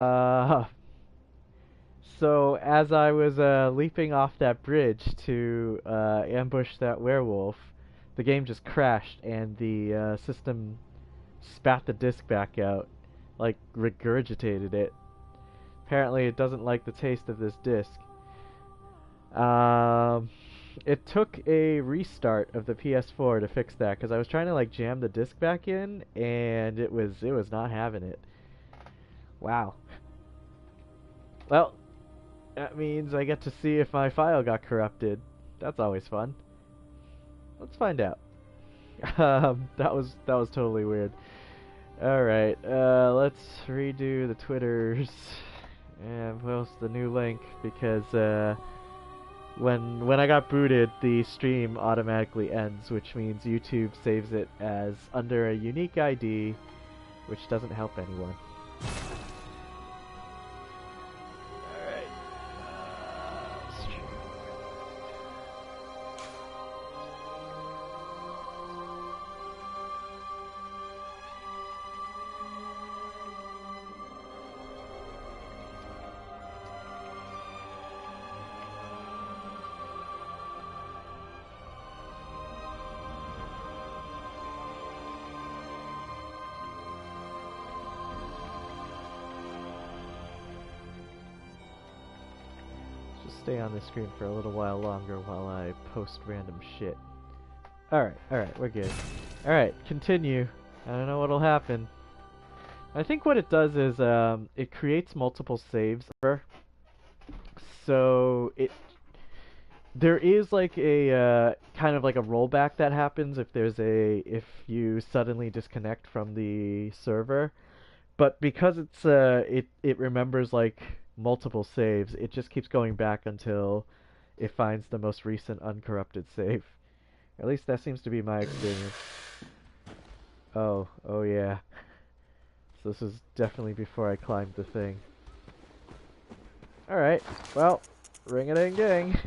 Uh, so as I was leaping off that bridge to ambush that werewolf, the game just crashed and the system spat the disc back out, like regurgitated it. Apparently, it doesn't like the taste of this disc. Um, it took a restart of the PS4 to fix that because I was trying to like jam the disc back in and it was not having it. Wow. Well, that means I get to see if my file got corrupted. That's always fun. Let's find out. That was totally weird. All right, let's redo the Twitters and post the new link because when I got booted, the stream automatically ends, which means YouTube saves it as under a unique ID, which doesn't help anyone. Stay on the screen for a little while longer while I post random shit. Alright, we're good. Alright, continue. I don't know what'll happen. I think what it does is it creates multiple saves. So there is like a kind of like a rollback that happens if you suddenly disconnect from the server. But because it remembers like multiple saves, it just keeps going back until it finds the most recent uncorrupted save. At least that seems to be my experience. Oh yeah. So this is definitely before I climbed the thing. Alright, well, ring-a-ding-ding.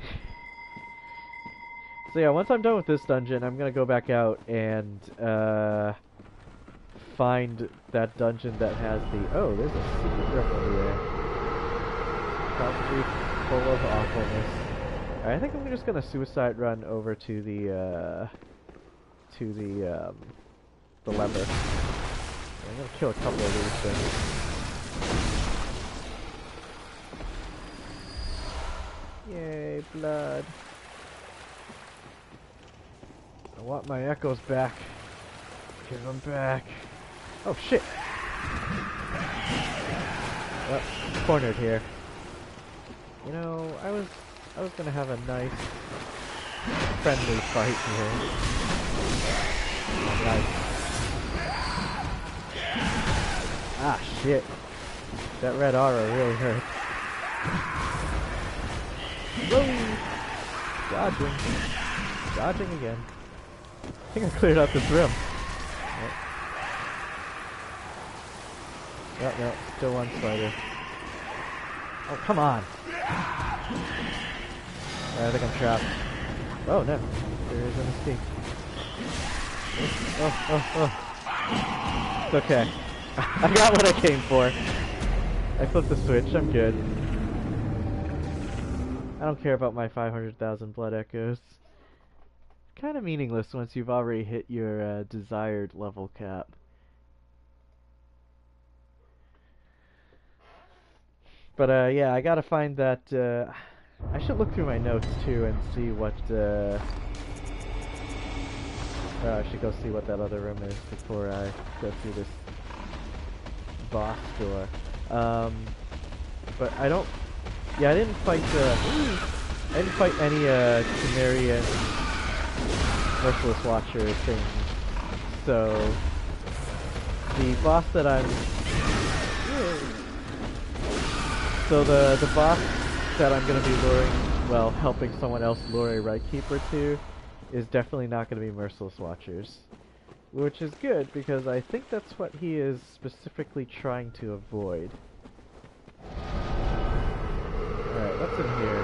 So yeah, once I'm done with this dungeon, I'm gonna go back out and find that dungeon that has the... Oh, there's a secret room over there. Probably full of awfulness. Alright, I think I'm just gonna suicide run over to the lever. I'm gonna kill a couple of these things. Yay, blood. I want my echoes back. Give them back. Oh shit! Well, cornered here. You know, I was gonna have a nice, friendly fight here. Nice. Ah shit! That red aura really hurt. Whoa! Dodging again. I think I cleared out this room. No, still one spider. Oh, come on! I think I'm trapped. Oh no, there is an escape. Oh. It's okay. I got what I came for. I flipped the switch, I'm good. I don't care about my 500,000 blood echoes. Kind of meaningless once you've already hit your desired level cap. But yeah, I gotta find that. I should look through my notes too and see what. I should go see what that other room is before I go through this boss door. But I don't. Yeah, I didn't fight. I didn't fight any Cimmerian Merciless Watcher things. So the boss that I'm. So the boss that I'm going to be helping someone else lure a Right Keeper to is definitely not going to be Merciless Watchers. Which is good, because I think that's what he is specifically trying to avoid. Alright, what's in here?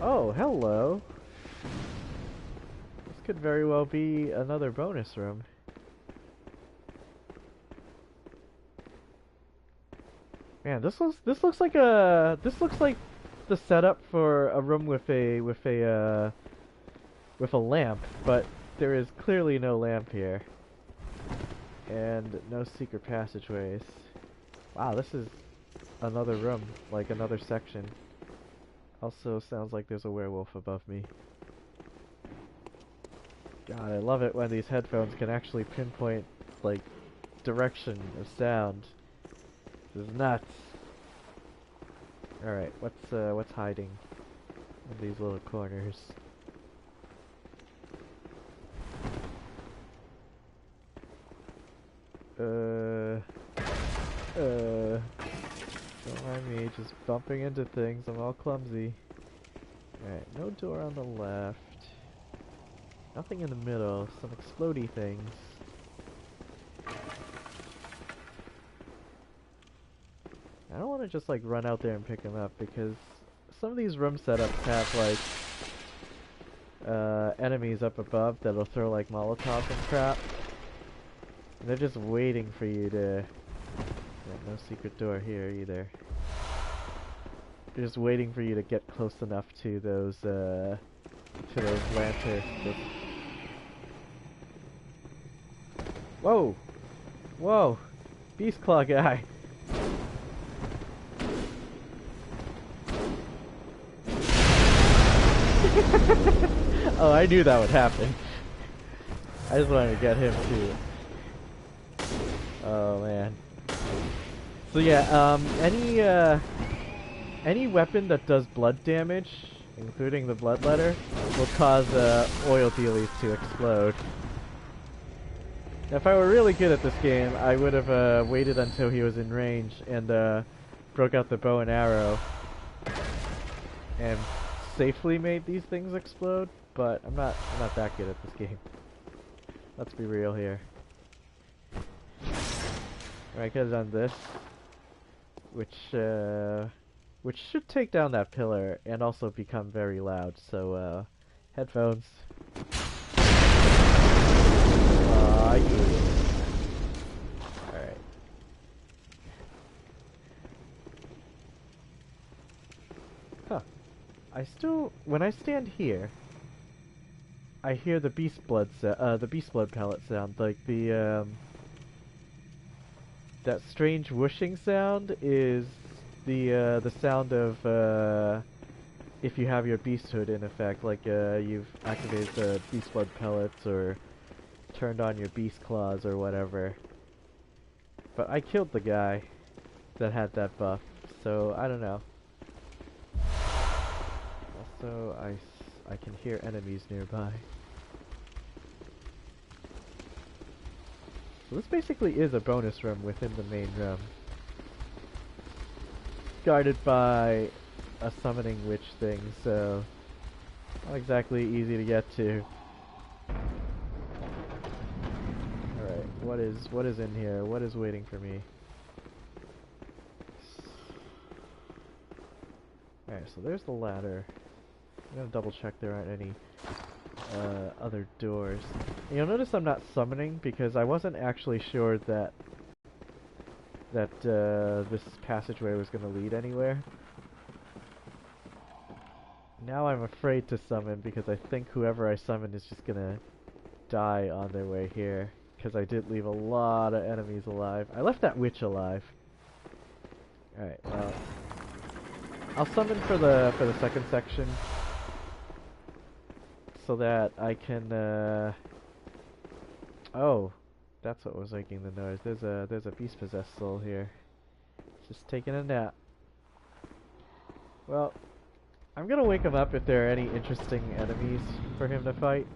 Oh, hello! This could very well be another bonus room. Man, this looks like the setup for a room with a lamp, but there is clearly no lamp here. And no secret passageways. Wow, this is another room, like another section. Also sounds like there's a werewolf above me. God, I love it when these headphones can actually pinpoint, like, direction of sound. This is nuts. Alright, what's hiding in these little corners? Don't mind me, just bumping into things, I'm all clumsy. Alright, no door on the left. Nothing in the middle, some explodey things. I don't want to just like run out there and pick them up because some of these room setups have like enemies up above that'll throw like Molotovs and crap. And they're just waiting for you to... Yeah, no secret door here either. They're just waiting for you to get close enough to those lanterns. Whoa! Whoa! Beast Claw guy! Oh, I knew that would happen. I just wanted to get him too. Oh man. So yeah, any weapon that does blood damage, including the bloodletter, will cause oil dealies to explode. Now, if I were really good at this game, I would have waited until he was in range and broke out the bow and arrow and safely made these things explode. But I'm not that good at this game. Let's be real here. Alright, could have done this, which should take down that pillar and also become very loud. So headphones. Yeah. Alright. Huh. When I stand here, I hear the beast blood pellet sound, like the that strange whooshing sound is the sound of if you have your beasthood in effect, like you've activated the beast blood pellets or turned on your beast claws or whatever. But I killed the guy that had that buff, so I don't know. Also, I can hear enemies nearby. So this basically is a bonus room within the main room. Guarded by a summoning witch thing, so not exactly easy to get to. Alright, what is in here? What is waiting for me? Alright, so there's the ladder. I'm gonna double check there aren't any other doors. And you'll notice I'm not summoning because I wasn't actually sure that this passageway was gonna lead anywhere. Now I'm afraid to summon because I think whoever I summon is just gonna die on their way here. Because I did leave a lot of enemies alive. I left that witch alive. Alright, well, I'll summon for the second section so that I can oh, that's what was making the noise. There's a beast possessed soul here. Just taking a nap. Well, I'm gonna wake him up if there are any interesting enemies for him to fight.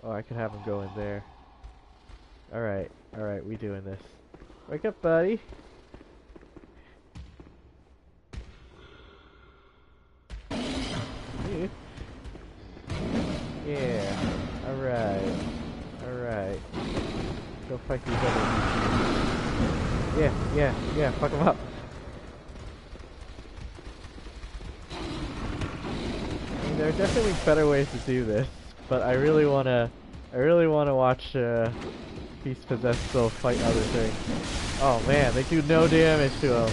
Oh, I could have him go in there. Alright, we doing this. Wake up, buddy. Yeah, alright. Go fight these other Yeah, fuck them up. I mean, there are definitely better ways to do this, but I really wanna watch Beast possessed still fight other things. Oh man, they do no damage to him.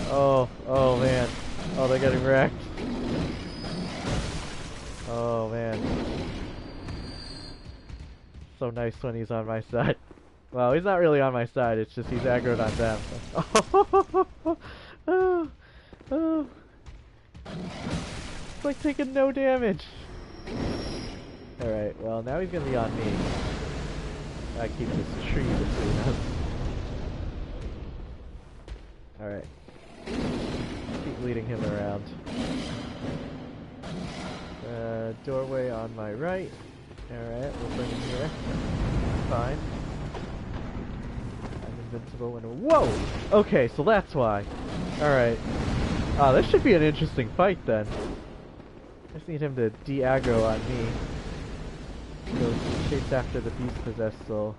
Oh man. Oh, they're getting wrecked. Oh man. So nice when he's on my side. Well, he's not really on my side, it's just he's aggroed on them. Oh, oh. It's like taking no damage. Alright, well now he's gonna be on me. I keep this tree between us. Alright. Keep leading him around. Doorway on my right. Alright, we'll bring him here. Fine. I'm invincible when... Whoa! Okay, so that's why. Alright. This should be an interesting fight then. I just need him to de-aggro on me. Go chase after the beast possessed soul.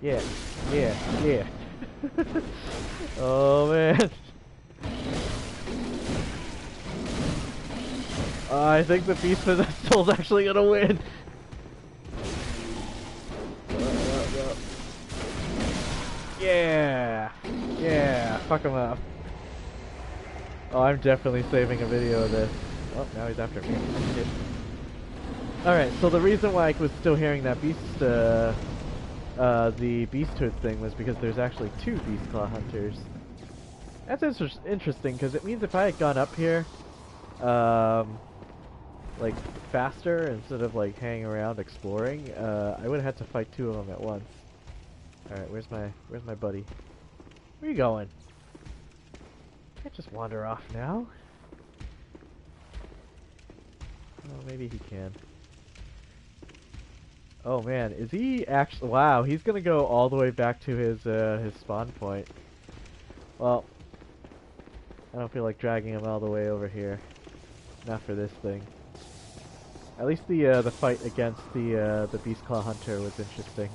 Yeah. Oh man. I think the beast possessed soul's actually gonna win. Yeah, fuck him up. Oh, I'm definitely saving a video of this. Oh, now he's after me. Alright, so the reason why I was still hearing that beast, the beasthood thing was because there's actually 2 beast claw hunters. That's interesting, because it means if I had gone up here, like, faster, instead of, like, hanging around exploring, I would have had to fight 2 of them at once. Alright, where's my buddy? Where are you going? Can't just wander off now. Oh, maybe he can. Oh man, is he actually... Wow, he's gonna go all the way back to his spawn point. Well, I don't feel like dragging him all the way over here. Not for this thing. At least the fight against the Beast Claw Hunter was interesting.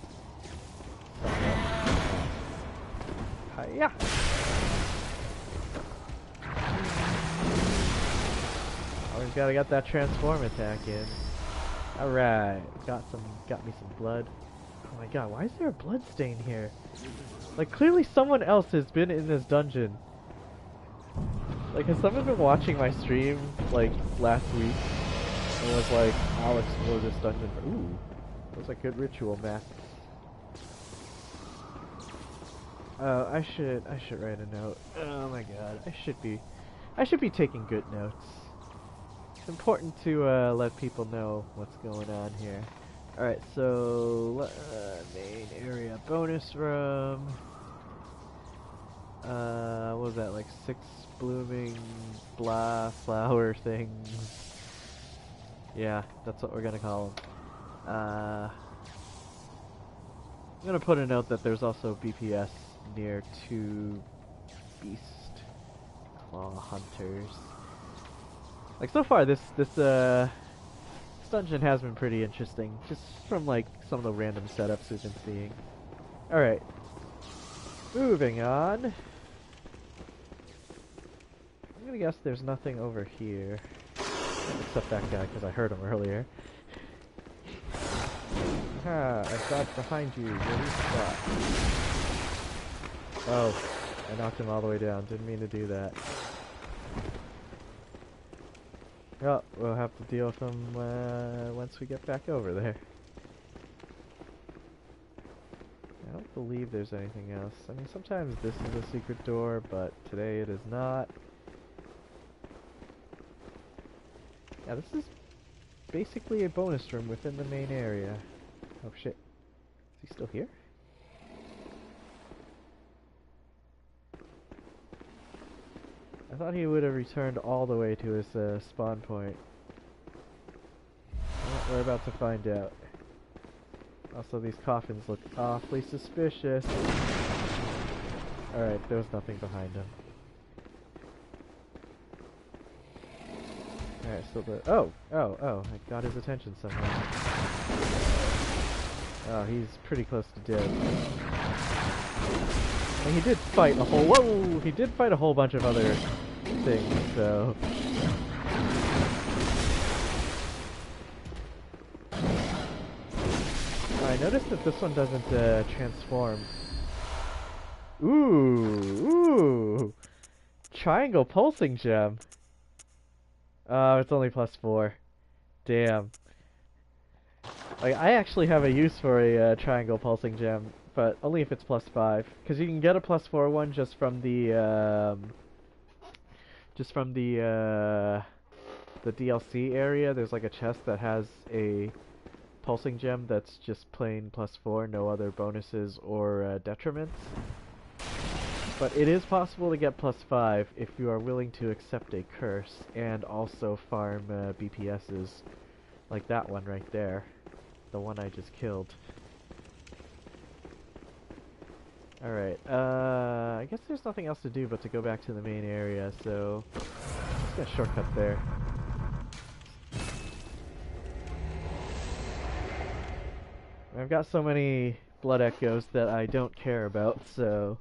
Hiya! Always gotta get that transform attack in. Alright, got me some blood. Oh my god, why is there a blood stain here? Like, clearly someone else has been in this dungeon. Like, has someone been watching my stream, like, last week? And was like, I'll explore this dungeon. Ooh, those are good ritual masks. I should write a note. Oh my god, I should be taking good notes. It's important to let people know what's going on here. Alright, so main area bonus room. What was that, like 6 blooming blah flower things? Yeah, that's what we're gonna call them. I'm gonna put a note that there's also BPS near 2 beast claw hunters. Like, so far, this dungeon has been pretty interesting, just from, like, some of the random setups we've been seeing. Alright. Moving on. I'm gonna guess there's nothing over here. Except that guy, because I heard him earlier. Ah, I've got behind you. Oh, I knocked him all the way down. Didn't mean to do that. Well, we'll have to deal with him once we get back over there. I don't believe there's anything else. I mean, sometimes this is a secret door, but today it is not. Yeah, this is basically a bonus room within the main area. Oh shit. Is he still here? I thought he would have returned all the way to his spawn point. Well, we're about to find out. Also, these coffins look awfully suspicious. Alright, there was nothing behind him. Alright, so the... Oh! I got his attention somehow. Oh, he's pretty close to dead. And he did fight a whole... Whoa! He did fight a whole bunch of other things, so... I noticed that this one doesn't transform. Ooh! Triangle pulsing gem. Oh, it's only +4. Damn. Like, I actually have a use for a triangle pulsing gem, but only if it's +5. Because you can get a +4 one just from the DLC area. There's like a chest that has a pulsing gem that's just plain +4, no other bonuses or detriments. But it is possible to get +5 if you are willing to accept a curse and also farm BPSs like that one right there. The one I just killed. Alright, I guess there's nothing else to do but to go back to the main area, so I'm just gonna shortcut there. I've got so many blood echoes that I don't care about, so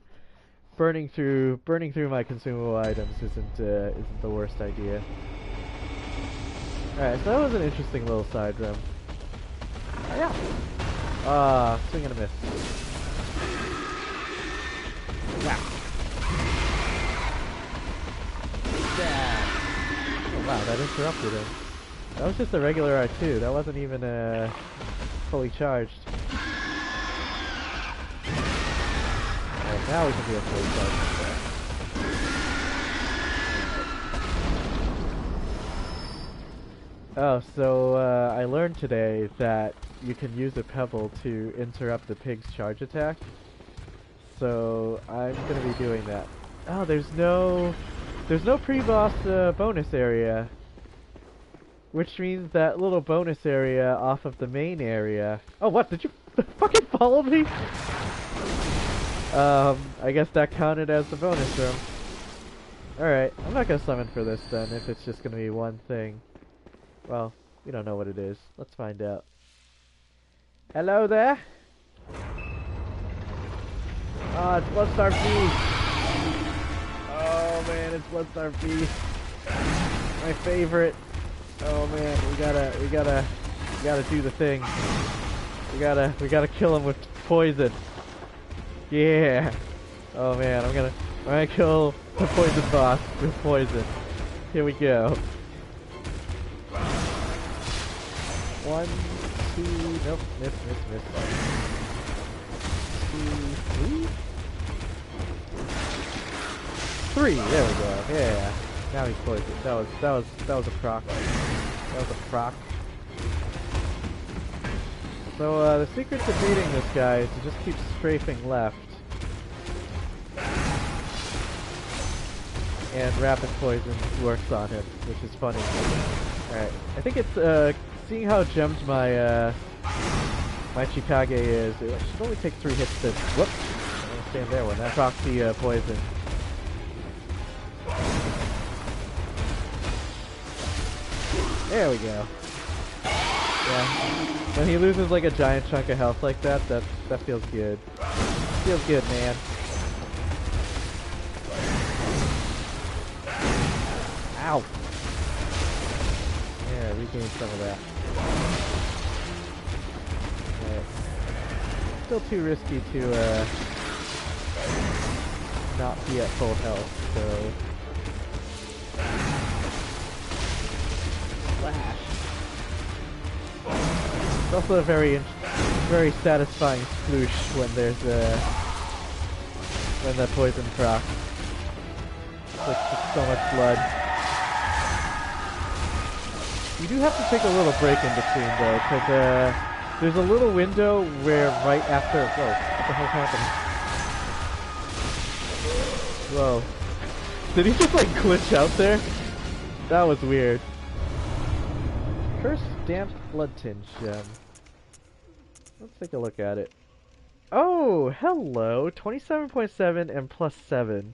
burning through my consumable items isn't the worst idea. Alright, so that was an interesting little side room. Oh, yeah. Swing and a miss. Wow. Yeah. Oh wow, that interrupted him. That was just a regular R2. That wasn't even fully charged. Alright, now we can do a fully charged. Oh, so I learned today that you can use a pebble to interrupt the pig's charge attack. So I'm gonna be doing that. Oh, there's no pre-boss bonus area, which means that little bonus area off of the main area. Oh, what? Did you fucking follow me? I guess that counted as the bonus room. Alright, I'm not gonna summon for this then, if it's just gonna be one thing. Well, we don't know what it is. Let's find out. Hello there? Oh, it's Bloodstar Beast! Oh man, it's Bloodstar Beast! My favorite! Oh man, we gotta do the thing. We gotta kill him with poison. Yeah! Oh man, I'm gonna kill the poison boss with poison. Here we go. 1, 2, nope, miss. 2, 3, there we go. Yeah. Now he's poisoned. That was a proc. That was a proc. So the secret to beating this guy is to just keep strafing left. And rapid poison works on him, which is funny. Alright, I think it's seeing how gemmed my my Chikage is, it should only take 3 hits to whoop. I'm gonna stand there when that procs the poison. There we go. Yeah. When he loses like a giant chunk of health like that, that feels good. Feels good, man. Ow! Yeah, regain some of that. Alright. Still too risky to not be at full health, so slash. It's also a very satisfying sploosh when there's when the poison procs. It's like just so much blood. You do have to take a little break in between though, because there's a little window where right after. Whoa, what the hell's happening? Whoa. Did he just like glitch out there? That was weird. Cursed Damped Blood Tinge Gem. Let's take a look at it. Oh, hello! 27.7 and +7.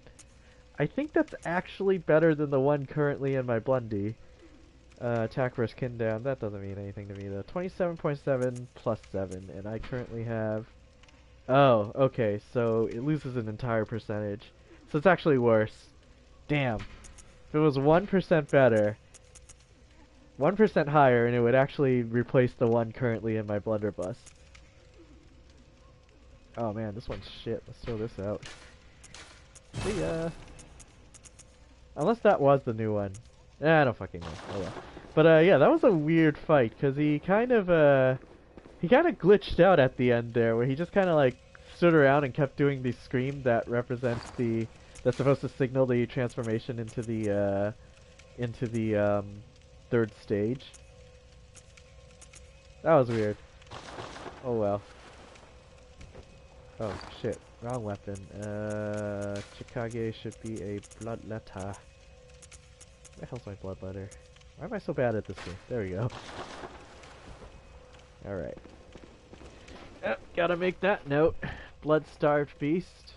I think that's actually better than the one currently in my Blundy. Attack versus kin down. That doesn't mean anything to me though. 27.7 +7, and I currently have. Oh, okay. So it loses an entire percentage. So it's actually worse. Damn. If it was 1% better, 1% higher, and it would actually replace the one currently in my blunderbuss. Oh man, this one's shit. Let's throw this out. See ya. Unless that was the new one. I don't fucking know. Oh well. But yeah, that was a weird fight because he kind of glitched out at the end there, where he just kind of like stood around and kept doing the scream that represents that's supposed to signal the transformation into the third stage. That was weird. Oh well. Oh shit, wrong weapon. Chikage should be a bloodletter. Where the hell's my bloodletter? Why am I so bad at this game? There we go. Alright. Yep, gotta make that note. Blood-starved beast.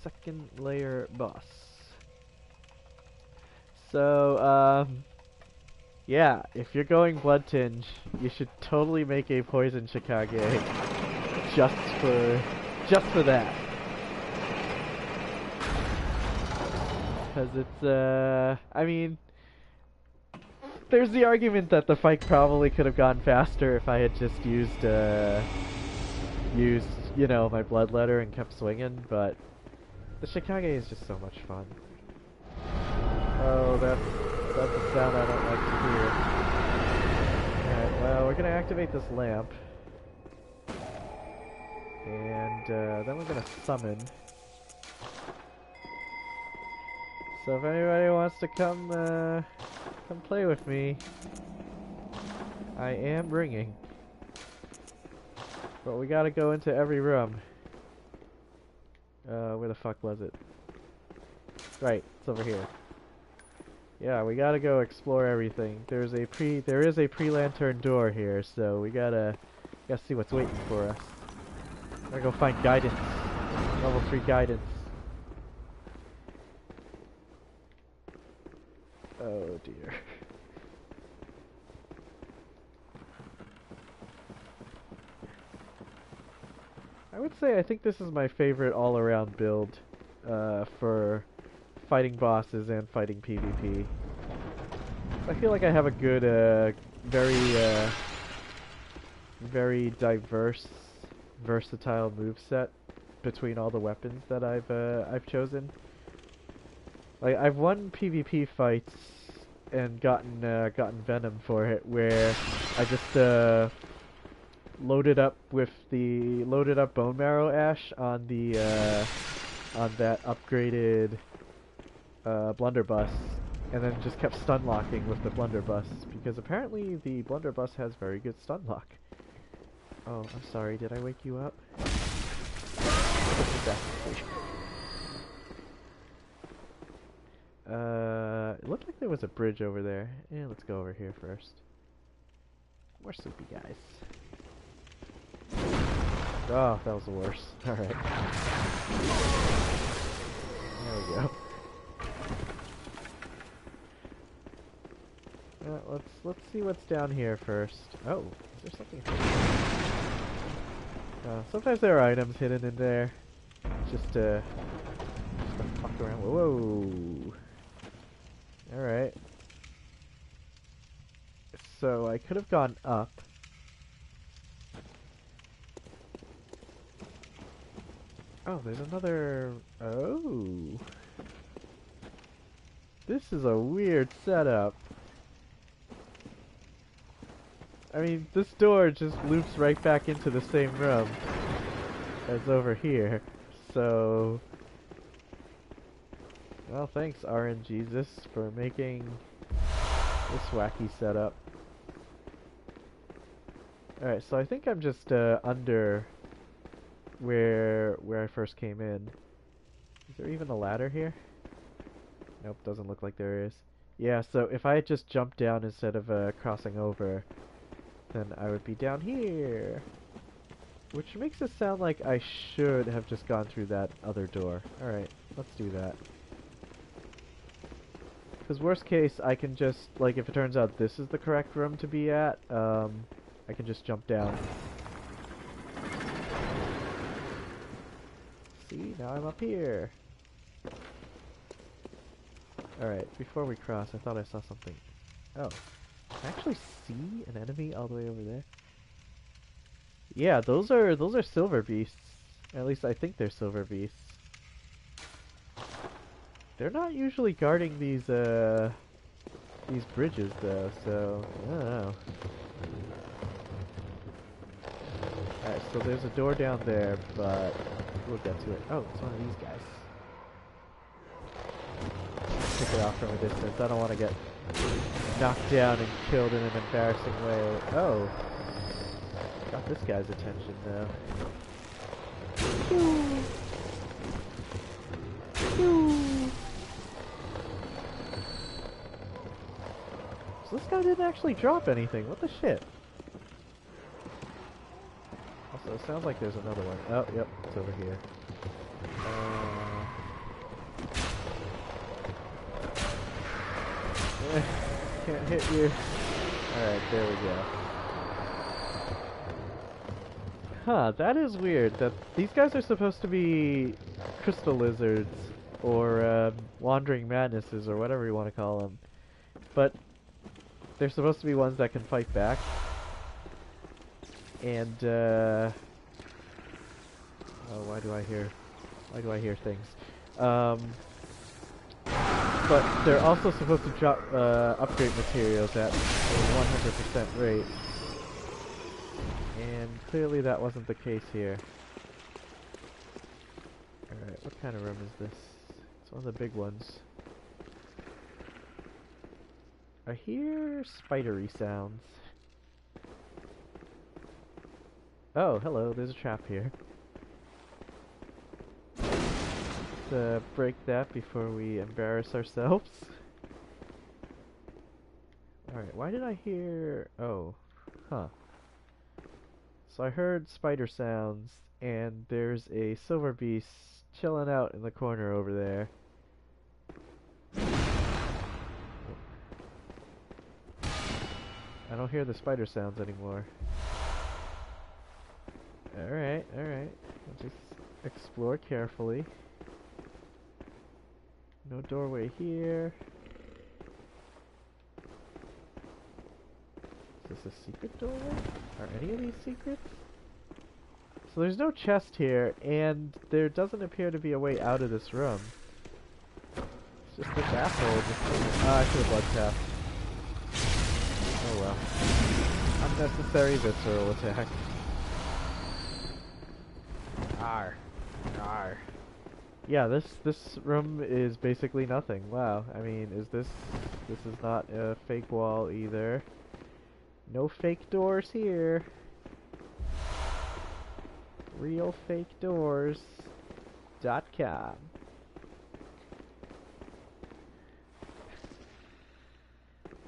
Second layer boss. So, yeah, if you're going blood tinge, you should totally make a poison Chikage just for that. Because it's, I mean, there's the argument that the fight probably could have gone faster if I had just used, you know, my bloodletter and kept swinging, but the Chikage is just so much fun. Oh, that's a sound I don't like to hear. Alright, well, we're gonna activate this lamp. And, then we're gonna summon. So if anybody wants to come play with me, I am bringing. But we gotta go into every room. Where the fuck was it? Right, it's over here. Yeah, we gotta go explore everything. There is a pre-lantern door here, so we gotta see what's waiting for us. Gotta go find guidance. Level 3 guidance. Oh dear. I think this is my favorite all-around build for fighting bosses and fighting PvP. I feel like I have a good, very diverse, versatile moveset between all the weapons that I've chosen. Like I've won PvP fights and gotten Venom for it, where I just loaded up bone marrow ash on that upgraded blunderbuss, and then just kept stun locking with the blunderbuss, because apparently the blunderbuss has very good stun lock. Oh, I'm sorry, did I wake you up? It looked like there was a bridge over there. Yeah, let's go over here first. More sleepy guys. Oh, that was the worst. Alright. There we go. Let's see what's down here first. Oh, is there something hidden? Sometimes there are items hidden in there. Just to fuck around. Whoa. Alright. So I could have gone up. Oh, there's another... Oh. This is a weird setup. I mean, this door just loops right back into the same room as over here. So... Well, thanks RNGesus for making this wacky setup. Alright, so I think I'm just under where I first came in. Is there even a ladder here? Nope, doesn't look like there is. Yeah, so if I had just jumped down instead of crossing over, then I would be down here. Which makes it sound like I should have just gone through that other door. Alright, let's do that. Because worst case, I can just, like, if it turns out this is the correct room to be at, I can just jump down. See, now I'm up here. Alright, before we cross, I thought I saw something. Oh. Can I actually see an enemy all the way over there? Yeah, those are silver beasts. At least I think they're silver beasts. They're not usually guarding these bridges though, so I don't know. Alright, so there's a door down there, but we'll get to it. Oh, it's one of these guys. Pick it off from a distance. I don't want to get knocked down and killed in an embarrassing way. Oh. Got this guy's attention though. Pew. Pew. So this guy didn't actually drop anything. What the shit? Also, it sounds like there's another one. Oh, yep, it's over here. Can't hit you. Alright, there we go. Huh, that is weird. That these guys are supposed to be crystal lizards, or wandering madnesses, or whatever you want to call them. But they're supposed to be ones that can fight back. And oh, why do I hear things? But they're also supposed to drop upgrade materials at a 100% rate. And clearly that wasn't the case here. Alright, what kind of room is this? It's one of the big ones. I hear spidery sounds. Oh, hello, there's a trap here. Let's break that before we embarrass ourselves. Alright, why did I hear... Oh, huh. So I heard spider sounds, and there's a silver beast chilling out in the corner over there. I don't hear the spider sounds anymore. Alright, alright. Just explore carefully. No doorway here. Is this a secret doorway? Are any of these secrets? So there's no chest here, and there doesn't appear to be a way out of this room. It's just this asshole just... I should have blood tapped. Oh well. Unnecessary visceral attack. Arr. Arr. Yeah, this room is basically nothing. Wow. I mean, this is not a fake wall either. No fake doors here. realfakedoors.com.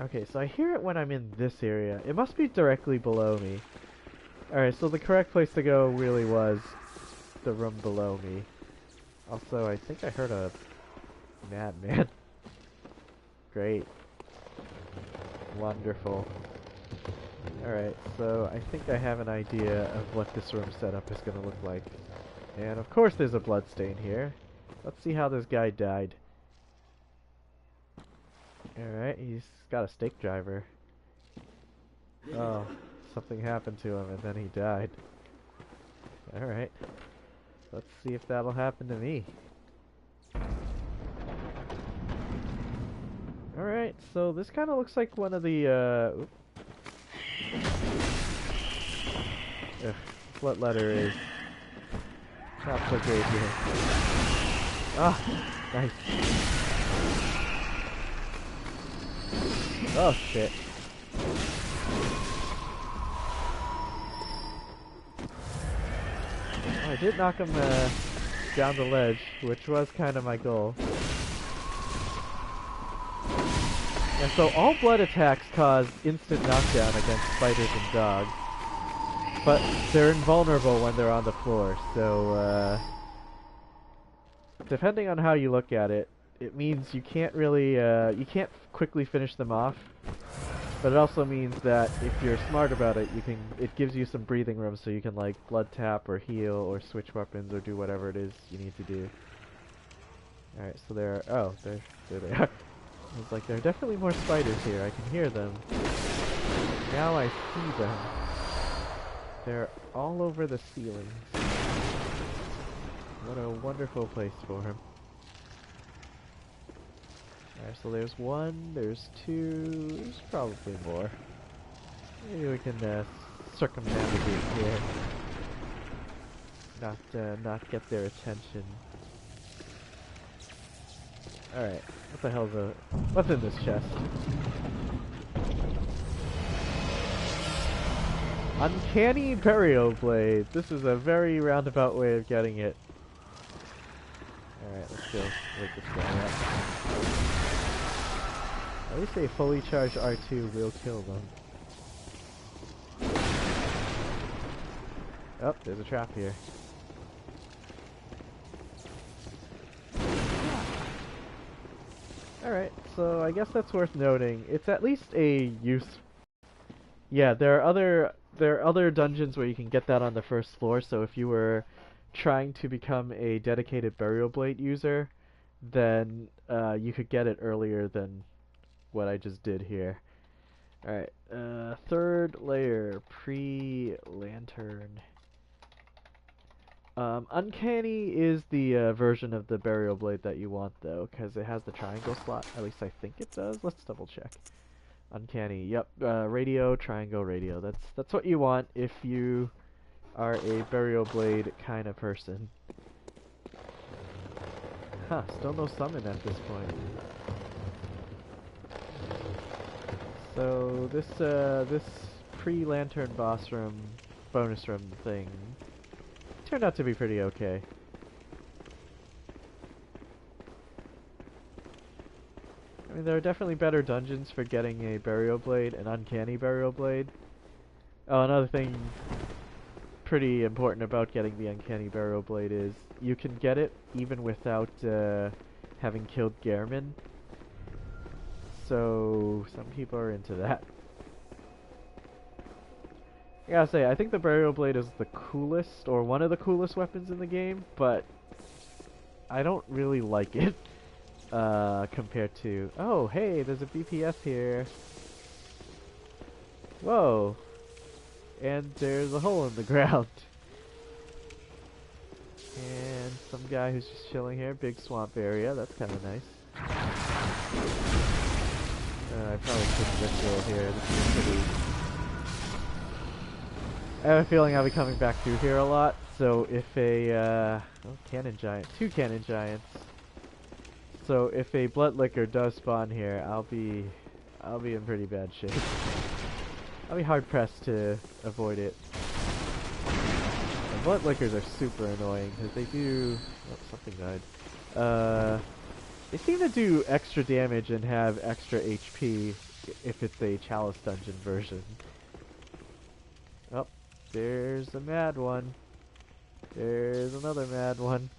Okay, so I hear it when I'm in this area. It must be directly below me. Alright, so the correct place to go really was the room below me. Also, I think I heard a madman. Great. Wonderful. Alright, so I think I have an idea of what this room setup is going to look like. And of course there's a bloodstain here. Let's see how this guy died. Alright, he's got a stake driver. Oh, something happened to him and then he died. Alright. Let's see if that'll happen to me. Alright, so this kind of looks like one of the, what letter is not so great here. Ah, nice. Oh shit. Oh, I did knock him down the ledge, which was kind of my goal. And so all blood attacks cause instant knockdown against spiders and dogs. But they're invulnerable when they're on the floor, so depending on how you look at it, it means you can't really, you can't quickly finish them off. But it also means that if you're smart about it, it gives you some breathing room so you can like blood tap or heal or switch weapons or do whatever it is you need to do. Alright, so there they are. I was like, there are definitely more spiders here. I can hear them. Now I see them. They're all over the ceilings. What a wonderful place for him. Alright, so there's one, there's two, there's probably more. Maybe we can circumnavigate here. Not get their attention. Alright, what the hell's what's in this chest? Uncanny Burial Blade. This is a very roundabout way of getting it. Alright, let's go wake this guy up. At least a fully charged R2 will kill them. Oh, there's a trap here. Alright, so I guess that's worth noting. It's at least a use. Yeah, there are other dungeons where you can get that on the first floor, so if you were trying to become a dedicated Burial Blade user, then you could get it earlier than what I just did here. Alright, third layer, pre-lantern. Uncanny is the version of the Burial Blade that you want, though, because it has the triangle slot. At least I think it does. Let's double check. Uncanny, yep. Radio, triangle, radio. That's what you want if you are a Burial Blade kind of person. Huh, still no summon at this point. So this pre-lantern boss room, bonus room thing turned out to be pretty okay. I mean, there are definitely better dungeons for getting a Burial Blade, an Uncanny Burial Blade. Oh, another thing pretty important about getting the Uncanny Burial Blade is you can get it even without having killed Gehrman. So, some people are into that. I gotta say, I think the Burial Blade is the coolest, or one of the coolest weapons in the game, but I don't really like it compared to... Oh, hey, there's a BPS here. Whoa. And there's a hole in the ground. And some guy who's just chilling here, big swamp area, that's kind of nice. I probably shouldn't ritual here, this is pretty... I have a feeling I'll be coming back through here a lot, so if a, oh, cannon giant, 2 cannon giants. So if a blood liquor does spawn here, I'll be in pretty bad shape. I'll be hard pressed to avoid it. And blood liquors are super annoying, because they do, oh, something died. They seem to do extra damage and have extra HP if it's a Chalice dungeon version. Oh. There's a mad one. There's another mad one.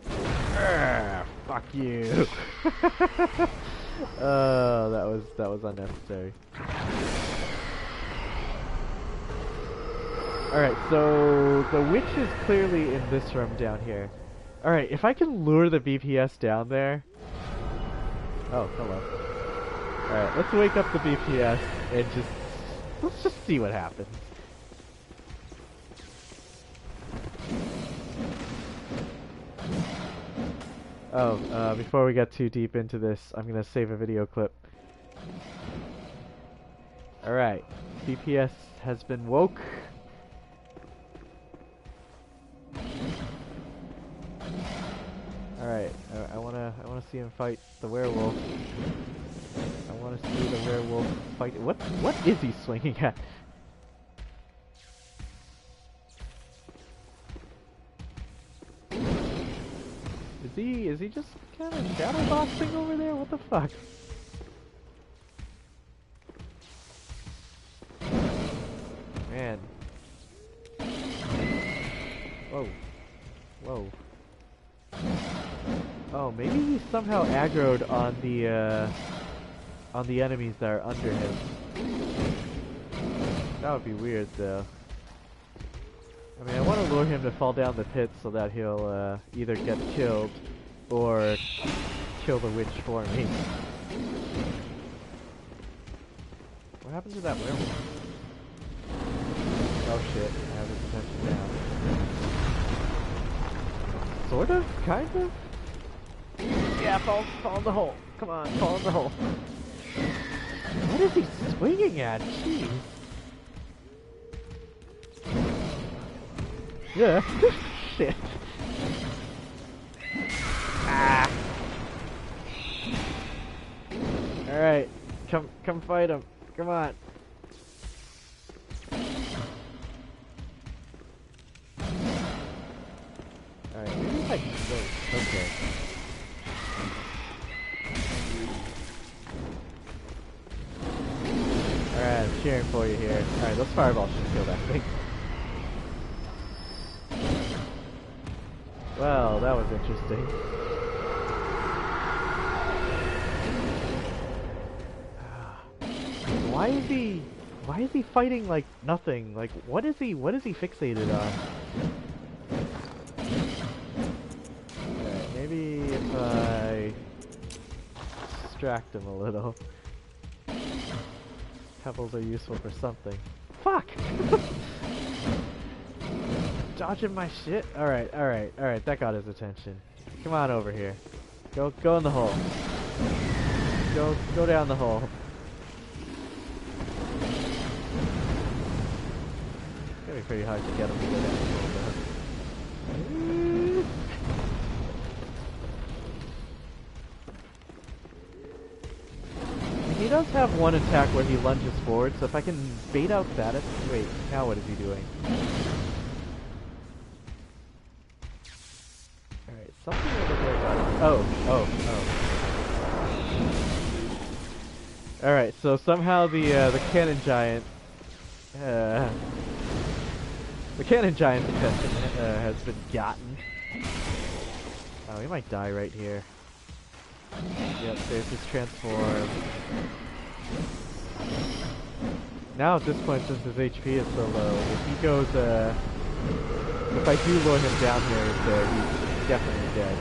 Arrgh, fuck you. That was unnecessary. Alright, so the witch is clearly in this room down here. Alright, if I can lure the BPS down there. Oh, hello. Alright, let's wake up the BPS and let's just see what happens. Oh, before we get too deep into this, I'm gonna save a video clip. Alright, BPS has been woke. Alright, I wanna see him fight the werewolf. I want to see the werewolf fight. What is he swinging at? Is he just kind of shadow boxing over there? What the fuck? Man. Whoa. Whoa. Oh, maybe he's somehow aggroed on the enemies that are under him. That would be weird, though. I mean, I want to lure him to fall down the pit so that he'll either get killed or kill the witch for me. What happened to that werewolf? Oh shit, I have his attention now. Sort of? Kind of? Yeah, fall in the hole. Come on, fall in the hole. What is he swinging at? Jeez. Yeah. Shit. Ah. Alright. Come fight him. Come on. Alright, maybe if I can wait. Okay. Alright, I'm cheering for you here. Alright, those fireballs should kill that thing. Well, that was interesting. Why is he fighting like nothing? Like what is he fixated on? Alright, maybe if I distract him a little. Pebbles are useful for something. Fuck! Dodging my shit? Alright, that got his attention. Come on over here. Go in the hole. Go down the hole. It's gonna be pretty hard to get him to go down the hole though. He does have one attack where he lunges forward, so if I can bait out that... Wait, now what is he doing? Alright, something over there got him. Oh. Alright, so somehow the cannon giant... the cannon giant has been gotten. Oh, he might die right here. Yep, there's his transform. Now at this point, since his HP is so low, if he goes, if I do lure him down here, he's definitely dead.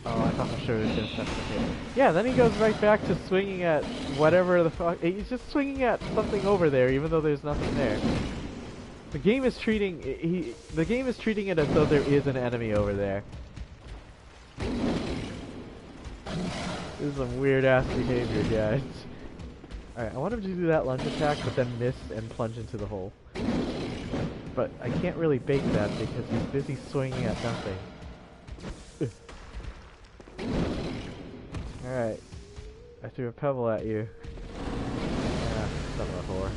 Oh, I thought for sure it was gonna touch the hit. Yeah, then he goes right back to swinging at whatever the fuck. He's just swinging at something over there, even though there's nothing there. The game is treating it as though there is an enemy over there. This is some weird ass behavior, guys. Alright, I want him to do that lunge attack, but then miss and plunge into the hole. But I can't really bait that because he's busy swinging at nothing. Alright. I threw a pebble at you. Ah, son of a whore.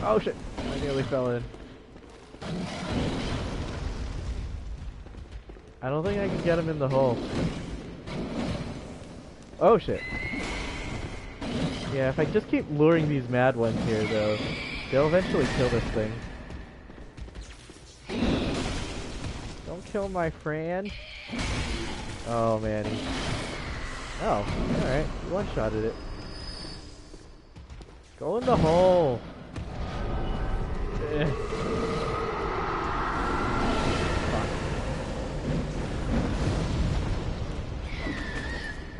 Oh shit! I nearly fell in. I don't think I can get him in the hole. Oh shit. Yeah, if I just keep luring these mad ones here though, they'll eventually kill this thing. Don't kill my friend. Oh man, he... Oh, alright. One-shotted it. Go in the hole!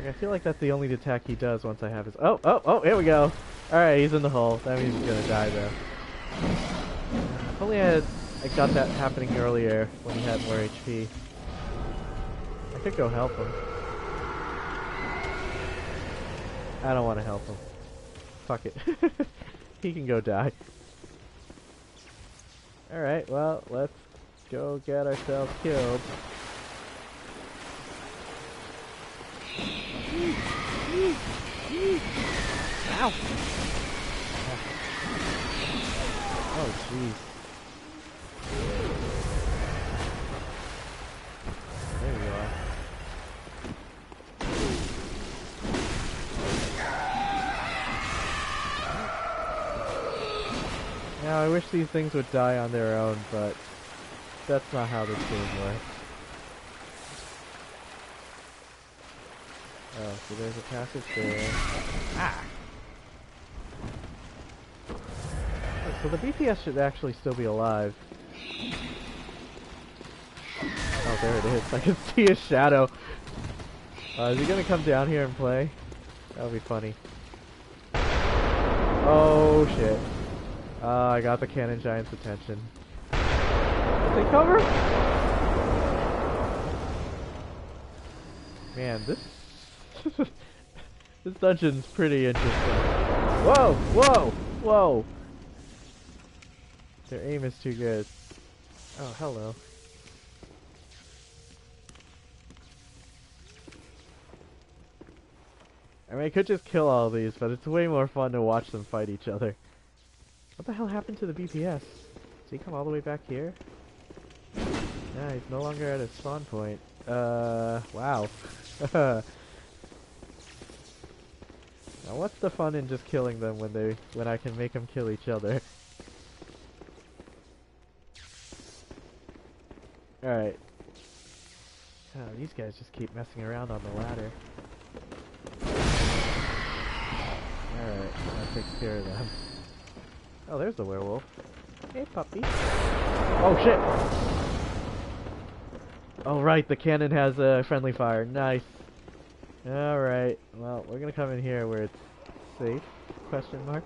I feel like that's the only attack he does once I have his... Oh, here we go! Alright, he's in the hole. That means he's gonna die, though. If only I got that happening earlier when he had more HP. I could go help him. I don't want to help him. Fuck it. He can go die. Alright, well, let's go get ourselves killed. Ow! Oh, jeez. There we are. Now, I wish these things would die on their own, but that's not how this game works. Oh, so there's a passage there. Ah! So the BTS should actually still be alive. Oh, there it is. I can see his shadow. Is he gonna come down here and play? That would be funny. Oh, shit. I got the cannon giant's attention. Did they cover? Man, this... this dungeon's pretty interesting. Whoa! Whoa! Whoa! Their aim is too good. Oh, hello. I mean, I could just kill all these, but it's way more fun to watch them fight each other. What the hell happened to the BPS? Did he come all the way back here? Yeah, he's no longer at his spawn point. Wow. Now what's the fun in just killing them when I can make them kill each other? Alright. Oh, these guys just keep messing around on the ladder. Alright, that takes care of them. Oh, there's the werewolf. Hey, puppy. Oh, shit! Oh, right, the cannon has a friendly fire. Nice. Alright, well, we're gonna come in here where it's safe? Question mark.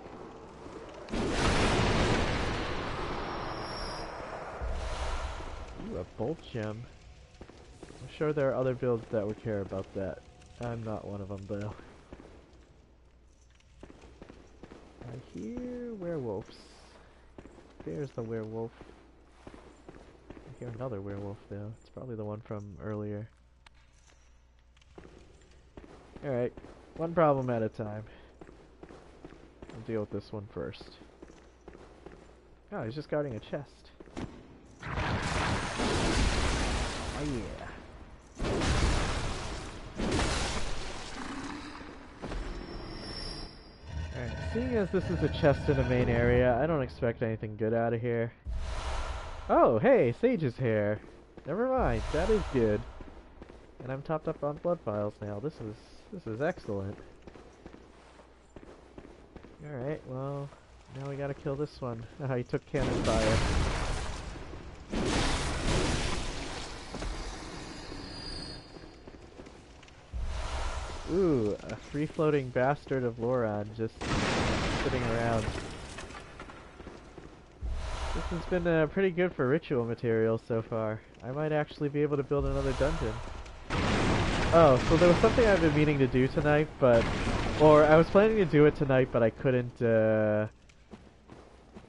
Ooh, a bolt gem. I'm sure there are other builds that would care about that. I'm not one of them, though. I hear werewolves. There's the werewolf. I hear another werewolf, though. It's probably the one from earlier. Alright, one problem at a time. We'll deal with this one first. Oh, he's just guarding a chest. Oh yeah. Alright, seeing as this is a chest in the main area, I don't expect anything good out of here. Oh, hey, Sage's hair. Never mind, that is good. And I'm topped up on blood vials now. This is excellent. Alright, well, now we gotta kill this one. He took cannon fire. Ooh, a free-floating bastard of Loran just sitting around. This has been pretty good for ritual materials so far. I might actually be able to build another dungeon. Oh, so there was something I've been meaning to do tonight, or I was planning to do it tonight, but I couldn't,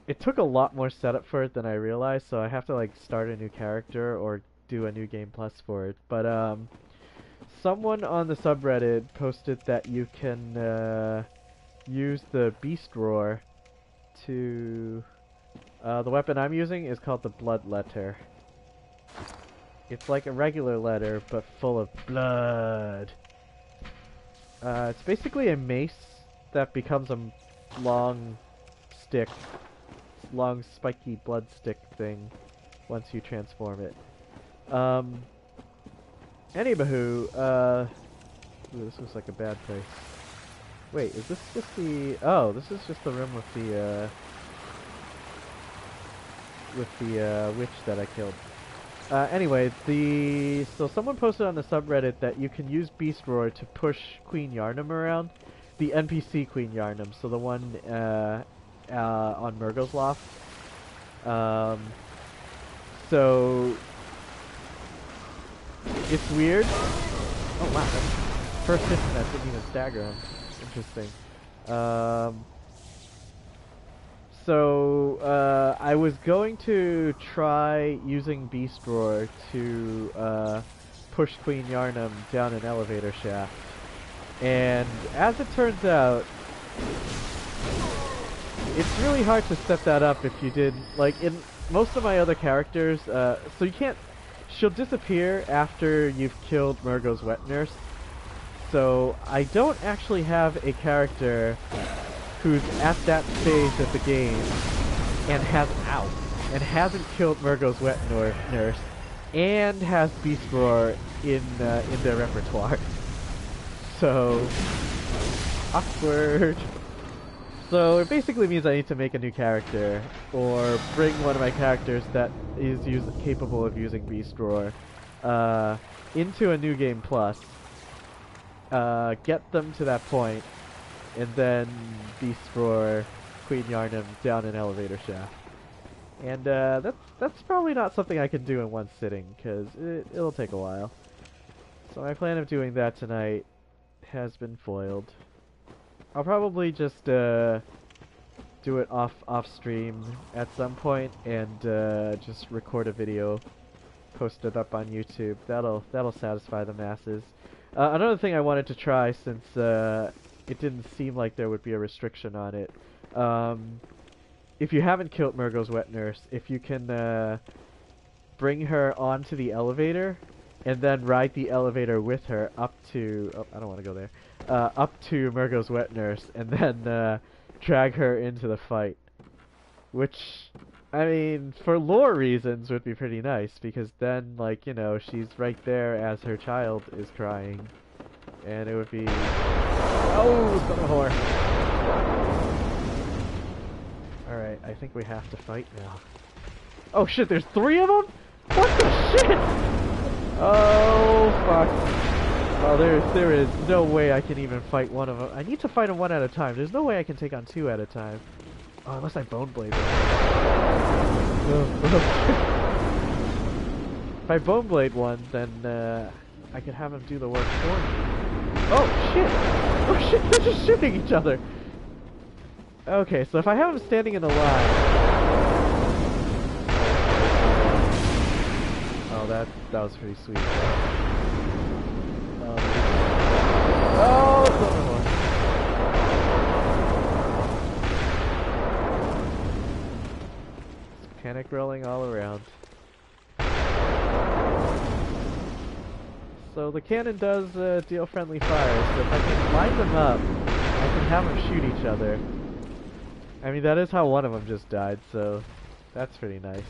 it took a lot more setup for it than I realized, so I have to, like, start a new character or do a new game plus for it. But, someone on the subreddit posted that you can, use the Beast Roar to... the weapon I'm using is called the Blood Letter. It's like a regular letter, but full of blood. It's basically a mace that becomes a long stick, long spiky blood stick thing once you transform it. Anywho, ooh, this looks like a bad place. Wait, is this just the... Oh, this is just the room with the witch that I killed. Anyway, so someone posted on the subreddit that you can use Beast Roar to push Queen Yarnum around. The NPC Queen Yarnum, so the one, on Murgo's Loft. So... It's weird. Oh wow, that's first hit from that didn't even stagger him. Interesting. So, I was going to try using Beast Roar to push Queen Yarnum down an elevator shaft. And as it turns out, it's really hard to set that up if you didn't, like, in most of my other characters, so you can't, she'll disappear after you've killed Murgo's wet nurse. So, I don't actually have a character who's at that stage of the game and hasn't killed Murgo's wet nurse and has Beast Roar in their repertoire. So awkward. So it basically means I need to make a new character, or bring one of my characters that is capable of using Beast Roar into a new game plus. Get them to that point, and then Beast Roar Queen Yarnum down an elevator shaft. And that's probably not something I can do in one sitting, because it'll take a while. So my plan of doing that tonight has been foiled. I'll probably just do it off stream at some point and just record a video, post it up on YouTube. That'll satisfy the masses. Another thing I wanted to try, since it didn't seem like there would be a restriction on it. If you haven't killed Murgo's wet nurse, if you can bring her onto the elevator and then ride the elevator with her up to... Oh, I don't want to go there. Up to Murgo's wet nurse, and then drag her into the fight. Which, I mean, for lore reasons would be pretty nice, because then, like, you know, she's right there as her child is crying. And it would be... Oh, son of a whore! Alright, I think we have to fight now. Oh shit, there's 3 of them?! What the shit?! Oh, fuck. Oh, there is no way I can even fight one of them. I need to fight them one at a time. There's no way I can take on 2 at a time. Oh, unless I bone blade them. If I bone blade one, then I could have him do the work for me. Oh shit! Oh shit! They're just shooting each other. Okay, so if I have him standing in a line. Oh, that was pretty sweet. Oh, panic rolling all around. So the cannon does deal friendly fire, so if I can line them up, I can have them shoot each other. I mean, that is how one of them just died, so that's pretty nice.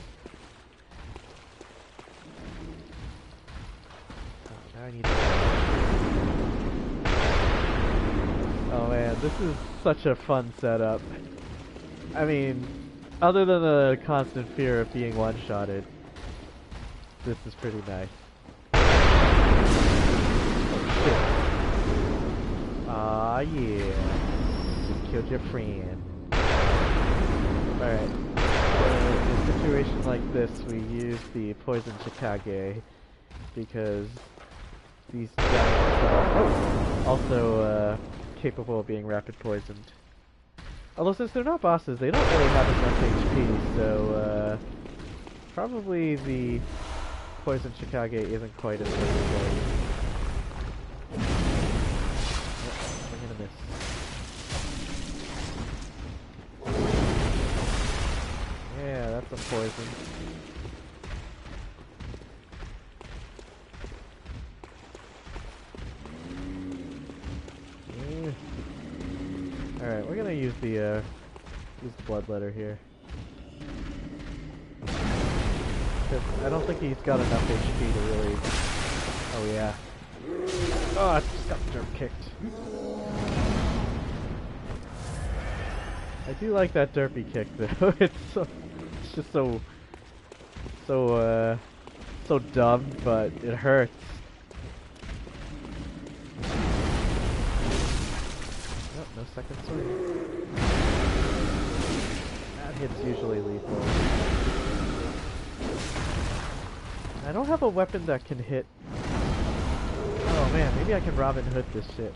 Oh, now I need to... Oh man, this is such a fun setup. I mean, other than the constant fear of being one-shotted, this is pretty nice. Oh shit. Aw yeah. Just killed your friend. Alright, so in a situation like this, we use the Poison Chikage, because these giants are also capable of being rapid poisoned. Although since they're not bosses, they don't really have as much HP, so probably the Poison Chikage isn't quite as necessary. I'm gonna miss. Yeah, that's some poison. Alright, we're gonna use the bloodletter here. Cause I don't think he's got enough HP to really... Oh yeah. Oh, I just got derp kicked. I do like that derpy kick though. It's just so dumb, but it hurts. Oh, no second swing. That hit's usually lethal. I don't have a weapon that can hit. Oh man, maybe I can Robin Hood this shit.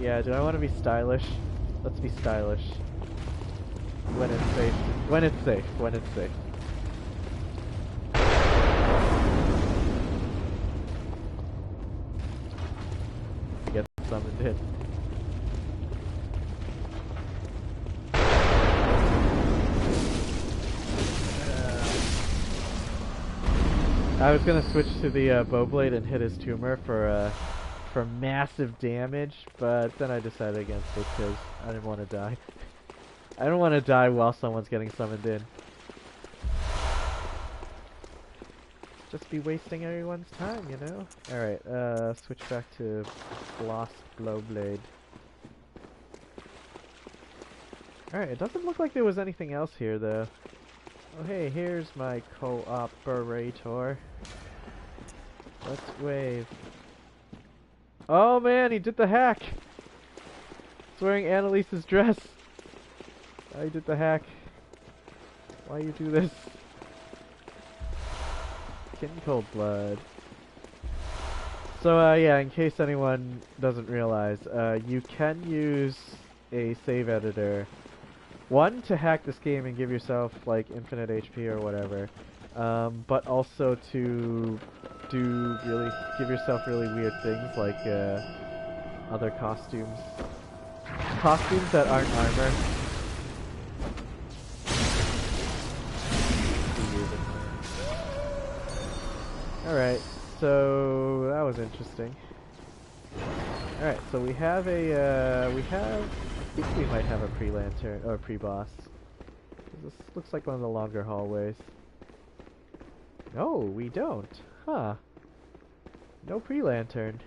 Yeah, do I want to be stylish? Let's be stylish. When it's safe. When it's safe. When it's safe. Get summoned in. I was gonna switch to the Bowblade and hit his tumor for massive damage, but then I decided against it because I didn't want to die. I don't want to die while someone's getting summoned in. just be wasting everyone's time, you know? Alright, switch back to Blast Blowblade. Alright, it doesn't look like there was anything else here, though. Oh, hey, here's my co-operator. Let's wave. Oh, man, he did the hack! He's wearing Annalise's dress. Why did the hack? Why you do this? Getting cold blood. So, yeah, in case anyone doesn't realize, you can use a save editor. One, to hack this game and give yourself, like, infinite HP or whatever. But also to give yourself really weird things, like, other costumes. Costumes that aren't armor. Alright, so that was interesting. Alright, so we have a, I think we might have a pre-lantern, or pre-boss. This looks like one of the longer hallways. No, we don't. Huh. No pre-lantern.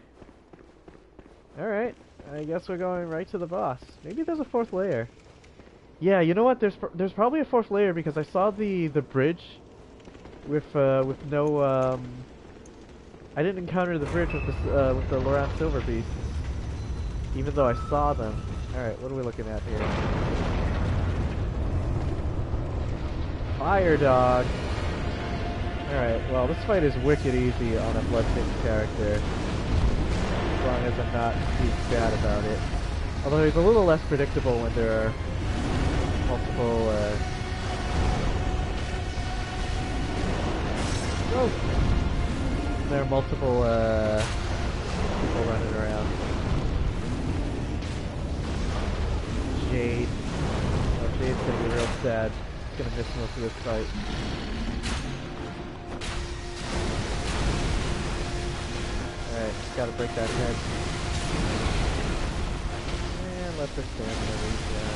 Alright, I guess we're going right to the boss. Maybe there's a fourth layer. Yeah, you know what? There's probably a fourth layer because I saw the bridge with no I didn't encounter the bridge with the Laurent Silver Beast, even though I saw them. All right, what are we looking at here? Fire Dog. All right, well this fight is wicked easy on a Bloodstained character, as long as I'm not too bad about it. Although he's a little less predictable when there are multiple. There are multiple people running around. Jade. Oh, Jade's gonna be real sad. He's gonna miss most of this fight. Alright, gotta break that head. And let the stamina regen.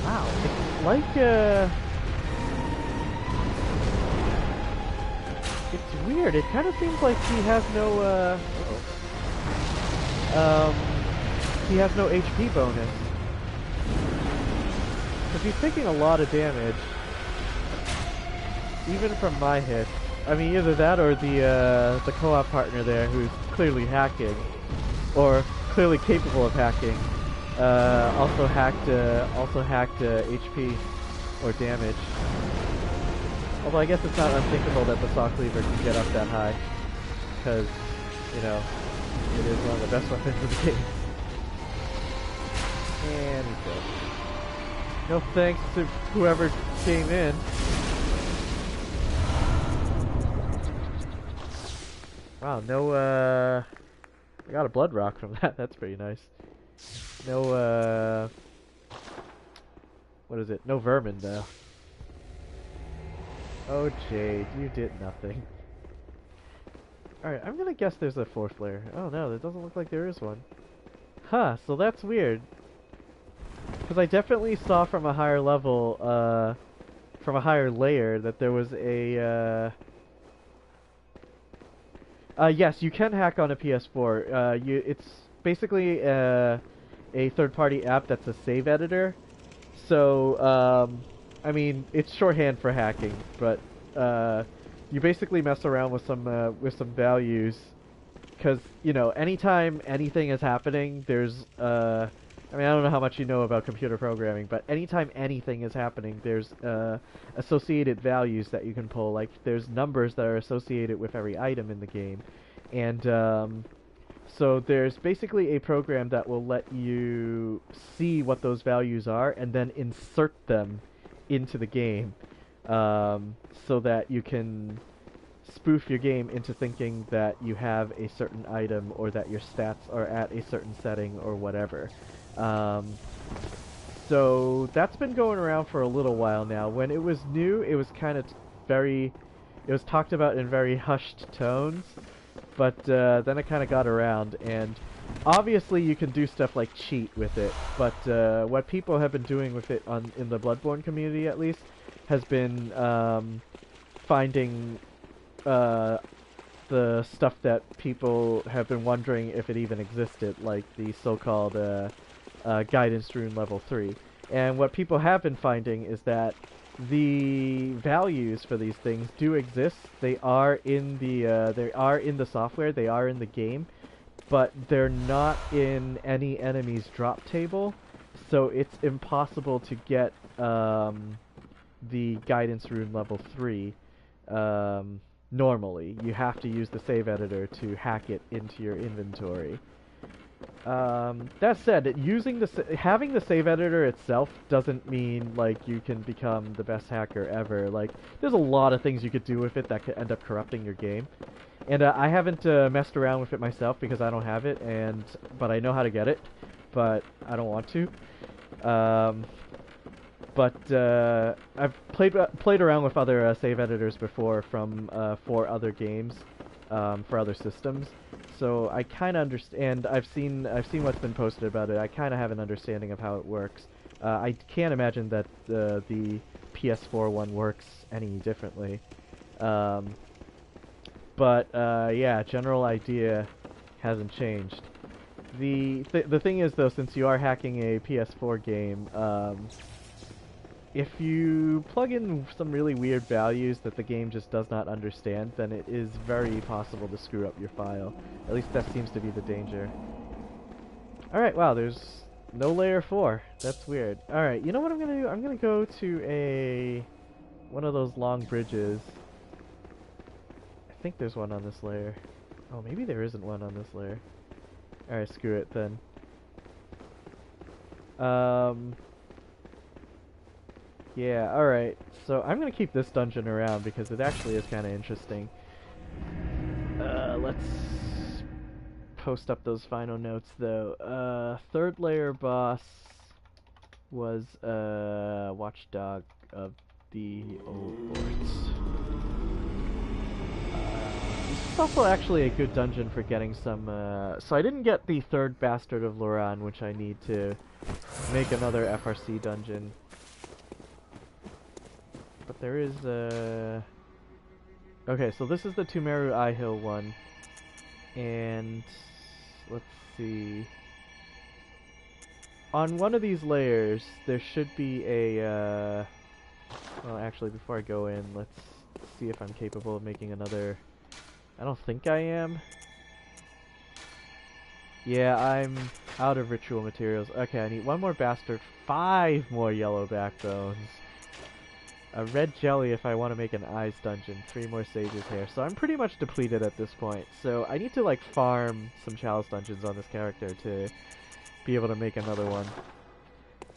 Wow, it's like it's weird. It kind of seems like he has no he has no HP bonus. Because he's taking a lot of damage, even from my hits. I mean, either that or the co-op partner there, who's clearly hacking, or clearly capable of hacking, also hacked HP or damage. Although I guess it's not unthinkable that the Saw Cleaver can get up that high, because, you know, it is one of the best weapons in the game. And he's dead. No thanks to whoever came in. Wow, no, I got a blood rock from that. That's pretty nice. No, what is it? No vermin, though. Oh, Jade, you did nothing. Alright, I'm gonna guess there's a fourth layer. Oh no, it doesn't look like there is one. Huh, so that's weird. Because I definitely saw from a higher level, from a higher layer, that there was a, yes, you can hack on a PS4. It's basically a third-party app that's a save editor. So, I mean, it's shorthand for hacking, but you basically mess around with some values, because, you know, anytime anything is happening, there's I mean, I don't know how much you know about computer programming, but anytime anything is happening, there's associated values that you can pull. Like, there's numbers that are associated with every item in the game, and so there's basically a program that will let you see what those values are and then insert them into the game, so that you can spoof your game into thinking that you have a certain item or that your stats are at a certain setting or whatever. So that's been going around for a little while now. When it was new, it was kind of it was talked about in very hushed tones, but then it kind of got around, and obviously you can do stuff like cheat with it, but what people have been doing with it in the Bloodborne community at least has been finding the stuff that people have been wondering if it even existed, like the so-called guidance rune level 3. And what people have been finding is that the values for these things do exist. They are in the software, they are in the game, but they're not in any enemy's drop table, so it's impossible to get the guidance rune level 3 normally. You have to use the save editor to hack it into your inventory. That said, having the save editor itself doesn't mean like you can become the best hacker ever. Like, there's a lot of things you could do with it that could end up corrupting your game. And I haven't messed around with it myself because I don't have it, but I know how to get it, but I don't want to. I've played around with other save editors before for other games, for other systems. So I kind of understand. I've seen what's been posted about it. I kind of have an understanding of how it works. I can't imagine that the PS4 one works any differently. Yeah, general idea hasn't changed. The thing is, though, since you are hacking a PS4 game, if you plug in some really weird values that the game just does not understand, then it is very possible to screw up your file. At least that seems to be the danger. Alright, wow, there's no layer 4. That's weird. Alright, you know what I'm gonna do? I'm gonna go to one of those long bridges. I think there's one on this layer. Oh, maybe there isn't one on this layer. Alright, screw it then. Yeah, alright. So I'm gonna keep this dungeon around because it actually is kind of interesting. Let's post up those final notes though. Third layer boss was Watchdog of the Old Lords. This is also actually a good dungeon for getting some, so I didn't get the third Bastard of Loran, which I need to make another FRC dungeon. But there is okay, so this is the Tumeru Eye Hill one. And let's see. On one of these layers, there should be a well, actually, before I go in, let's see if I'm capable of making another. I don't think I am. Yeah, I'm out of ritual materials. Okay, I need one more bastard, 5 more yellow backbones. A red jelly if I want to make an eyes dungeon, 3 more sage's hair. So I'm pretty much depleted at this point. So I need to like farm some chalice dungeons on this character to be able to make another one.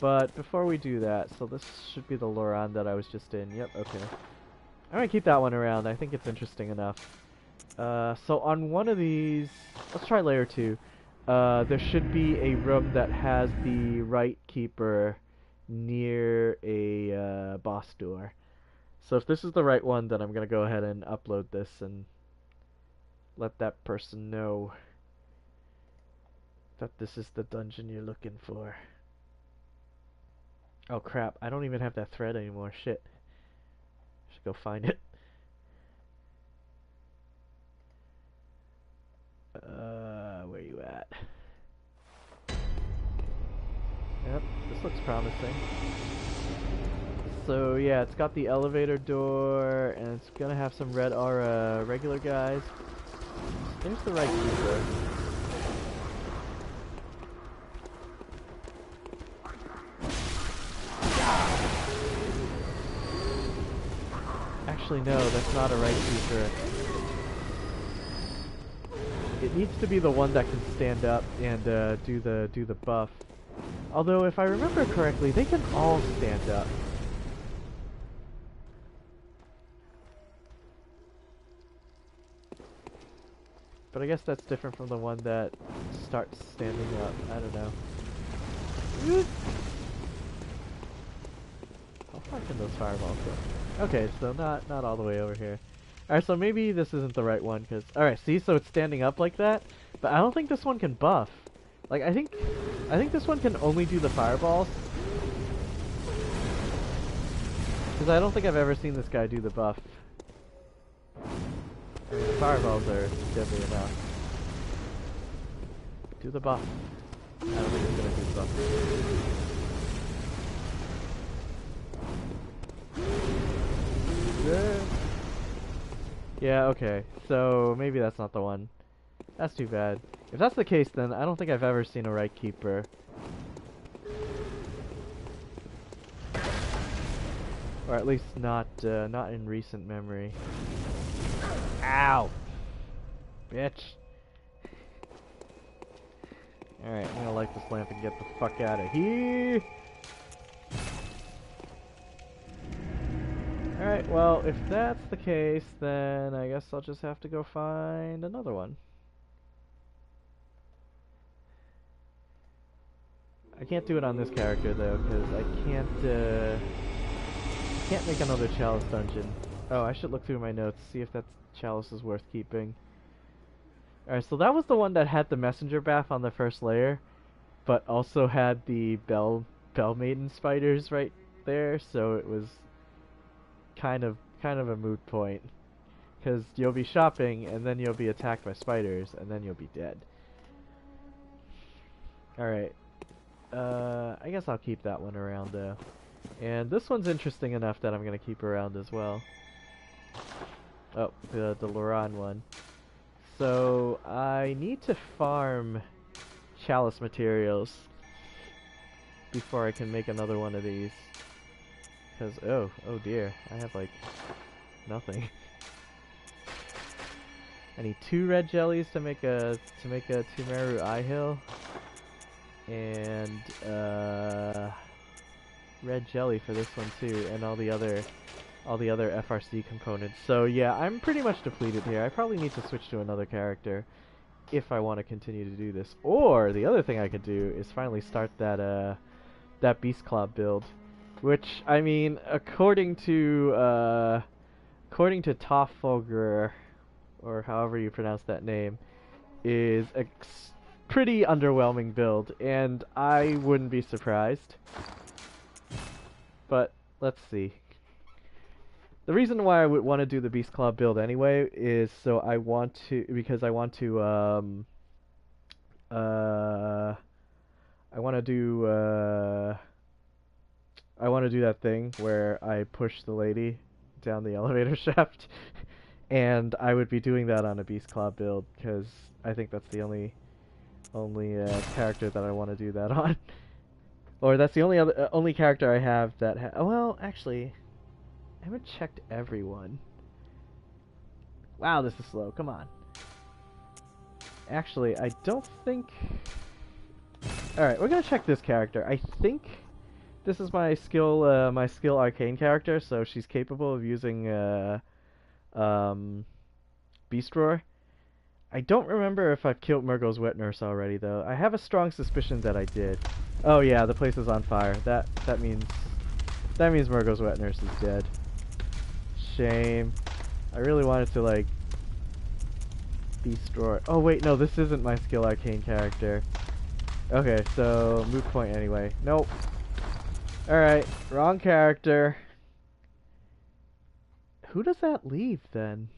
But before we do that, so this should be the Loran that I was just in. Yep, okay. I'm gonna keep that one around. I think it's interesting enough. So on one of these, let's try layer 2. There should be a room that has the right keeper near a boss door. So if this is the right one, then I'm gonna go ahead and upload this and let that person know that this is the dungeon you're looking for. Oh crap, I don't even have that thread anymore. Shit. I should go find it. Where you at? Yep, this looks promising. So yeah, it's got the elevator door, and it's gonna have some red aura regular guys. There's the right keeper. Actually, no, that's not a right keeper. It needs to be the one that can stand up and do the buff. Although, if I remember correctly, they can all stand up. But I guess that's different from the one that starts standing up. I don't know. How far can those fireballs go? Okay, so not all the way over here. Alright, so maybe this isn't the right one, because... Alright, see, so it's standing up like that. But I don't think this one can buff. Like, I think this one can only do the fireballs. Because I don't think I've ever seen this guy do the buff. I mean, the fireballs are deadly enough. Do the buff. I don't think he's gonna do the buff. Yeah, okay. So, maybe that's not the one. That's too bad. If that's the case, then I don't think I've ever seen a Right Keeper. Or at least not in recent memory. Ow! Bitch. Alright, I'm gonna light this lamp and get the fuck out of here! Alright, well, if that's the case, then I guess I'll just have to go find another one. I can't do it on this character, though, because I can't make another Chalice dungeon. Oh, I should look through my notes, see if that Chalice is worth keeping. Alright, so that was the one that had the messenger bath on the first layer, but also had the Bell Maiden spiders right there, so it was kind of a moot point. Because you'll be shopping, and then you'll be attacked by spiders, and then you'll be dead. Alright. I guess I'll keep that one around, though. And this one's interesting enough that I'm gonna keep around as well. Oh, the Loran one. So, I need to farm Chalice materials before I can make another one of these. Because, oh dear, I have, like, nothing. I need 2 red jellies to make a Tumeru Eye Hill. And, red jelly for this one too, and all the other FRC components. So yeah, I'm pretty much depleted here. I probably need to switch to another character if I want to continue to do this. Or the other thing I could do is finally start that Beast Claw build, which, I mean, according to Toffogger, or however you pronounce that name, is a pretty underwhelming build, and I wouldn't be surprised. But let's see. The reason why I would want to do the Beast Claw build anyway is because I want to do that thing where I push the lady down the elevator shaft, and I would be doing that on a Beast Claw build because I think that's the only character that I want to do that on. Or that's the only character I have that oh, well, actually, I haven't checked everyone. Wow, this is slow. Come on. Actually, I don't think... Alright, we're gonna check this character. I think this is my skill arcane character, so she's capable of using Beast Roar. I don't remember if I've killed Murgo's Wet Nurse already, though. I have a strong suspicion that I did. Oh yeah, the place is on fire. That means Murgo's Wet Nurse is dead. Shame. I really wanted to, like, Beast Roar. Oh wait, no, this isn't my skill arcane character. Okay, so moot point anyway. Nope. Alright, wrong character. Who does that leave then?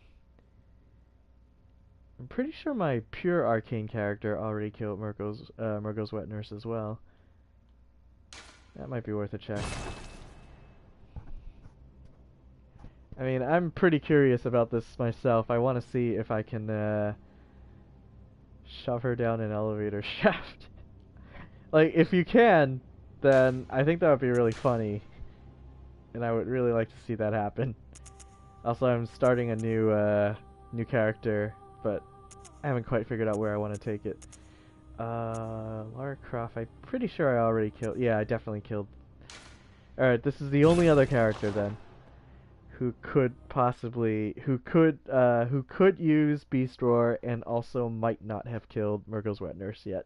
I'm pretty sure my pure arcane character already killed Murgo's Wet Nurse as well. That might be worth a check. I mean, I'm pretty curious about this myself. I want to see if I can shove her down an elevator shaft. Like, if you can, then I think that would be really funny. And I would really like to see that happen. Also, I'm starting a new character, but I haven't quite figured out where I want to take it. Lara Croft, I'm pretty sure I already killed. Yeah, I definitely killed. Alright, this is the only other character then who could use Beast Roar and also might not have killed Murgo's Wet Nurse yet.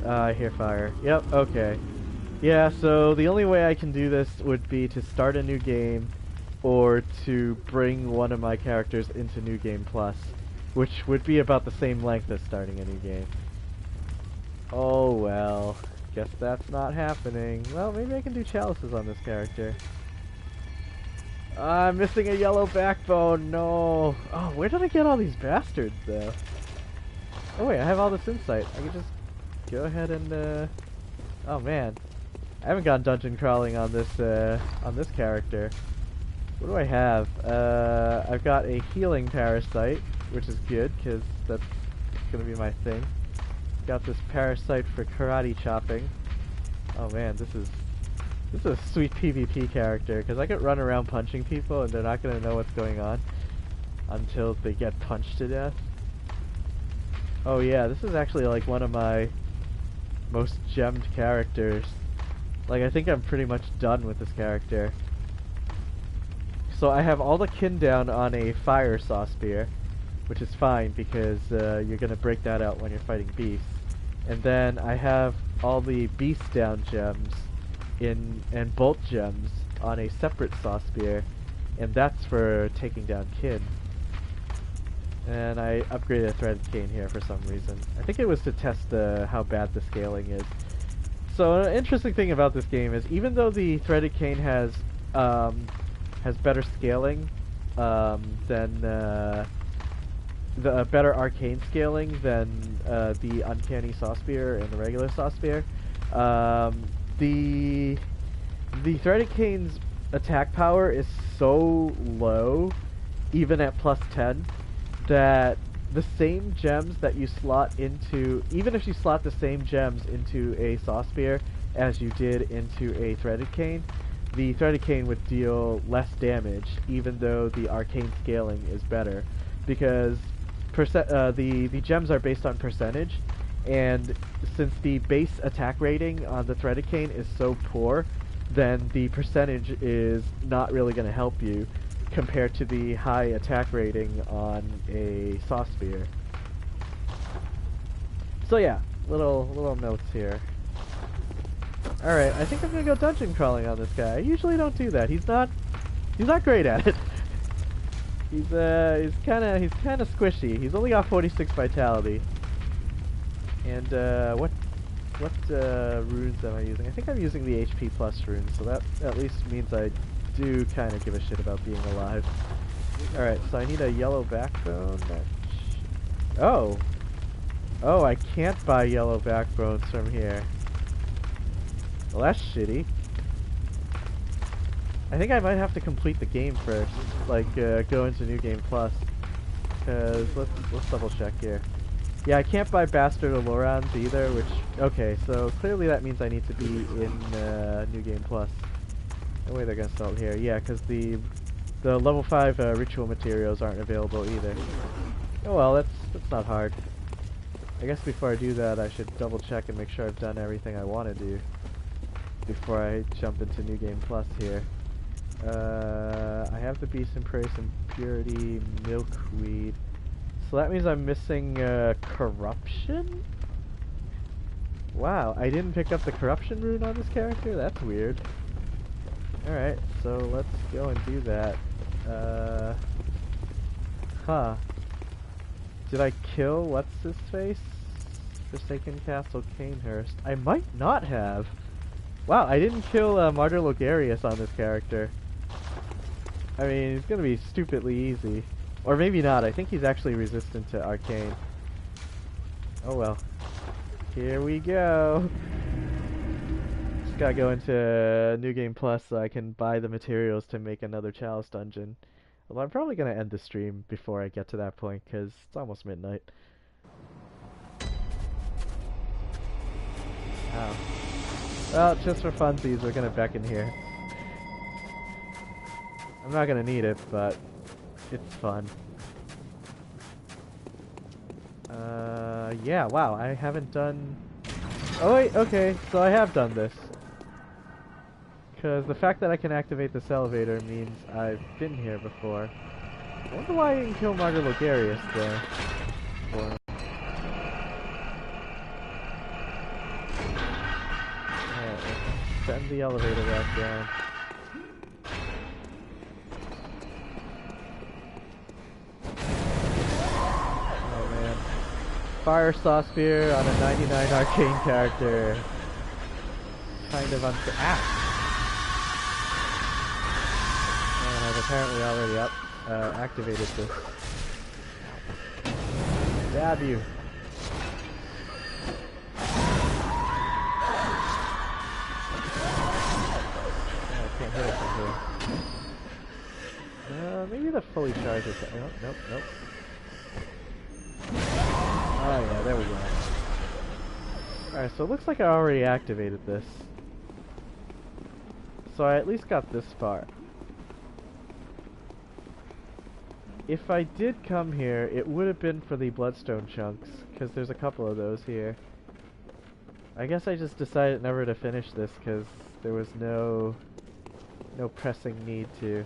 I hear fire. Yep, okay. Yeah, so the only way I can do this would be to start a new game or to bring one of my characters into New Game Plus, which would be about the same length as starting a new game. Oh well, guess that's not happening. Well, maybe I can do chalices on this character. I'm missing a yellow backbone, no! Oh, where did I get all these bastards, though? Oh wait, I have all this insight. I can just go ahead and, oh man. I haven't gone dungeon crawling on this character. What do I have? I've got a healing parasite, which is good, because that's gonna be my thing. Got this parasite for karate chopping. Oh man, this is a sweet PvP character, because I could run around punching people and they're not gonna know what's going on until they get punched to death. Oh yeah, this is actually like one of my most gemmed characters. Like, I think I'm pretty much done with this character. So I have all the kin down on a fire saw spear, which is fine because you're gonna break that out when you're fighting beasts. And then I have all the beast down gems and bolt gems on a separate saw spear, and that's for taking down kin. And I upgraded a threaded cane here for some reason. I think it was to test how bad the scaling is. So an interesting thing about this game is, even though the threaded cane has better scaling than the better arcane scaling than the uncanny saw spear and the regular saw spear, the threaded cane's attack power is so low, even at plus 10, that the same gems that you slot into, even if you slot the same gems into a saw spear as you did into a threaded cane, the threaded cane would deal less damage, even though the arcane scaling is better, because the gems are based on percentage, and since the base attack rating on the threaded cane is so poor, then the percentage is not really going to help you compared to the high attack rating on a saw spear. So yeah, little notes here. Alright, I think I'm gonna go dungeon crawling on this guy. I usually don't do that. He's not great at it. he's kinda squishy. He's only got 46 vitality. And what runes am I using? I think I'm using the HP plus runes, so that at least means I do kind of give a shit about being alive. Alright, so I need a yellow backbone. Oh, I can't buy yellow backbones from here. Well, that's shitty. I think I might have to complete the game first, like go into New Game Plus. Cause let's double check here. Yeah, I can't buy Bastard Olorons either, which, okay, so clearly that means I need to be in New Game Plus. No way they're gonna sell it here. Yeah, because the level 5 ritual materials aren't available either. Oh well, that's not hard. I guess before I do that, I should double check and make sure I've done everything I want to do before I jump into New Game Plus here. I have the Beast and Praise and Purity Milkweed. So that means I'm missing Corruption? Wow, I didn't pick up the Corruption rune on this character? That's weird. Alright, so let's go and do that. Huh. Did I kill what's-his-face? Forsaken Castle Canehurst. I might not have. Wow, I didn't kill Martyr Logarius on this character. I mean, it's gonna be stupidly easy. Or maybe not, I think he's actually resistant to Arcane. Oh well. Here we go! Just gotta go into New Game Plus so I can buy the materials to make another Chalice dungeon. Although I'm probably gonna end the stream before I get to that point, because it's almost midnight. Ow. Well, just for funsies, we're gonna beckon here. I'm not gonna need it, but it's fun. Yeah, wow, I haven't done... Oh wait, okay, so I have done this. Because the fact that I can activate this elevator means I've been here before. I wonder why I didn't kill Martyr Logarius, though. Alright, let's send the elevator back down. Fire Sauce Spear on a 99 arcane character. Kind of unfair. And I've apparently already activated this. Stab you. Oh, I can't hit it from here. Maybe the fully charged attack. Nope. Oh yeah, there we go. Alright, so it looks like I already activated this. So I at least got this far. If I did come here, it would have been for the bloodstone chunks, because there's a couple of those here. I guess I just decided never to finish this, because there was no pressing need to.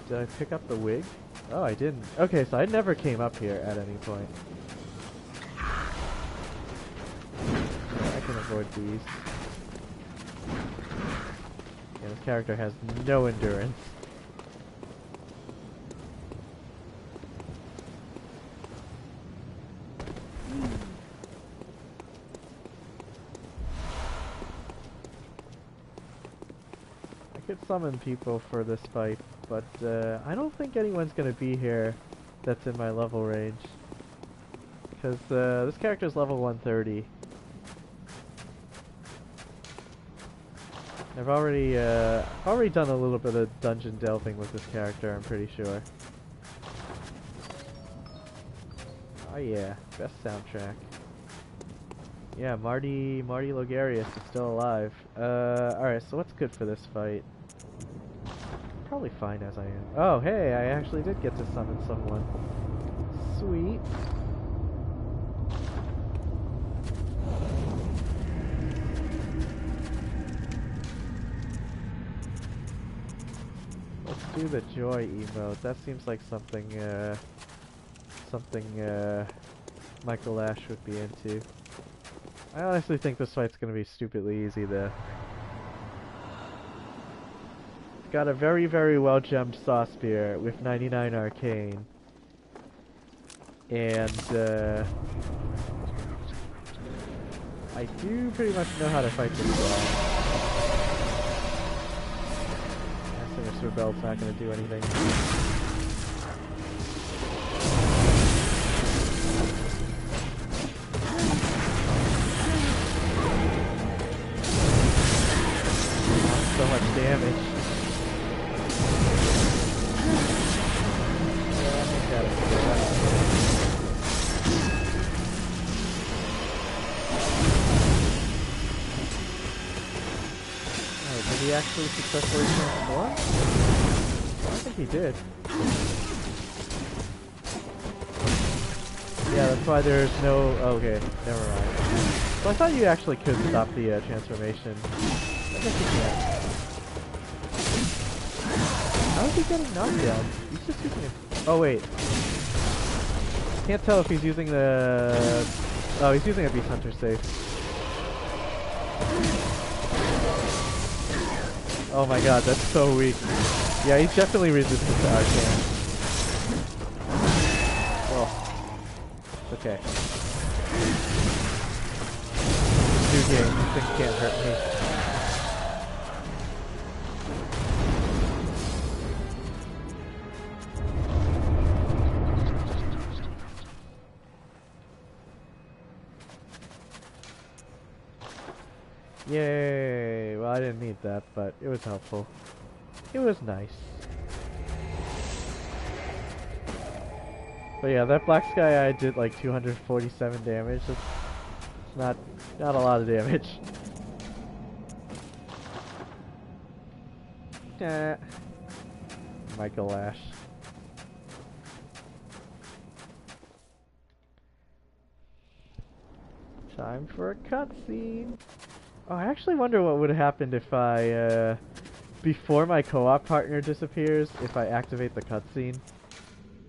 Did I pick up the wig? Oh, I didn't. Okay, so I never came up here at any point. Yeah, I can avoid these. Yeah, this character has no endurance. I could summon people for this fight, but I don't think anyone's gonna be here that's in my level range. Because this character's level 130. I've already done a little bit of dungeon delving with this character, I'm pretty sure. Oh yeah, best soundtrack. Yeah, Marty Logarius is still alive. Alright, so what's good for this fight? Probably fine as I am. Oh, hey, I actually did get to summon someone. Sweet. Let's do the joy emote. That seems like something Michael Ash would be into. I honestly think this fight's gonna be stupidly easy though. It's got a very, very well gemmed Saw Spear with 99 arcane. And I do pretty much know how to fight this guy. Sinister Rebel's not gonna do anything. So much damage. Yeah, I think that'll do that. Oh, did he actually successfully transform? I think he did. Yeah, that's why there's no... Okay, never mind. So I thought you actually could stop the transformation. I guess you can. How is he getting knocked down? He's just using it. Oh wait. Can't tell if he's using the... Oh, he's using a Beast Hunter save. Oh my god, that's so weak. Yeah, he's definitely resistant to Arcane. Oh. Okay. New game, these things can't hurt me. Yay! Well, I didn't need that, but it was helpful. It was nice. But yeah, that Black Sky Eye did like 247 damage. That's not a lot of damage. Michael Ash. Time for a cutscene. Oh, I actually wonder what would have happened if I, before my co-op partner disappears, if I activate the cutscene.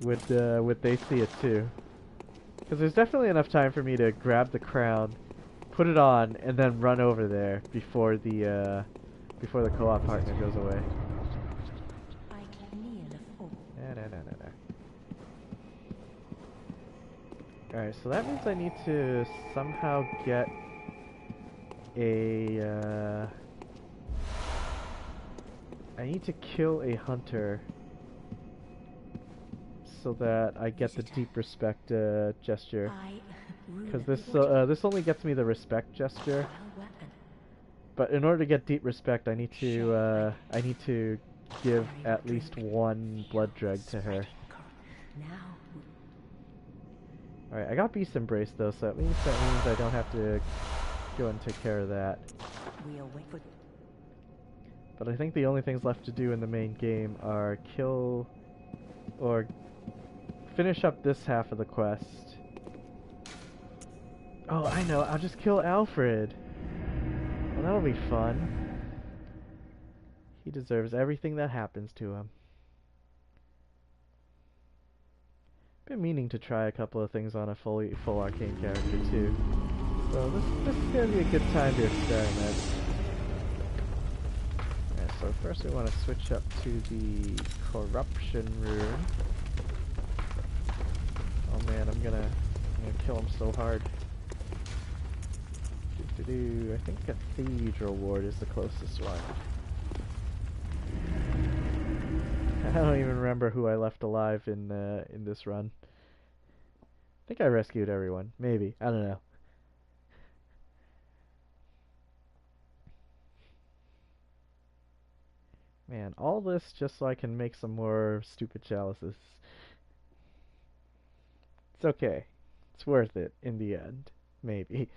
Would they see it too? Because there's definitely enough time for me to grab the crown, put it on, and then run over there before the co-op partner goes away. No. Alright, so that means I need to somehow get a, I need to kill a hunter so that I get the deep respect gesture. Because this only gets me the respect gesture. But in order to get deep respect, I need to give at least one blood dreg to her. Alright, I got Beast Embrace though, so at least that means I don't have to go and take care of that. But I think the only things left to do in the main game are kill or finish up this half of the quest. Oh, I know, I'll just kill Alfred. Well, that'll be fun. He deserves everything that happens to him. Been meaning to try a couple of things on a full arcane character too. So this is gonna be a good time to experiment. Yeah, so first we want to switch up to the corruption rune. Oh man, I'm gonna kill him so hard. I think Cathedral Ward is the closest one. I don't even remember who I left alive in this run. I think I rescued everyone. Maybe. I don't know. Man, all this just so I can make some more stupid chalices. It's okay. It's worth it in the end. Maybe.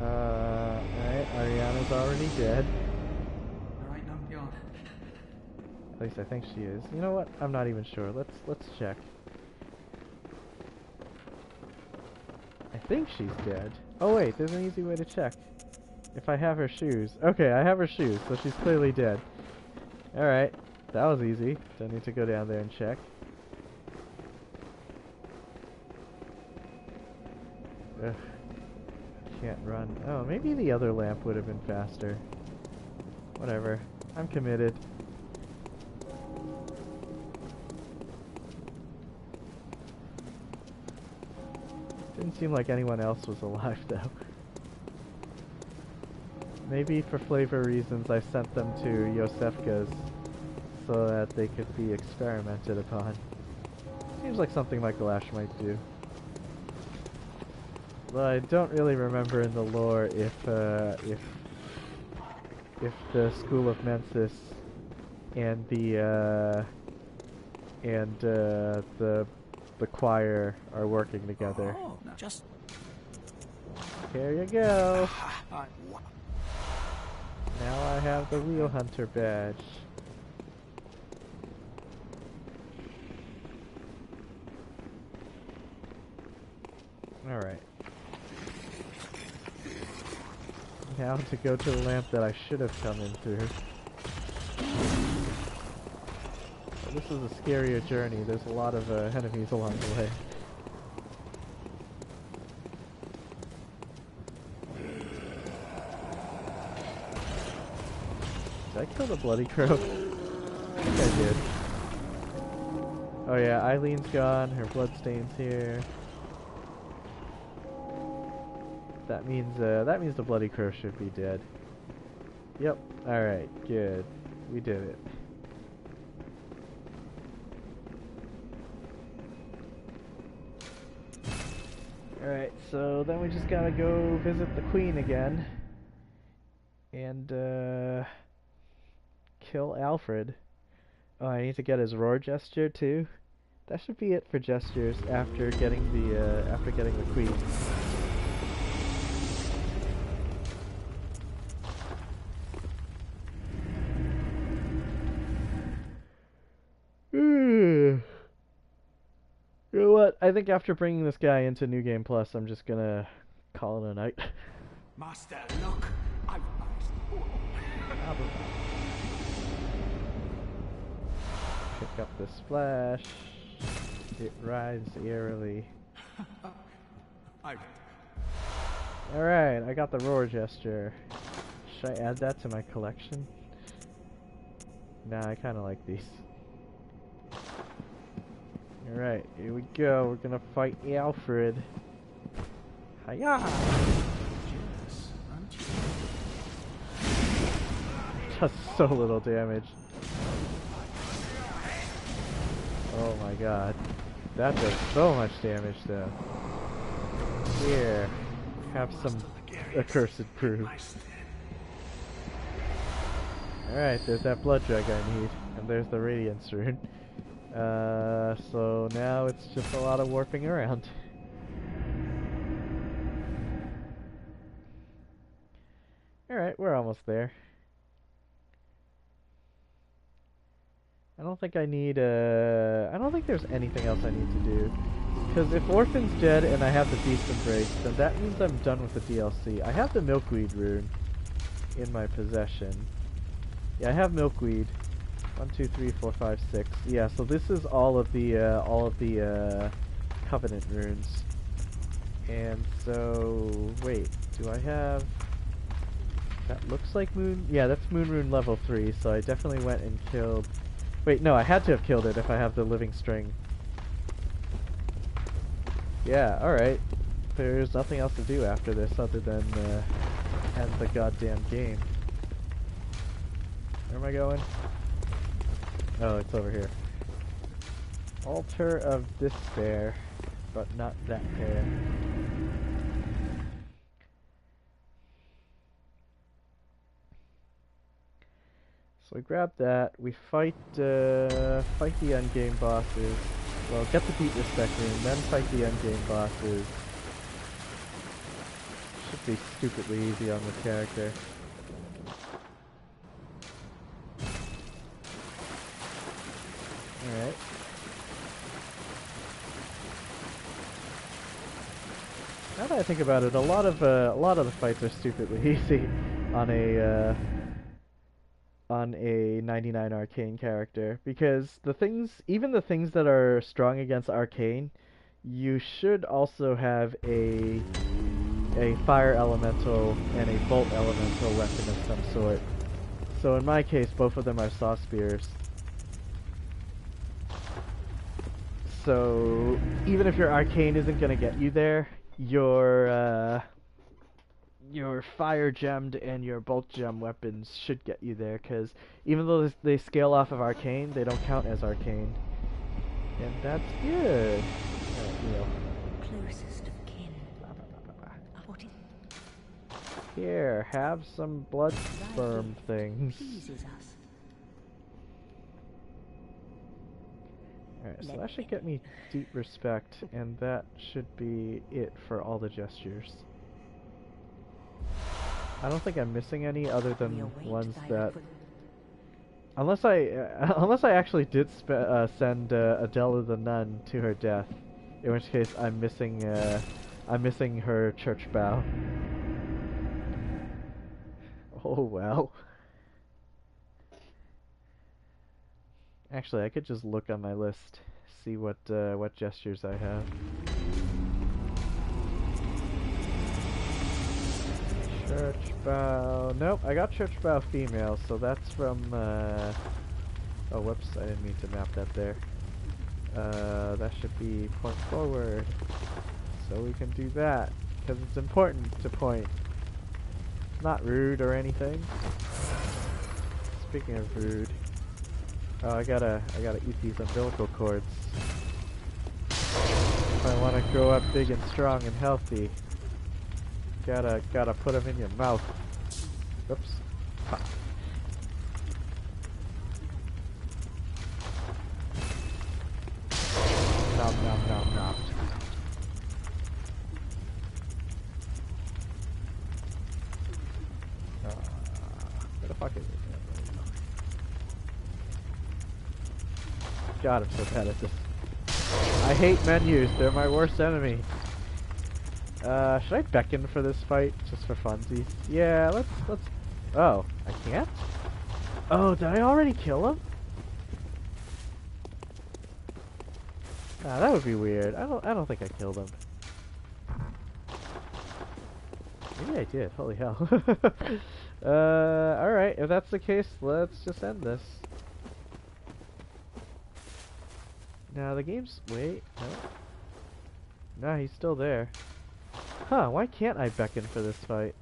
Alright, Ariana's already dead. Alright, now beyond. At least I think she is. You know what? I'm not even sure. Let's check. I think she's dead. Oh wait, there's an easy way to check. If I have her shoes. Okay, I have her shoes, so she's clearly dead. Alright, that was easy. Don't need to go down there and check. Ugh. Can't run. Oh, maybe the other lamp would have been faster. Whatever. I'm committed. Didn't seem like anyone else was alive, though. Maybe for flavor reasons I sent them to Yosefka's so that they could be experimented upon. Seems like something Michaelash might do. Well, I don't really remember in the lore if the School of Mensis and the choir are working together. Oh, just Here you go. Now I have the Wheel Hunter badge. Alright. Now to go to the lamp that I should have come in through. Well, this is a scarier journey. There's a lot of enemies along the way. Did I kill the Bloody Crow? I think I did. Oh yeah, Eileen's gone. Her bloodstain's here. That means the Bloody Crow should be dead. Yep. Alright, good. We did it. Alright, so then we just gotta go visit the Queen again. And, kill Alfred. Oh, I need to get his roar gesture too. That should be it for gestures after getting the Queen. You know what? I think after bringing this guy into New Game Plus, I'm just gonna call it a night. Master, look! Pick up the splash. It rides eerily. Alright, I got the roar gesture. Should I add that to my collection? Nah, I kind of like these. Alright, here we go. We're gonna fight Alfred. Hiya! Jealous, aren't you? Does so little damage. Oh my god. That does so much damage though. Here, have some accursed proof. Alright, there's that blood drug I need. And there's the radiance rune. So now it's just a lot of warping around. Alright, we're almost there. I don't think I need, I don't think there's anything else I need to do. Because if Orphan's dead and I have the Beast Embrace, then that means I'm done with the DLC. I have the Milkweed rune in my possession. Yeah, I have Milkweed. 1, 2, 3, 4, 5, 6. Yeah, so this is all of the Covenant runes. And so, wait, do I have... That looks like Moon... Yeah, that's Moon Rune level 3, so I definitely went and killed... Wait, no, I had to have killed it if I have the Living String. Yeah, alright. There's nothing else to do after this other than end the goddamn game. Where am I going? Oh, it's over here. Altar of Despair, but not that pair. So we grab that, we fight the endgame bosses. Well, get the Beat Respect Rune, then fight the endgame bosses. Should be stupidly easy on this character. Alright. Now that I think about it, a lot of the fights are stupidly easy on a 99 arcane character, because even the things that are strong against arcane, you should also have a fire elemental and a bolt elemental weapon of some sort. So in my case, both of them are saw spears. So even if your arcane isn't gonna get you there, your fire gemmed and your bolt gem weapons should get you there, because even though they scale off of arcane, they don't count as arcane. And that's good. Alright, heal. Closest of kin. What it Here, have some blood sperm things. pleases us. Alright, so that should get me deep respect, and that should be it for all the gestures. I don't think I'm missing any other than ones that... Unless I actually did send Adela the Nun to her death, in which case I'm missing her church bow. Oh well. Actually, I could just look on my list, see what gestures I have. Church bow. Nope, I got church bow female, so that's from. Oh, whoops! I didn't mean to map that there. That should be point forward, so we can do that because it's important to point. It's not rude or anything. Speaking of rude. Oh, I gotta eat these umbilical cords. If I want to grow up big and strong and healthy, gotta put them in your mouth. Oops. Ha. Nom nom nom nom. Where the fuck is it? God, I'm so bad at this. I hate menus. They're my worst enemy. Should I beckon for this fight just for funsies? Yeah, let's. Oh, I can't. Oh, did I already kill him? Ah, that would be weird. I don't think I killed him. Maybe I did. Holy hell. Alright, if that's the case, let's just end this. Now the game's... Wait, no. No, he's still there. Huh, why can't I beckon for this fight?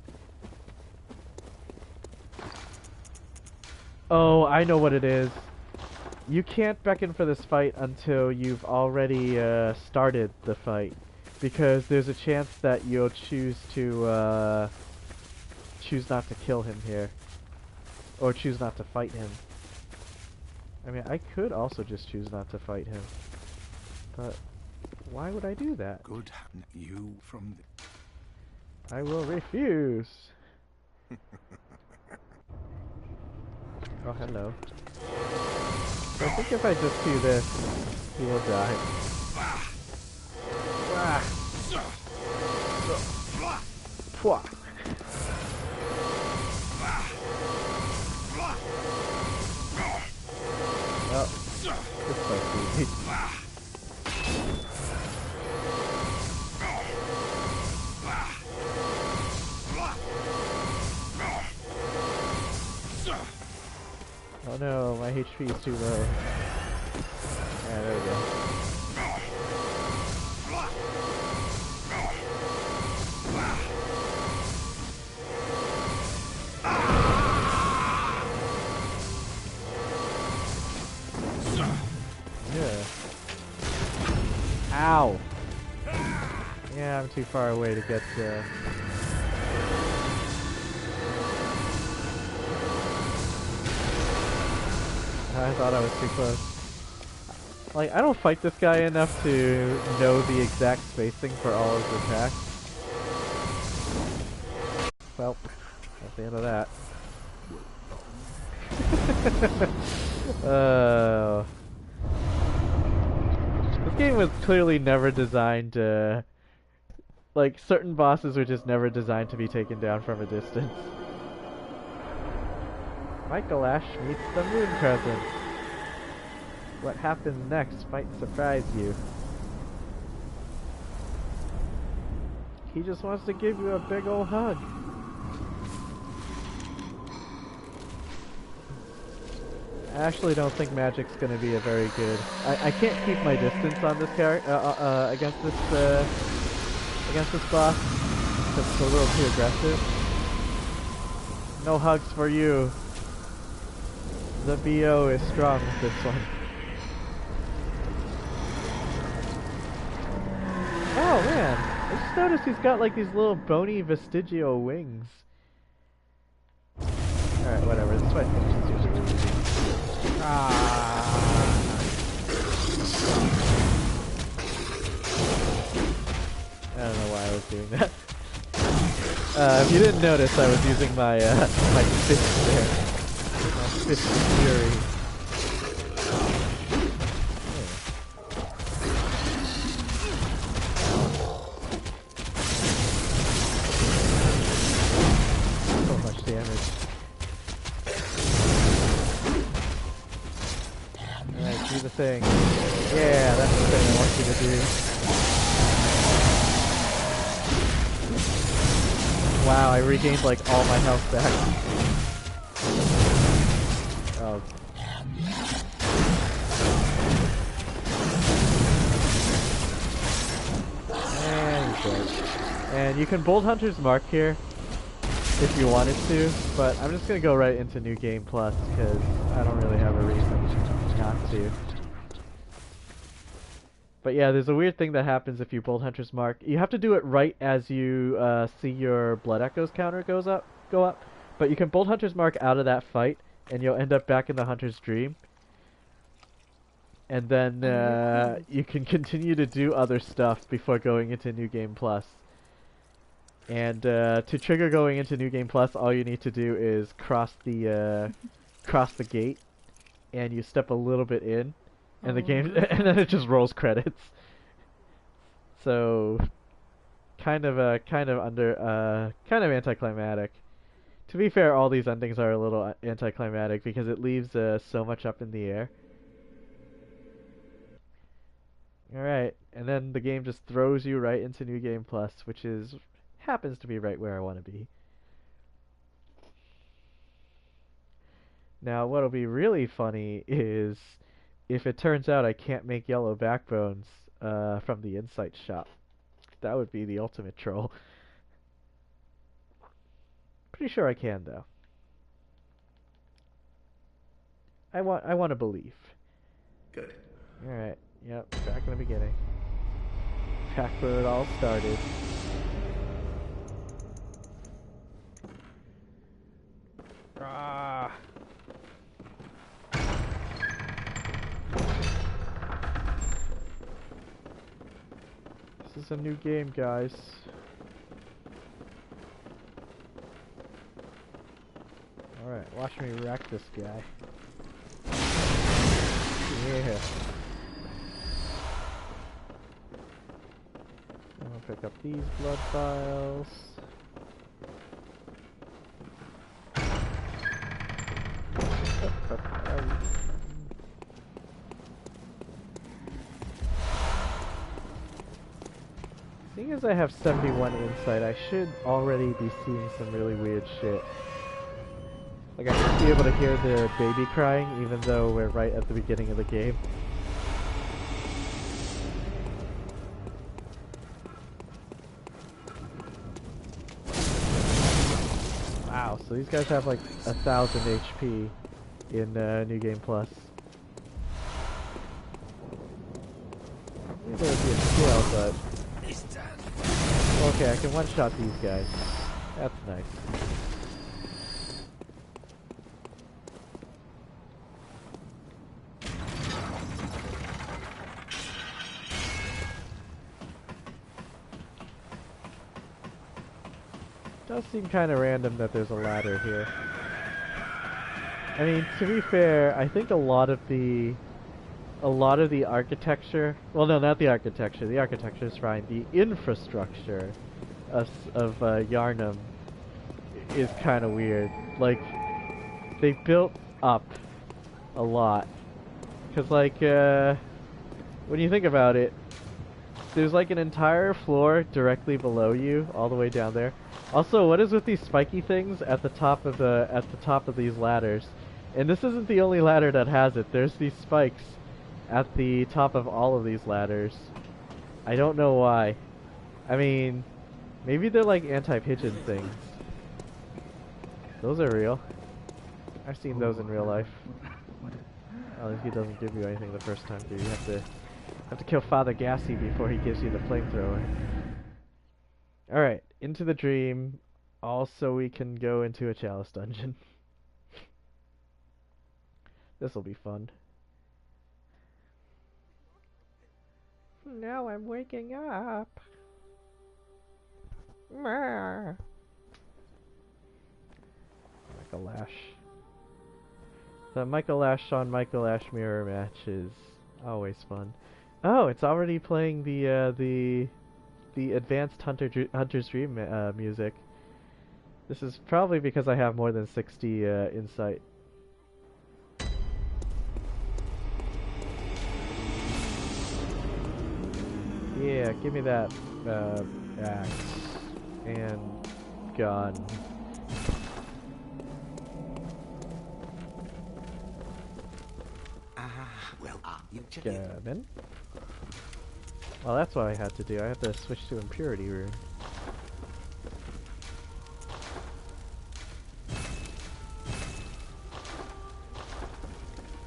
Oh, I know what it is. You can't beckon for this fight until you've already started the fight. Because there's a chance that you'll choose to choose not to kill him here. Or choose not to fight him. I mean, I could also just choose not to fight him. But why would I do that? Good you from the... I will refuse. Oh, hello. So I think if I just do this, he will die. Pwah. Well, this fight's easy. Oh no, my HP is too low. Yeah, there we go. Yeah. Ow! Yeah, I'm too far away to get I thought I was too close. Like, I don't fight this guy enough to know the exact spacing for all his attacks. Well, that's the end of that. This game was clearly never designed to... Like, certain bosses were just never designed to be taken down from a distance. Michael Ash meets the Moon Crescent. What happens next might surprise you. He just wants to give you a big ol' hug. I actually don't think magic's gonna be a very good... I can't keep my distance on this against this boss. Because it's a little too aggressive. No hugs for you. The BO is strong with this one. Oh man, I just noticed he's got like these little bony vestigial wings. Alright, whatever, this fight finishes usually really easy. I don't know why I was doing that. If you didn't notice, I was using my my fist there. My fist of fury. So much damage. Alright, do the thing. Yeah, that's the thing I want you to do. Wow, I regained like all my health back. Oh. And he's dead. And you can Bold Hunter's Mark here if you wanted to, but I'm just gonna go right into New Game Plus because I don't really have a reason not to. But yeah, there's a weird thing that happens if you Bold Hunter's Mark. You have to do it right as you see your Blood Echoes counter go up. But you can Bold Hunter's Mark out of that fight, and you'll end up back in the Hunter's Dream. And then you can continue to do other stuff before going into New Game Plus. And to trigger going into New Game Plus, all you need to do is cross the gate, and you step a little bit in. And the game, and then it just rolls credits. So, kind of anticlimactic. To be fair, all these endings are a little anticlimactic because it leaves so much up in the air. Alright, and then the game just throws you right into New Game Plus, which happens to be right where I want to be. Now, what'll be really funny is if it turns out I can't make yellow backbones from the Insight shop. That would be the ultimate troll. Pretty sure I can though. I want to believe. Good. All right. Yep. Back in the beginning. Back where it all started. Ah. This is a new game, guys. Alright, watch me wreck this guy. Yeah. I'm gonna pick up these blood vials. Seeing as I have 71 insight, I should already be seeing some really weird shit. Like, I should be able to hear the baby crying, even though we're right at the beginning of the game. Wow, so these guys have like 1,000 HP in New Game Plus. Maybe there would be a skill, but... Okay, I can one-shot these guys. That's nice. Does seem kind of random that there's a ladder here. I mean, to be fair, I think a lot of the architecture, well, no, not the architecture. The architecture is fine. The infrastructure of Yarnum is kind of weird. Like, they built up a lot. Because, like, when you think about it, there's like an entire floor directly below you, all the way down there. Also, what is with these spiky things at the top of these ladders? And this isn't the only ladder that has it. There's these spikes at the top of all of these ladders. I don't know why. I mean, maybe they're like anti-pigeon things. Those are real. I've seen those in real life. At least he doesn't give you anything the first time through. You have to kill Father Gassy before he gives you the flamethrower. Alright, into the dream. Also, we can go into a Chalice dungeon. This'll be fun. Now I'm waking up. Michael Ash. The Michael Ash on Michael Ash mirror match is always fun. Oh, it's already playing the advanced Hunter's Dream music. This is probably because I have more than 60 insight. Yeah, give me that axe and gun. Gammon. Well, that's what I had to do. I had to switch to Impurity Rune.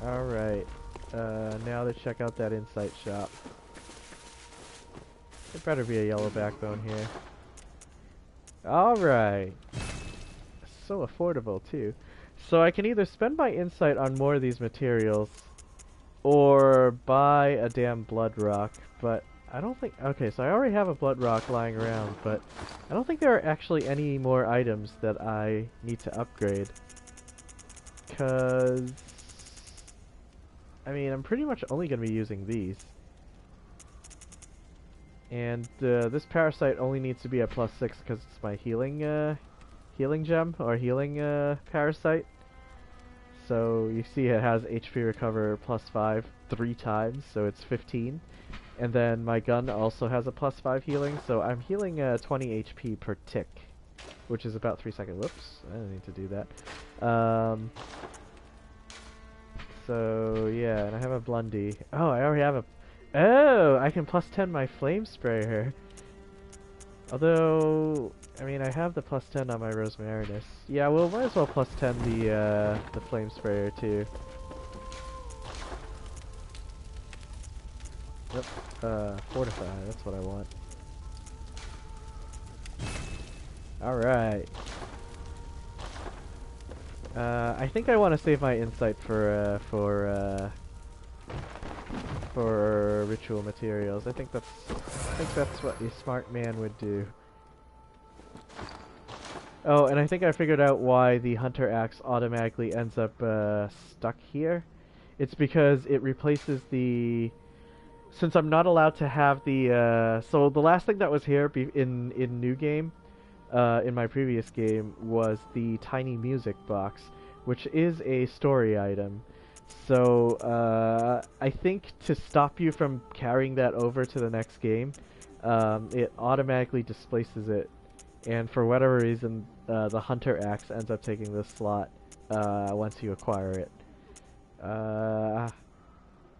Alright. Now to check out that Insight shop. There better be a yellow backbone here. Alright. So affordable, too. So I can either spend my Insight on more of these materials, or buy a damn blood rock, but I don't think... Okay, so I already have a blood rock lying around, but I don't think there are actually any more items that I need to upgrade. Because... I mean, I'm pretty much only going to be using these. And this parasite only needs to be at +6 because it's my healing gem, or healing parasite. So you see it has HP recover +5 3 times, so it's 15. And then my gun also has a +5 healing, so I'm healing 20 HP per tick, which is about 3 seconds. Whoops, I didn't need to do that. So yeah, and I have a Blundy. Oh, I already have a. Oh, I can plus 10 my flame sprayer. Although, I mean, I have the plus 10 on my Rosmarinus. Yeah, well, might as well plus 10 the flame sprayer too. Yep. Fortify. That's what I want. All right. I think I want to save my insight for ritual materials. I think that's what a smart man would do. Oh, and I think I figured out why the Hunter Axe automatically ends up stuck here. It's because it replaces the. Since I'm not allowed to have the. So the last thing that was here in New Game, in my previous game, was the tiny music box, which is a story item. So I think to stop you from carrying that over to the next game, it automatically displaces it. And for whatever reason, the Hunter Axe ends up taking this slot once you acquire it.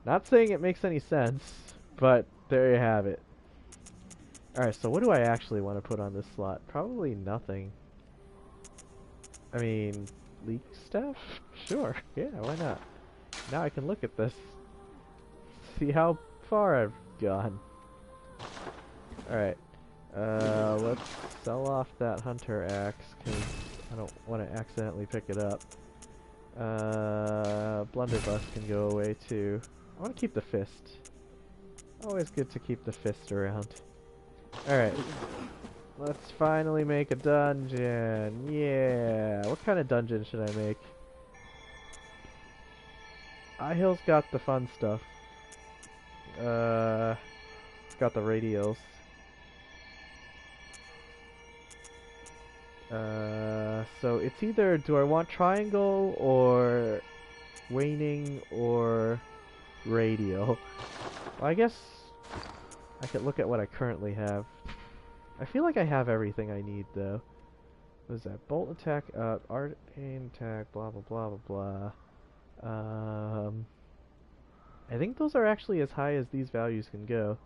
Not saying it makes any sense, but there you have it. Alright, so what do I actually want to put on this slot? Probably nothing. I mean, leak stuff? Sure, yeah, why not? Now I can look at this. See how far I've gone. Alright. Let's sell off that Hunter Axe, because I don't want to accidentally pick it up. Blunderbuss can go away too. I want to keep the fist. Always good to keep the fist around. Alright. Let's finally make a dungeon. Yeah. What kind of dungeon should I make? Ihill's got the fun stuff. It's got the radials. So it's either do I want triangle or waning or radial. Well, I guess I could look at what I currently have. I feel like I have everything I need though. What is that? Bolt attack up, art aim attack, blah blah blah blah blah. I think those are actually as high as these values can go.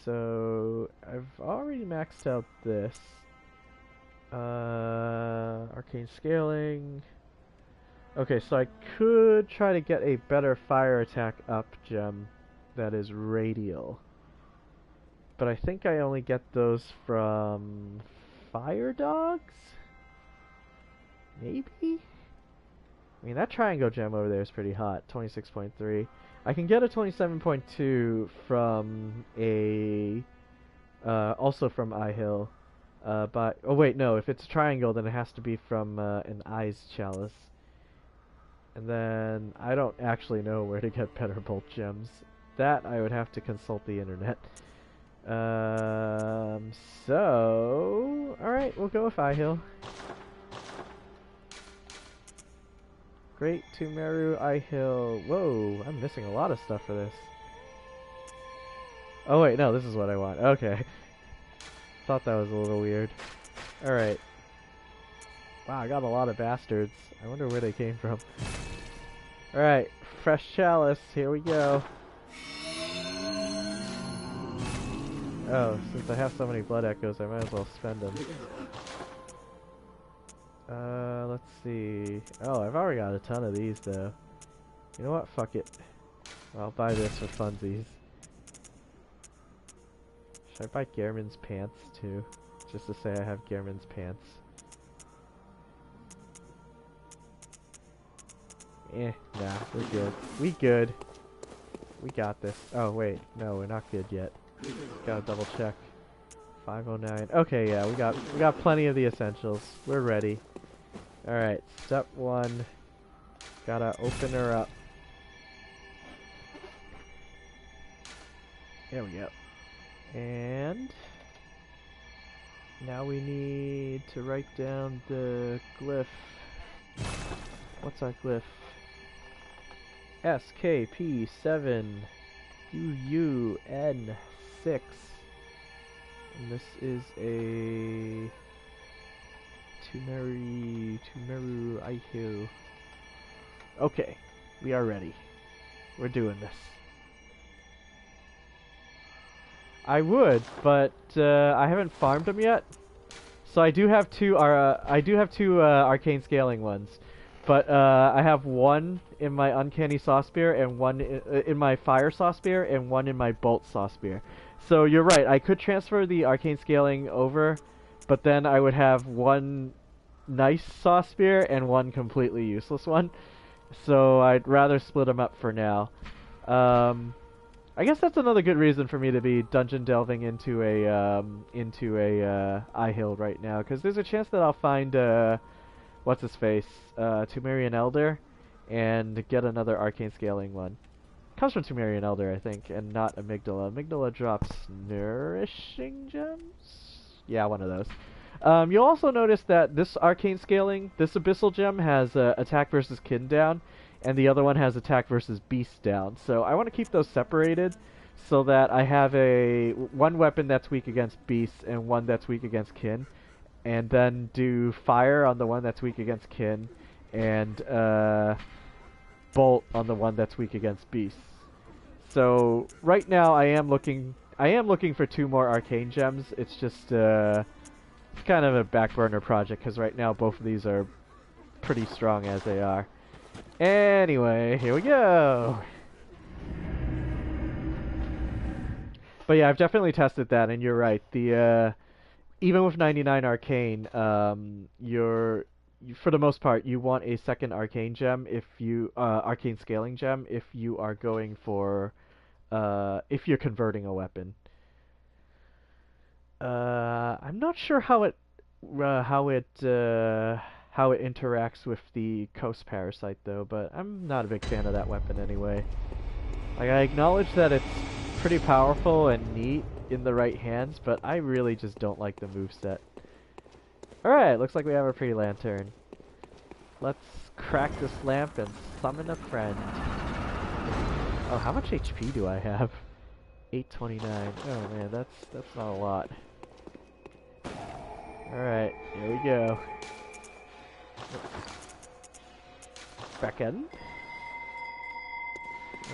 So I've already maxed out this. Arcane scaling. Okay, so I could try to get a better fire attack up gem that is radial. But I think I only get those from fire dogs? Maybe? I mean, that triangle gem over there is pretty hot, 26.3. I can get a 27.2 from a also from Ihill. But oh wait, no, if it's a triangle then it has to be from an Eyes Chalice. And then I don't actually know where to get better bolt gems. That I would have to consult the internet. So alright, we'll go with Ihill. Great Tumeru Ihill. Whoa, I'm missing a lot of stuff for this. Oh wait, no, this is what I want. Okay. Thought that was a little weird. Alright. Wow, I got a lot of bastards. I wonder where they came from. Alright, fresh chalice, here we go. Oh, since I have so many blood echoes, I might as well spend them. Let's see. Oh, I've already got a ton of these, though. You know what? Fuck it. I'll buy this for funsies. Should I buy Gehrman's pants, too? Just to say I have Gehrman's pants. Nah, we're good. We good. We got this. Oh, wait. No, we're not good yet. Gotta double check. 509. Okay, yeah, we got plenty of the essentials. We're ready. Alright, step 1. Gotta open her up. There we go. And now we need to write down the glyph. What's our glyph? SKP7 UUN6. And this is a Tumeru Ihill. Okay. We are ready. We're doing this. I would, but I haven't farmed them yet. So I do have two arcane scaling ones, but I have one in my uncanny saw spear and one in my fire saw spear and one in my bolt saw spear. So you're right. I could transfer the arcane scaling over, but then I would have one nice saw spear and one completely useless one. So I'd rather split them up for now. I guess that's another good reason for me to be dungeon delving into a eye hill right now, because there's a chance that I'll find what's his face, Tumerian Elder, and get another arcane scaling one. Comes from Tumerian Elder, I think, and not Amygdala. Amygdala drops nourishing gems. Yeah, one of those. You'll also notice that this arcane scaling, this abyssal gem, has attack versus kin down, and the other one has attack versus beast down. So I want to keep those separated so that I have one weapon that's weak against beasts and one that's weak against kin, and then do fire on the one that's weak against kin, and bolt on the one that's weak against beasts. So right now I am looking for 2 more arcane gems. It's just it's kind of a back burner project because right now both of these are pretty strong as they are. Anyway, here we go. But yeah, I've definitely tested that, and you're right. The even with 99 arcane, for the most part, you want a second arcane gem if you arcane scaling gem if you are going for if you're converting a weapon. I'm not sure how it interacts with the Coast Parasite though, but I'm not a big fan of that weapon anyway. Like, I acknowledge that it's pretty powerful and neat in the right hands, but I really just don't like the moveset. Alright, looks like we have a pretty lantern. Let's crack this lamp and summon a friend. Oh, how much HP do I have? 829. Oh man, that's not a lot. Alright, here we go. Back in.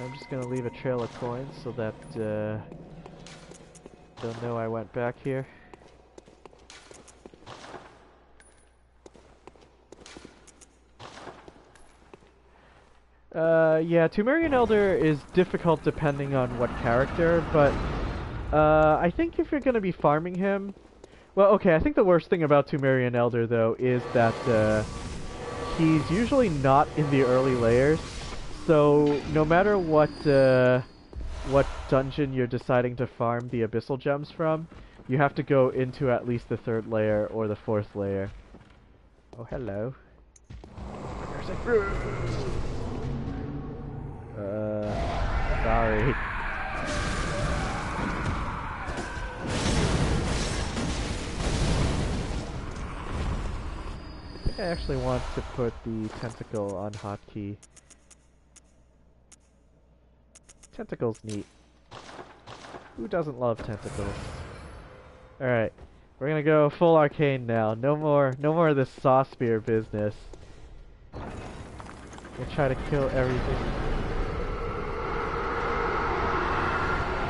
I'm just gonna leave a trail of coins so that they'll know I went back here. Yeah, Tumerian Elder is difficult depending on what character, but I think if you're gonna be farming him, well, okay, I think the worst thing about Tumerian Elder though is that he's usually not in the early layers. So no matter what dungeon you're deciding to farm the abyssal gems from, you have to go into at least the 3rd layer or the 4th layer. Oh, hello. Sorry. I think I actually want to put the tentacle on hotkey. Tentacles neat. Who doesn't love tentacles? Alright. We're gonna go full arcane now. No more of this saw spear business. We'll try to kill everything.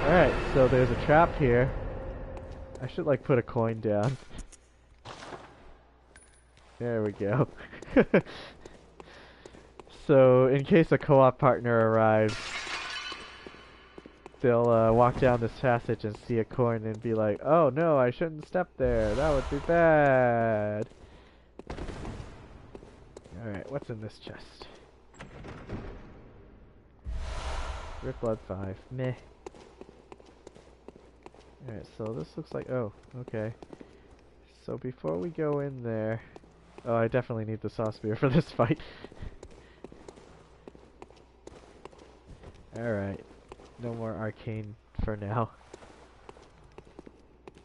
Alright, so there's a trap here. I should like put a coin down. There we go. So in case a co-op partner arrives, they'll walk down this passage and see a coin and be like, oh no, I shouldn't step there. That would be bad. Alright, what's in this chest? Rip Blood 5. Meh. Alright, so this looks like... oh, okay. So before we go in there... oh, I definitely need the saw spear for this fight. Alright. No more arcane for now.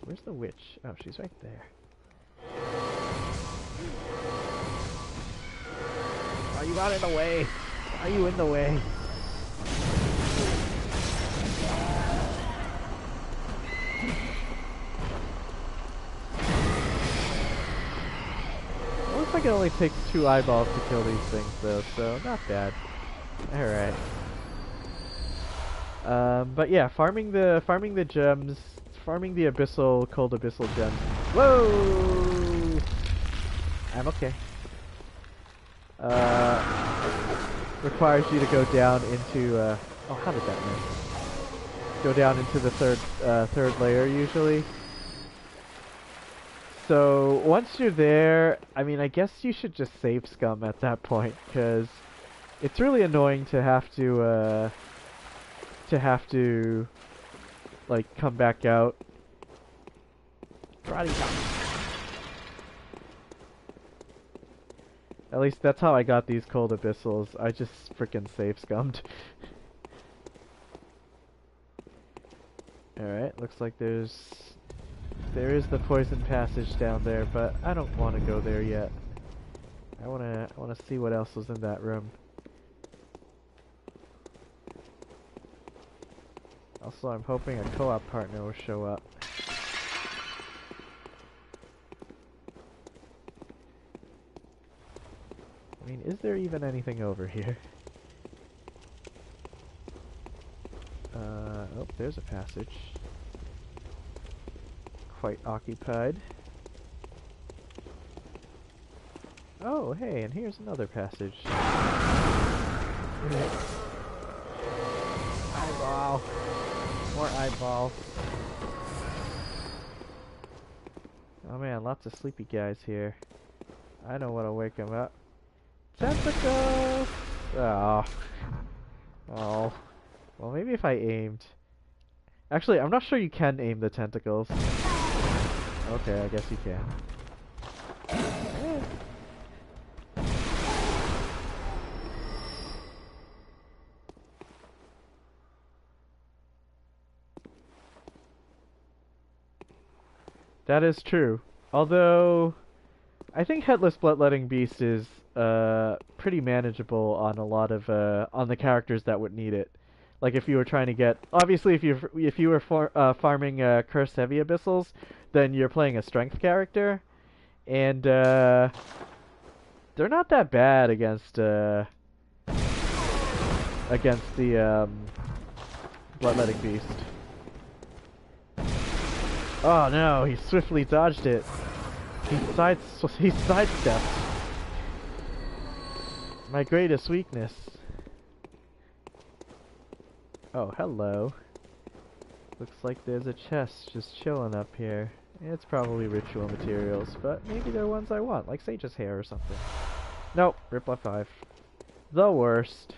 Where's the witch? Oh, she's right there. Are you out in the way? Are you in the way? Looks like it only takes 2 eyeballs to kill these things though, so not bad. All right. But yeah, farming the gems, farming the cold abyssal gems. Whoa! I'm okay. Requires you to go down into. Oh, how did that miss? Go down into the third layer usually. So once you're there, I mean, I guess you should just save scum at that point, because it's really annoying to have to like come back out. Karate chop. At least that's how I got these cold abyssals. I just freaking save scummed. Alright, looks like there is the poison passage down there, but I don't want to go there yet. I wanna see what else was in that room. Also, I'm hoping a co-op partner will show up. I mean, is there even anything over here? Oh, there's a passage. Quite occupied. Oh, hey, and here's another passage. Eyeball! More eyeballs. Oh man, lots of sleepy guys here. I know what'll wake them up. Tentacles! Oh. Oh. Well, maybe if I aimed. Actually, I'm not sure you can aim the tentacles. Okay, I guess you can. That is true. Although, I think Headless Bloodletting Beast is pretty manageable on a lot of on the characters that would need it. Like if you were trying to get, obviously if you were farming Cursed Heavy Abyssals, then you're playing a strength character, and they're not that bad against the Bloodletting Beast. Oh no, he swiftly dodged it. He sidestepped. My greatest weakness. Oh, hello. Looks like there's a chest just chilling up here. It's probably ritual materials, but maybe they're ones I want, like Sage's hair or something. Nope, rip left 5. The worst.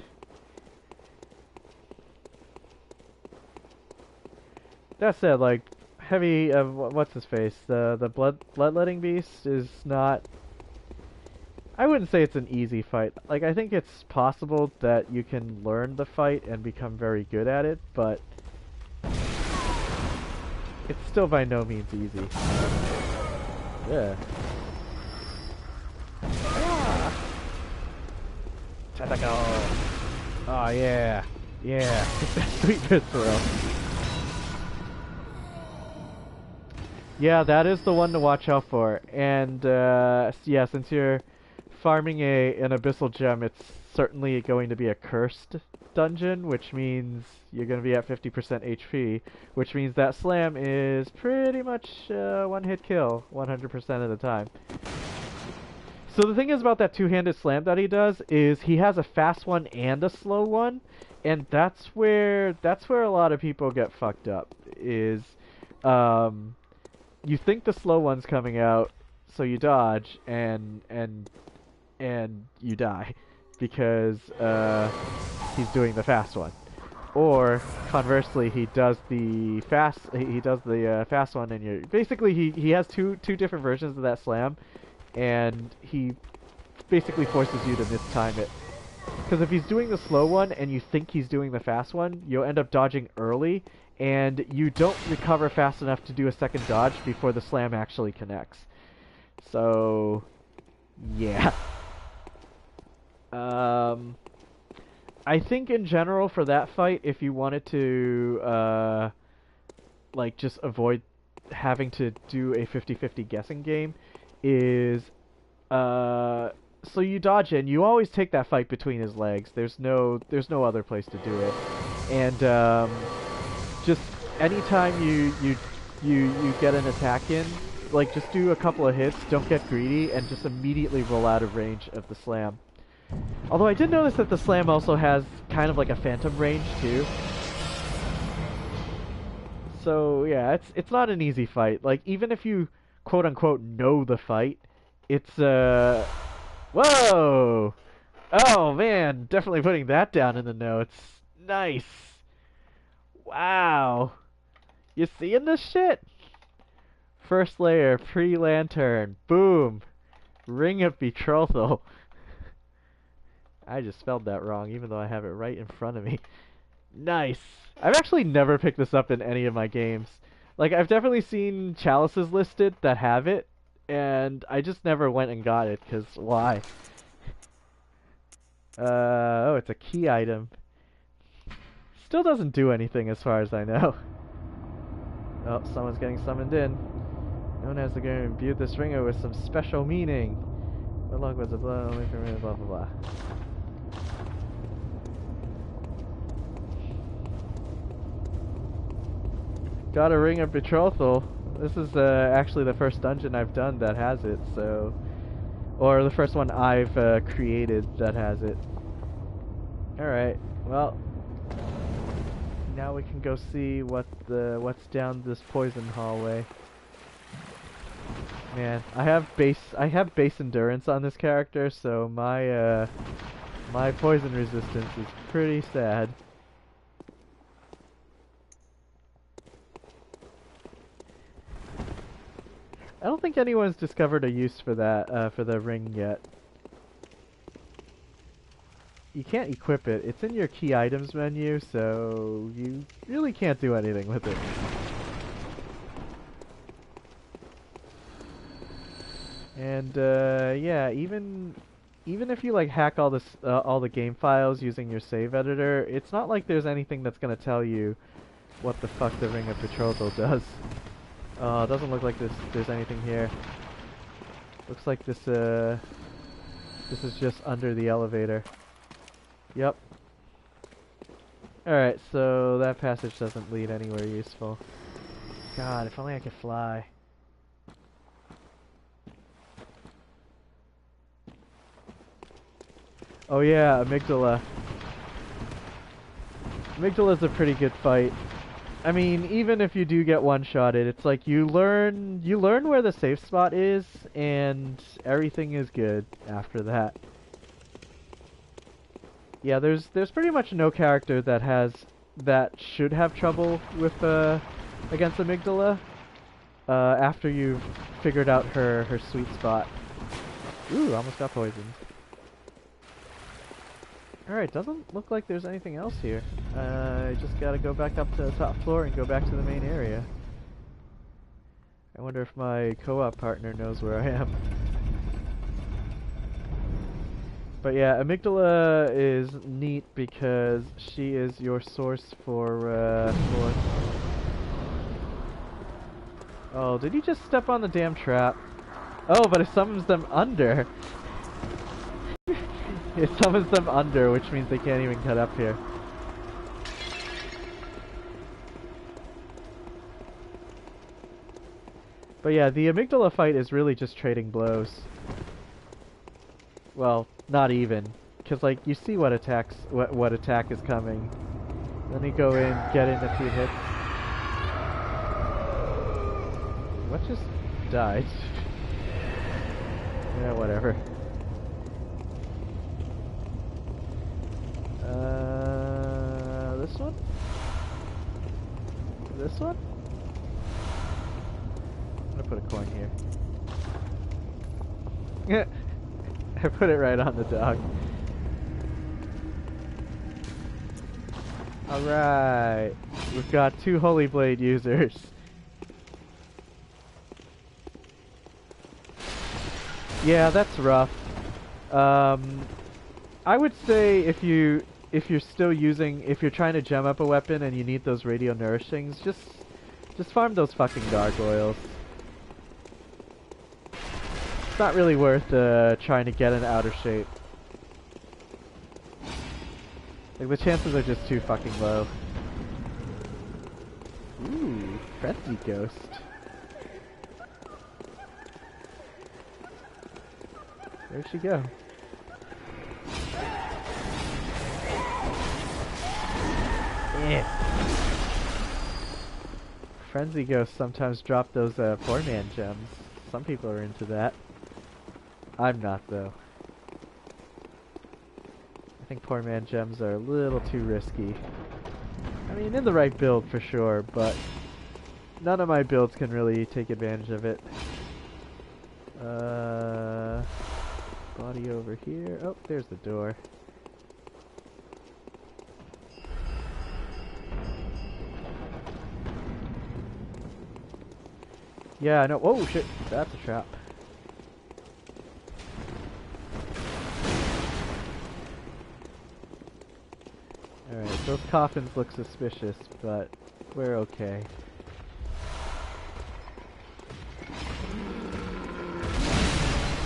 That said, like, heavy, what's his face? The bloodletting beast is not. I wouldn't say it's an easy fight. Like, I think it's possible that you can learn the fight and become very good at it, but it's still by no means easy. Yeah. Ah. Tentacle. Oh yeah, yeah. Sweet bit throw. Yeah, that is the one to watch out for. And yeah, since you're farming an abyssal gem, it's certainly going to be a cursed dungeon, which means you're going to be at 50% HP, which means that slam is pretty much one-hit kill 100% of the time. So the thing is about that two-handed slam that he does is he has a fast one and a slow one, and that's where a lot of people get fucked up. Is you think the slow one's coming out, so you dodge and you die because he's doing the fast one. Or conversely, he does the fast fast one, and you're basically he has two different versions of that slam, and he basically forces you to mistime it. Because if he's doing the slow one and you think he's doing the fast one, you'll end up dodging early, and you don't recover fast enough to do a second dodge before the slam actually connects. So, yeah. I think in general for that fight, if you wanted to, like, just avoid having to do a 50-50 guessing game, is, so you dodge in. You always take that fight between his legs. There's no other place to do it. And just anytime you get an attack in, like just do a couple of hits, don't get greedy, and just immediately roll out of range of the slam. Although I did notice that the slam also has kind of like a phantom range too. So yeah, it's not an easy fight. Like even if you quote unquote know the fight, it's whoa! Oh man, definitely putting that down in the notes. Nice. Wow. You seeing this shit? First layer, pre-lantern. Boom. Ring of betrothal. I just spelled that wrong, even though I have it right in front of me. Nice. I've actually never picked this up in any of my games. Like, I've definitely seen chalices listed that have it, and I just never went and got it, because why? Oh, it's a key item. Still doesn't do anything as far as I know. Oh, someone's getting summoned in. Known as the game imbued this ringer with some special meaning. What luck was a blow, only for me, blah blah blah. Got a ring of betrothal. This is actually the first dungeon I've done that has it, so... Or the first one I've created that has it. Alright, well... Now we can go see what's down this poison hallway. Man, I have base endurance on this character, so my my poison resistance is pretty sad. I don't think anyone's discovered a use for that, for the ring yet. You can't equip it. It's in your key items menu, so you really can't do anything with it. And yeah, even if you like hack all the game files using your save editor, it's not like there's anything that's gonna tell you what the fuck the Ring of Betrothal does. It doesn't look like there's anything here. Looks like this is just under the elevator. Yep. Alright, so that passage doesn't lead anywhere useful. God, if only I could fly. Oh yeah, Amygdala. Amygdala's a pretty good fight. I mean, even if you do get one-shotted, it's like you learn where the safe spot is, and everything is good after that. Yeah, there's pretty much no character that should have trouble with against Amygdala after you've figured out her sweet spot. Ooh, almost got poisoned. Alright, doesn't look like there's anything else here. I just gotta go back up to the top floor and go back to the main area. I wonder if my co-op partner knows where I am. But yeah, Amygdala is neat because she is your source for... Oh, did you just step on the damn trap? Oh, but it summons them under! It summons them under, which means they can't even cut up here. But yeah, the Amygdala fight is really just trading blows. Well, not even. Because, like, you see what attack is coming. Then you go in, get in a few hits. What just died? Yeah, whatever. This one? This one? I'm gonna put a coin here. I put it right on the dog. Alright. We've got 2 Holy Blade users. Yeah, that's rough. I would say if you're trying to gem up a weapon and you need those radio nourishings, just farm those fucking gargoyles. It's not really worth trying to get an outer shape. Like, the chances are just too fucking low. Ooh, frenzy ghost. Where'd she go? Yeah. Frenzy ghosts sometimes drop those poor man gems. Some people are into that. I'm not, though. I think poor man gems are a little too risky. I mean, in the right build for sure, but none of my builds can really take advantage of it. Body over here. Oh, there's the door. Yeah, I know. Oh shit, that's a trap. Alright, those coffins look suspicious, but we're okay.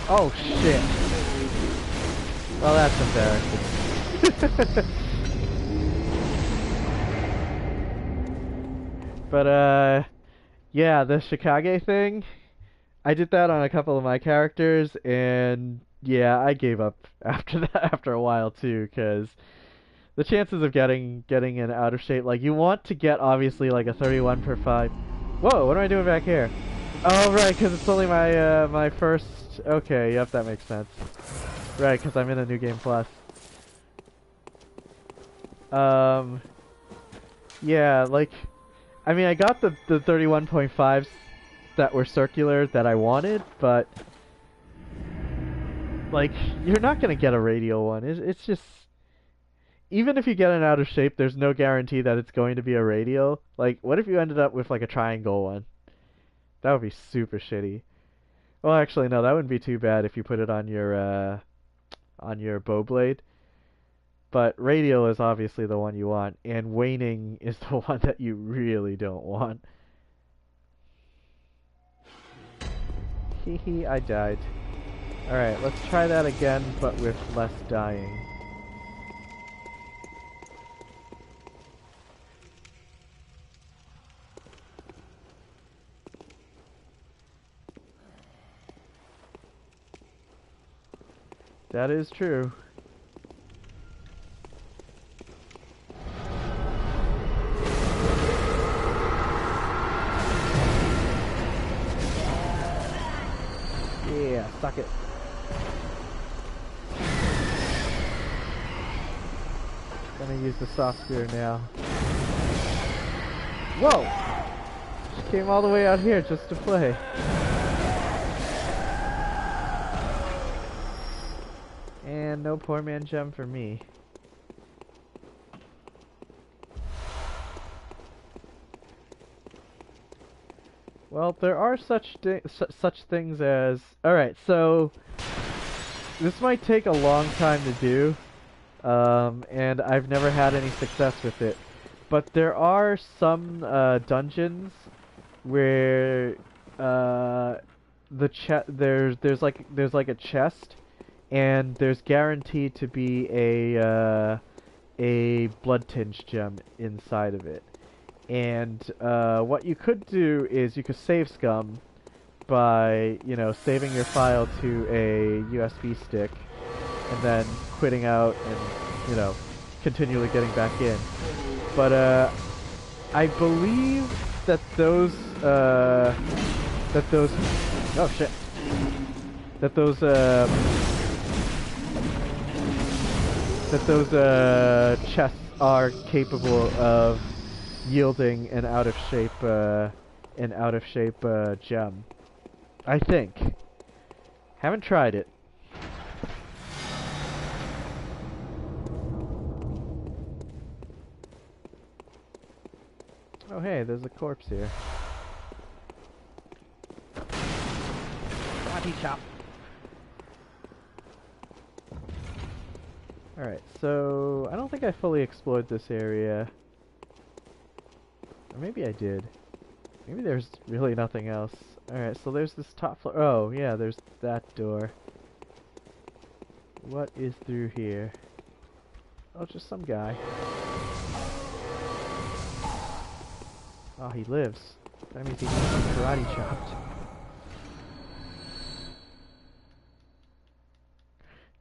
Oh shit. Well, that's embarrassing. But yeah, the Shikage thing, I did that on a couple of my characters, and yeah, I gave up after that after a while too, because the chances of getting an out of shape, like, you want to get obviously like a 31 per 5. Whoa, what am I doing back here? Oh right, because it's only my my first. Okay, yep, that makes sense. Right, because I'm in a new game plus. Yeah, like, I mean, I got the 31.5s that were circular that I wanted, but like, you're not gonna get a radial one. It's just, even if you get an out of shape, there's no guarantee that it's going to be a radial. Like, what if you ended up with like a triangle one? That would be super shitty. Well, actually, no, that wouldn't be too bad if you put it on your bow blade. But radial is obviously the one you want, and waning is the one that you really don't want. Hehe, I died. Alright, let's try that again, but with less dying. That is true. Yeah, suck it. Gonna use the soft spear now. Whoa! She came all the way out here just to play. And no poor man gem for me. Well, there are such things as... Alright, so this might take a long time to do, and I've never had any success with it. But there are some dungeons where there's like a chest, and there's guaranteed to be a blood tinge gem inside of it. And what you could do is you could save scum by, you know, saving your file to a USB stick and then quitting out and, you know, continually getting back in. But I believe that those oh shit, that those chests are capable of yielding an out of shape gem. I think. Haven't tried it. Oh hey, there's a corpse here. Body chop. Alright, so I don't think I fully explored this area. Or maybe I did. Maybe there's really nothing else. Alright, so there's this top floor. Oh, yeah, there's that door. What is through here? Oh, just some guy. Oh, he lives. That means he can be karate chopped.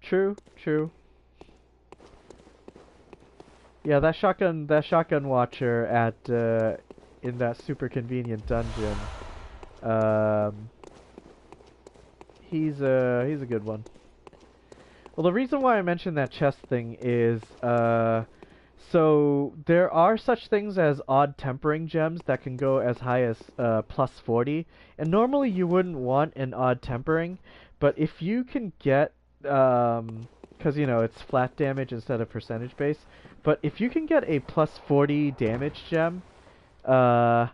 True, true. Yeah, that shotgun watcher at in that super convenient dungeon. Um, he's a good one. Well, the reason why I mentioned that chest thing is so there are such things as odd tempering gems that can go as high as plus 40, and normally you wouldn't want an odd tempering, but if you can get because you know it's flat damage instead of percentage base, but if you can get a plus 40 damage gem, uh,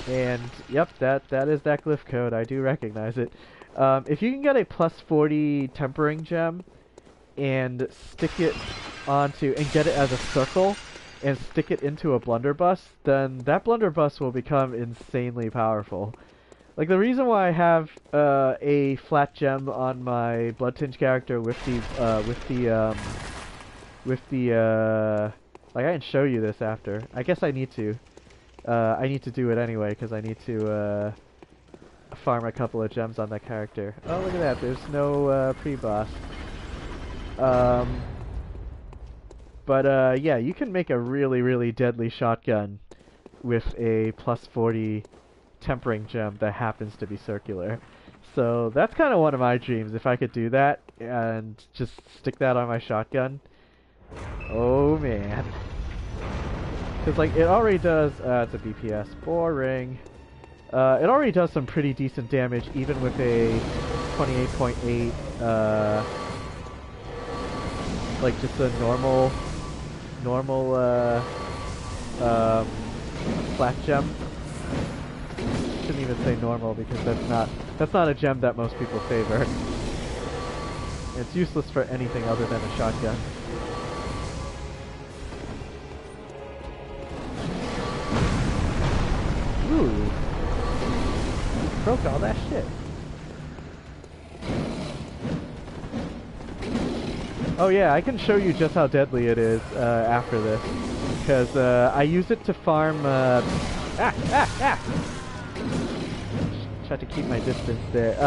and yep, that is that glyph code. I do recognize it. If you can get a plus 40 tempering gem and stick it onto and get it as a circle and stick it into a blunderbuss, then that blunderbuss will become insanely powerful. Like the reason why I have a flat gem on my Blood Tinge character with the like I can show you this after. I guess I need to. I need to do it anyway because I need to farm a couple of gems on that character. Oh, look at that. There's no pre-boss. But yeah, you can make a really, really deadly shotgun with a plus 40 tempering gem that happens to be circular. So that's kind of one of my dreams, if I could do that and just stick that on my shotgun. Oh man. Because like it already does, it's a BPS, boring. It already does some pretty decent damage even with a 28.8, like just a normal, flat gem. Shouldn't even say normal because that's not a gem that most people favor. It's useless for anything other than a shotgun. Ooh, broke all that shit. Oh yeah, I can show you just how deadly it is after this, because I use it to farm. Try to keep my distance there.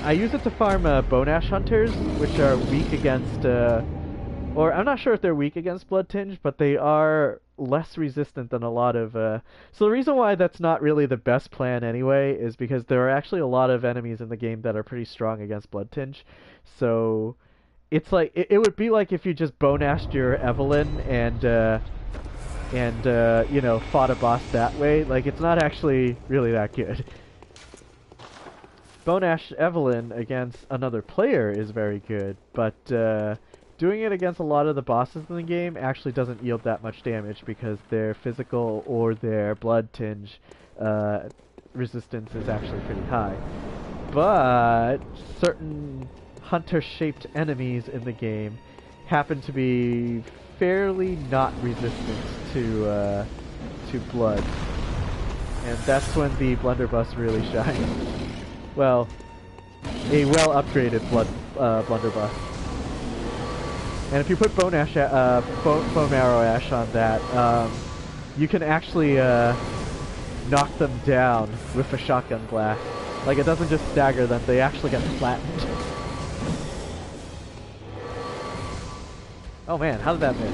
I use it to farm Bone Ash Hunters, which are weak against, or I'm not sure if they're weak against Blood Tinge, but they are less resistant than a lot of. So the reason why that's not really the best plan anyway is because there are actually a lot of enemies in the game that are pretty strong against Blood Tinge. So it's like it would be like if you just Bone Ashed your Evelyn and you know, fought a boss that way. Like it's not actually really that good. Bone Ash Evelyn against another player is very good, but doing it against a lot of the bosses in the game actually doesn't yield that much damage because their physical or their blood tinge resistance is actually pretty high. But certain hunter-shaped enemies in the game happen to be fairly not resistant to blood, and that's when the blunderbuss really shines. Well, a well-upgraded blunderbuss. And if you put bone marrow ash on that, you can actually knock them down with a shotgun blast. Like it doesn't just stagger them; they actually get flattened. Oh man, how did that miss?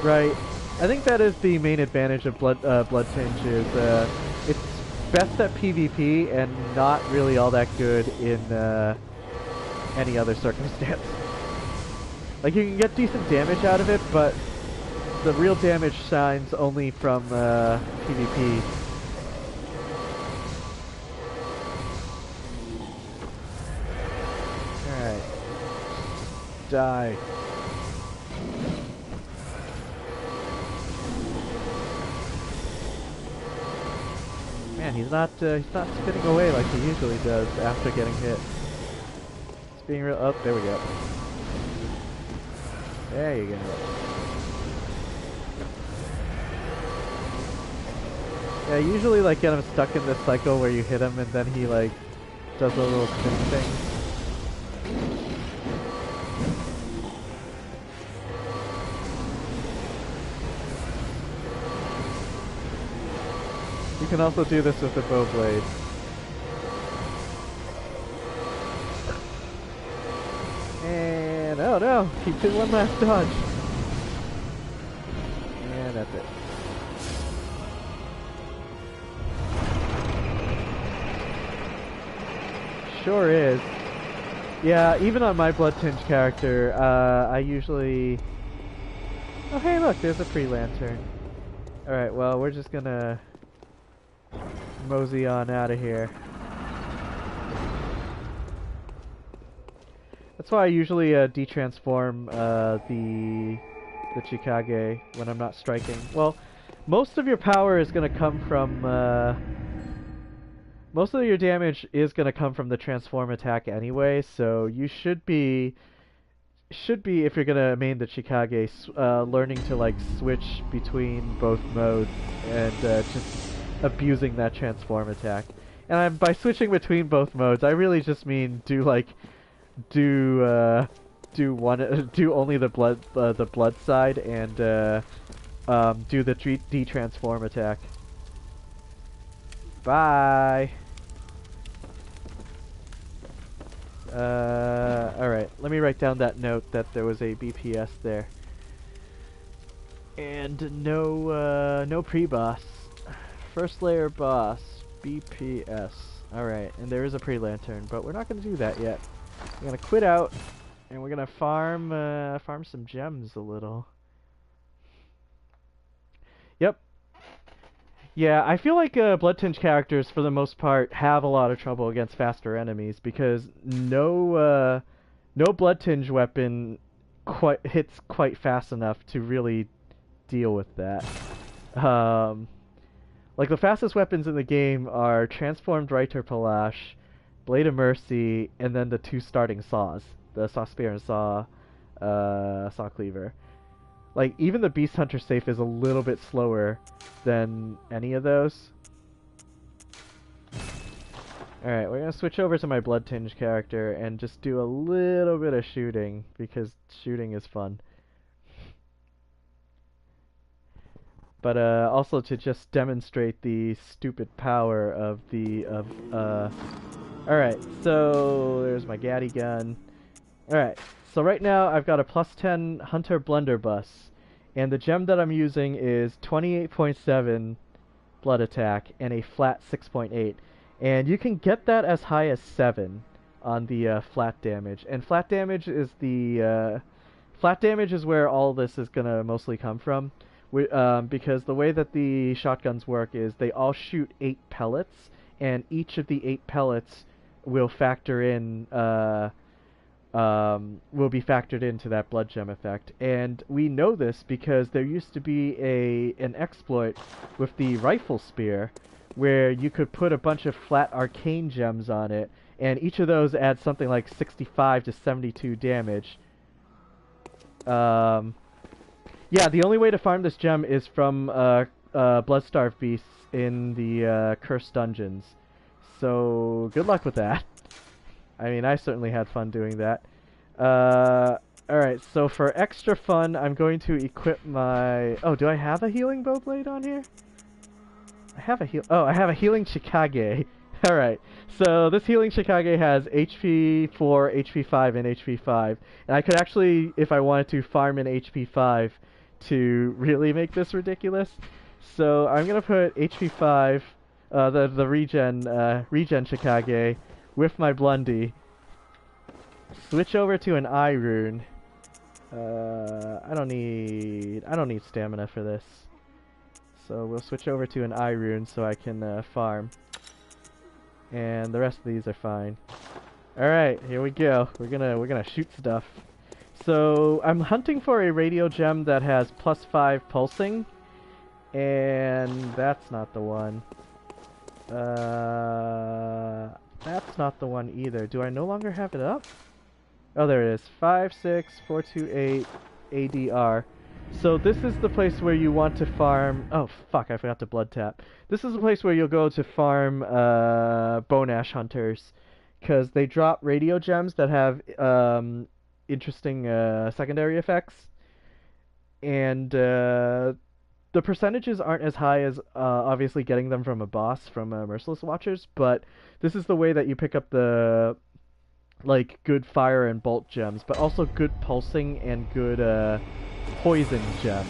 Right. I think that is the main advantage of Blood Tinge is it's best at PvP and not really all that good in any other circumstance. Like you can get decent damage out of it, but the real damage shines only from PvP. Alright. Die. Man, he's not spinning away like he usually does after getting hit. It's being real. Oh, there we go. There you go. Yeah, usually like get him stuck in this cycle where you hit him and then he like does a little spin thing. You can also do this with the bow blade. And oh no, he did one last dodge. And that's it. Sure is. Yeah, even on my Blood Tinge character, I usually... Oh hey look, there's a pre-lantern. Alright, well we're just gonna mosey on out of here. That's why I usually de-transform the Chikage when I'm not striking. Well, most of your power is gonna come from most of your damage is gonna come from the transform attack anyway. So you should be if you're gonna main the Chikage, learning to like switch between both modes and just abusing that transform attack. And by switching between both modes, I really just mean do only the blood side and do the de-transform attack. Bye. Alright, let me write down that note that there was a BPS there. And no pre-boss. First layer boss, BPS. Alright, and there is a pre-lantern, but we're not going to do that yet. We're going to quit out, and we're going to farm some gems a little. Yep. Yeah, I feel like Blood Tinge characters, for the most part, have a lot of trouble against faster enemies, because no Blood Tinge weapon hits quite fast enough to really deal with that. Like, the fastest weapons in the game are Transformed Reiter Palash, Blade of Mercy, and then the two starting saws. The Saw Spear and Saw Cleaver. Like, even the Beast Hunter safe is a little bit slower than any of those. Alright, we're gonna switch over to my Blood Tinge character and just do a little bit of shooting, because shooting is fun. But also to just demonstrate the stupid power of the Alright, so there's my Gaddy gun. Alright, so right now I've got a +10 Hunter Blunderbuss, and the gem that I'm using is 28.7 blood attack and a flat 6.8. And you can get that as high as 7 on the flat damage. And flat damage is where all this is gonna mostly come from. Because the way that the shotguns work is they all shoot 8 pellets, and each of the 8 pellets will factor in will be factored into that blood gem effect. And we know this because there used to be an exploit with the rifle spear where you could put a bunch of flat arcane gems on it, and each of those adds something like 65 to 72 damage. Yeah, the only way to farm this gem is from Bloodstarved beasts in the cursed dungeons. So good luck with that. I mean, I certainly had fun doing that. Alright, so for extra fun, I'm going to equip my... Oh, do I have a healing bowblade on here? I have a I have a healing Chikage. Alright, so this healing Chikage has HP 4, HP 5, and HP 5. And I could actually, if I wanted to, farm an HP 5 to really make this ridiculous. So I'm gonna put HP 5, the regen Chikage, with my Blundy. Switch over to an eye rune. I don't need stamina for this. So we'll switch over to an eye rune so I can farm. And the rest of these are fine. Alright, here we go. We're gonna shoot stuff. So I'm hunting for a radio gem that has +5 pulsing. And that's not the one. That's not the one either. Do I no longer have it up? Oh, there it is. 56428 ADR. So this is the place where you want to farm. Oh fuck! I forgot to blood tap. This is the place where you'll go to farm bone ash hunters, because they drop radio gems that have interesting secondary effects, and the percentages aren't as high as obviously getting them from a boss from Merciless Watchers, but this is the way that you pick up the like good fire and bolt gems, but also good pulsing and good poison gems.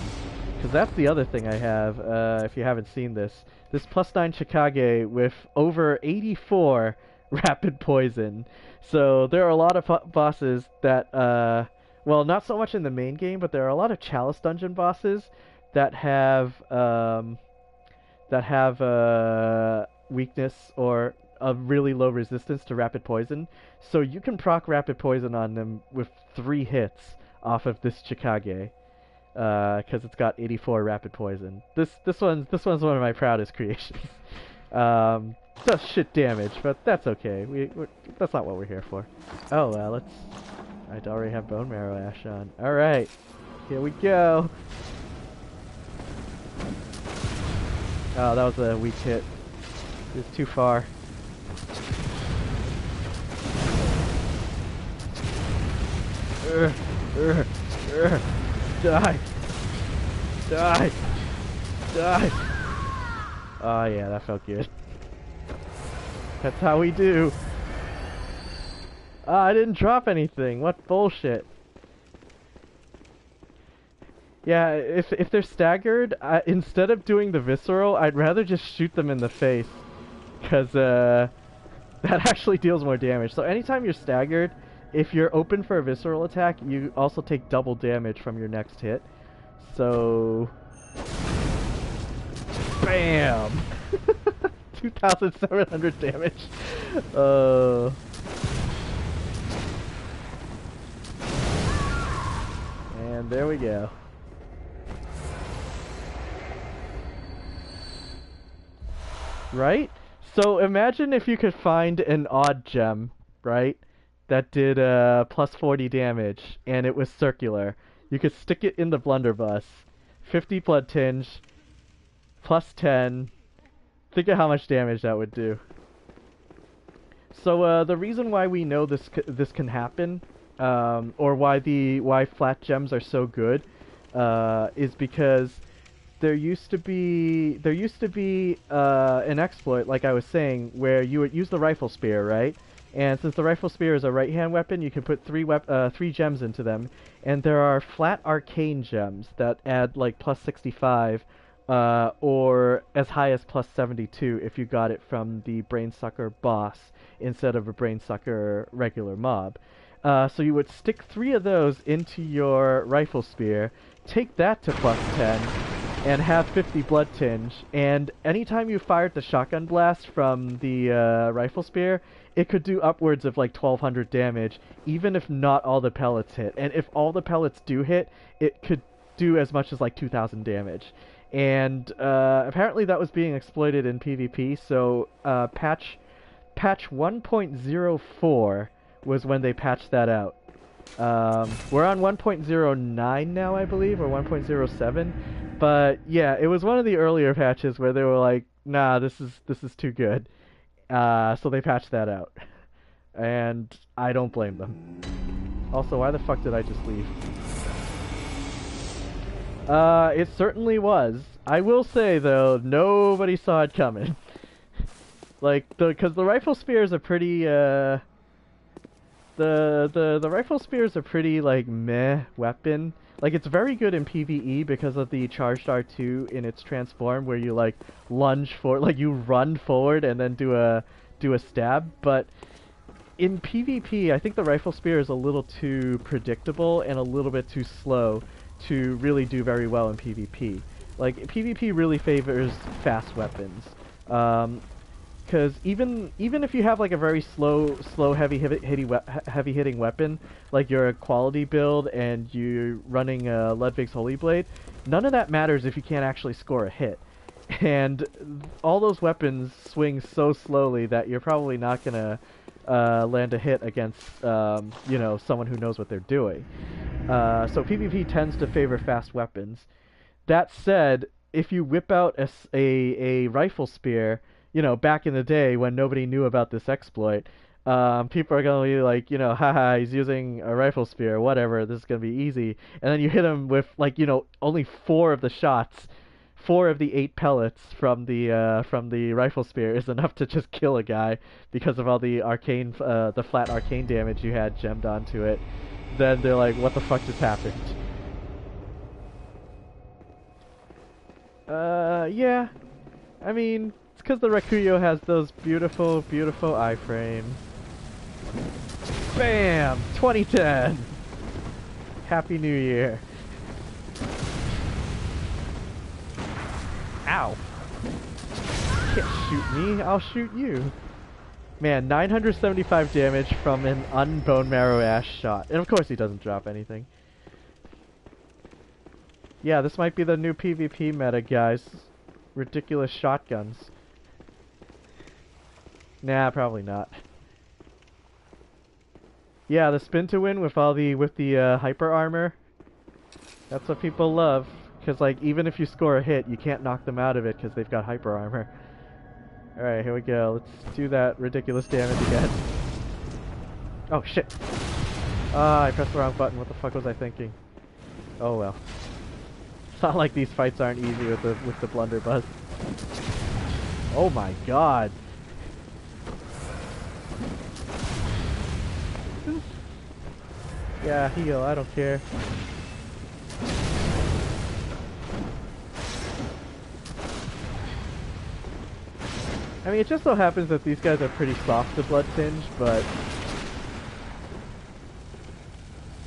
Because that's the other thing I have, if you haven't seen this. This +9 Chikage with over 84 rapid poison. So there are a lot of bosses that, well, not so much in the main game, but there are a lot of Chalice dungeon bosses that have, weakness or a really low resistance to rapid poison. So you can proc rapid poison on them with 3 hits off of this Chikage. Because it's got 84 rapid poison. This one's one of my proudest creations. Does shit damage, but that's okay. That's not what we're here for. Oh well, I'd already have bone marrow ash on. All right, here we go. Oh, that was a weak hit. It's too far. Die! Die! Die! Oh yeah, that felt good. That's how we do. Ah, I didn't drop anything. What bullshit. Yeah, if they're staggered, instead of doing the visceral, I'd rather just shoot them in the face. Because, that actually deals more damage. So anytime you're staggered, if you're open for a visceral attack, you also take double damage from your next hit. So... BAM! 2,700 damage. And there we go. Right? So imagine if you could find an odd gem, right? That did plus 40 damage, and it was circular. You could stick it in the blunderbuss. 50 blood tinge, plus 10. Think of how much damage that would do. So the reason why we know this can happen, or why flat gems are so good, is because there used to be an exploit, like I was saying, where you would use the rifle spear, right? And since the rifle spear is a right-hand weapon, you can put 3 gems into them, and there are flat arcane gems that add like plus 65, or as high as plus 72 if you got it from the Brainsucker boss instead of a Brainsucker regular mob. So you would stick 3 of those into your rifle spear, take that to plus 10, and have 50 blood tinge, and anytime you fired the shotgun blast from the rifle spear, it could do upwards of like 1,200 damage, even if not all the pellets hit. And if all the pellets do hit, it could do as much as like 2,000 damage. And apparently that was being exploited in PvP, so patch 1.04 was when they patched that out. We're on 1.09 now, I believe, or 1.07. But yeah, it was one of the earlier patches where they were like, nah, this is too good. So they patched that out. And I don't blame them. Also, why the fuck did I just leave? It certainly was. I will say though, nobody saw it coming. Like, because the rifle spear is a pretty, the rifle spear is a pretty, like, meh weapon. Like, it's very good in PvE because of the charged R2 in its transform, where you, like, lunge for, like, you run forward and then do a stab. But in PvP, I think the rifle spear is a little too predictable and a little bit too slow to really do very well in PvP. Like, PvP really favors fast weapons. Because even if you have like a very slow heavy hitting weapon, like you're a quality build and you're running Ludwig's Holy Blade, none of that matters if you can't actually score a hit. And all those weapons swing so slowly that you're probably not gonna land a hit against you know, someone who knows what they're doing. So PvP tends to favor fast weapons. That said, if you whip out a rifle spear, back in the day when nobody knew about this exploit, people are gonna be like, haha, he's using a rifle spear, whatever, this is gonna be easy. And then you hit him with like, only 4 of the shots, 4 of the 8 pellets from the rifle spear is enough to just kill a guy because of all the flat arcane damage you had gemmed onto it. Then they're like, what the fuck just happened? Yeah. I mean, it's because the Rakuyo has those beautiful, beautiful iframes. Bam! 2010! Happy New Year. Ow. You can't shoot me, I'll shoot you. Man, 975 damage from an unbone marrow ash shot. And of course he doesn't drop anything. Yeah, this might be the new PvP meta, guys. Ridiculous shotguns. Nah, probably not. Yeah, the spin to win with the hyper armor. That's what people love. Cause like even if you score a hit, you can't knock them out of it because they've got hyper armor. All right, here we go. Let's do that ridiculous damage again. Oh shit! Ah, I pressed the wrong button. What the fuck was I thinking? Oh well. It's not like these fights aren't easy with the blunderbuss. Oh my god. Yeah, heal, I don't care. I mean, it just so happens that these guys are pretty soft to blood tinge, but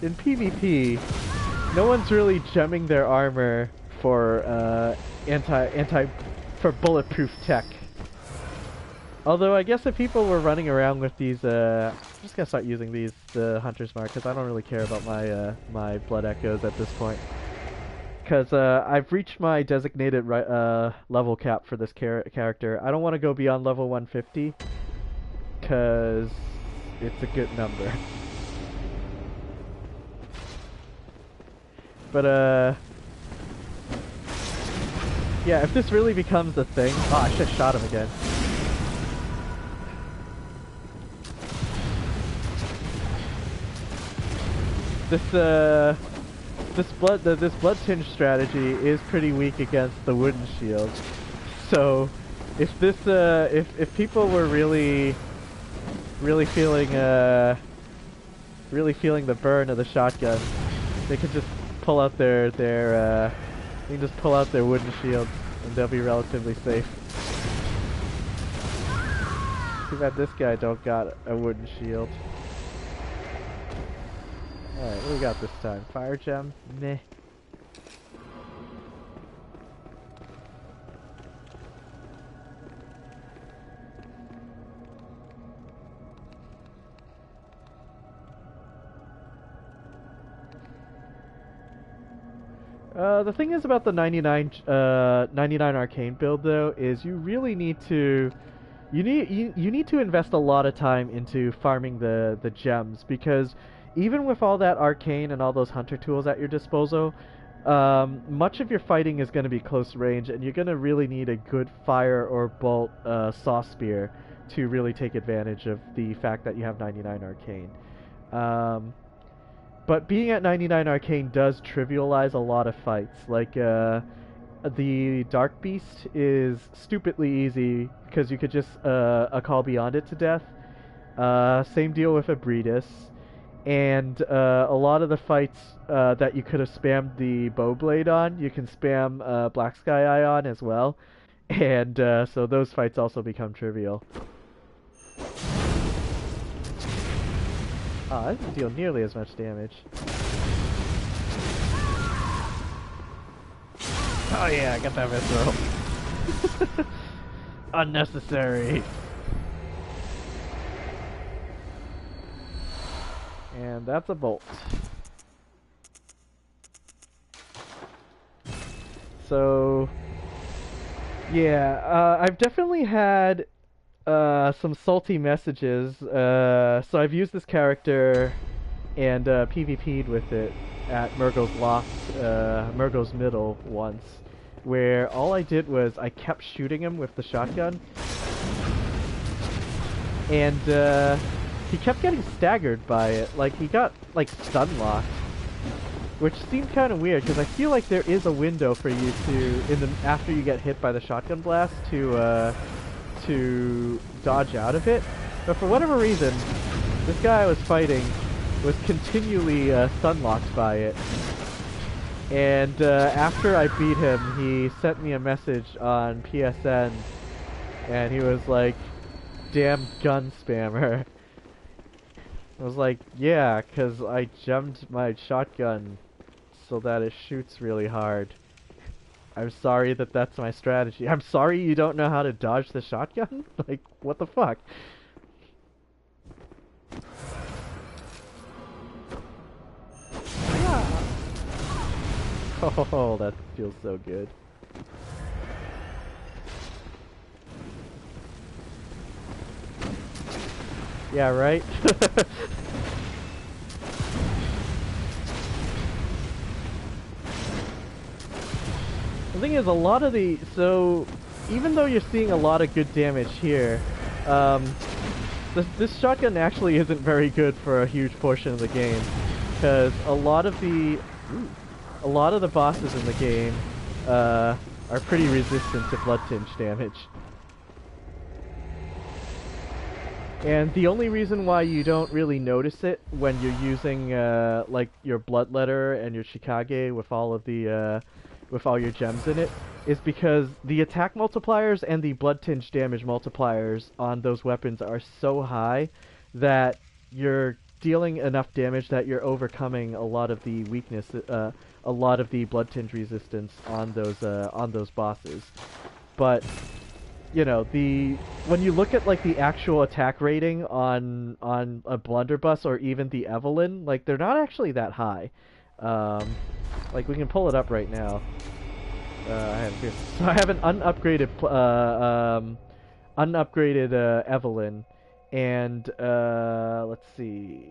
in PvP, no one's really gemming their armor for for bulletproof tech. Although I guess if people were running around with these, I'm just gonna start using these Hunter's Mark because I don't really care about my my blood echoes at this point. Because I've reached my designated level cap for this character. I don't want to go beyond level 150 because it's a good number. But yeah, if this really becomes a thing, oh, I should have shot him again. This blood tinge strategy is pretty weak against the wooden shield. So if if people were really feeling the burn of the shotgun, they could just pull out their wooden shields and they'll be relatively safe. Too bad this guy don't got a wooden shield. Alright, what do we got this time? Fire gem? Meh. The thing is about the 99 arcane build though is you really need to you need to invest a lot of time into farming the gems, because even with all that arcane and all those hunter tools at your disposal, much of your fighting is going to be close range, and you're going to really need a good fire or bolt saw spear to really take advantage of the fact that you have 99 arcane. But being at 99 arcane does trivialize a lot of fights. Like, the Dark Beast is stupidly easy because you could just a call beyond it to death. Same deal with Abridus. And a lot of the fights that you could have spammed the Bowblade on, you can spam Black Sky Eye on as well. And so those fights also become trivial. Ah, that doesn't deal nearly as much damage. Oh yeah, I got that visceral. Unnecessary. And that's a bolt. So, yeah, I've definitely had some salty messages. So I've used this character and PvP'd with it. at Murgo's Loft, Murgo's Middle once, where all I did was I kept shooting him with the shotgun, and he kept getting staggered by it. Like, he got, like, stun locked, which seemed kind of weird, because I feel like there is a window for you to, after you get hit by the shotgun blast, to dodge out of it. But for whatever reason, this guy I was fighting was continually stun locked by it. And after I beat him, he sent me a message on PSN, and he was like, "Damn gun spammer." I was like, yeah, 'cause I gemmed my shotgun so that it shoots really hard. I'm sorry that that's my strategy. I'm sorry you don't know how to dodge the shotgun? Like, what the fuck? Oh, that feels so good. Yeah, right? The thing is, a lot of the... So, even though you're seeing a lot of good damage here, this shotgun actually isn't very good for a huge portion of the game. Because a lot of the bosses in the game are pretty resistant to blood tinge damage. And the only reason why you don't really notice it when you're using like your Bloodletter and your Shikage with all of the with all your gems in it is because the attack multipliers and the blood tinge damage multipliers on those weapons are so high that you're dealing enough damage that you're overcoming a lot of the weakness, a lot of the blood tinge resistance on those bosses. But you know, when you look at like the actual attack rating on a Blunderbuss or even the Evelyn, like they're not actually that high. Like we can pull it up right now. I have an unupgraded Evelyn, and let's see.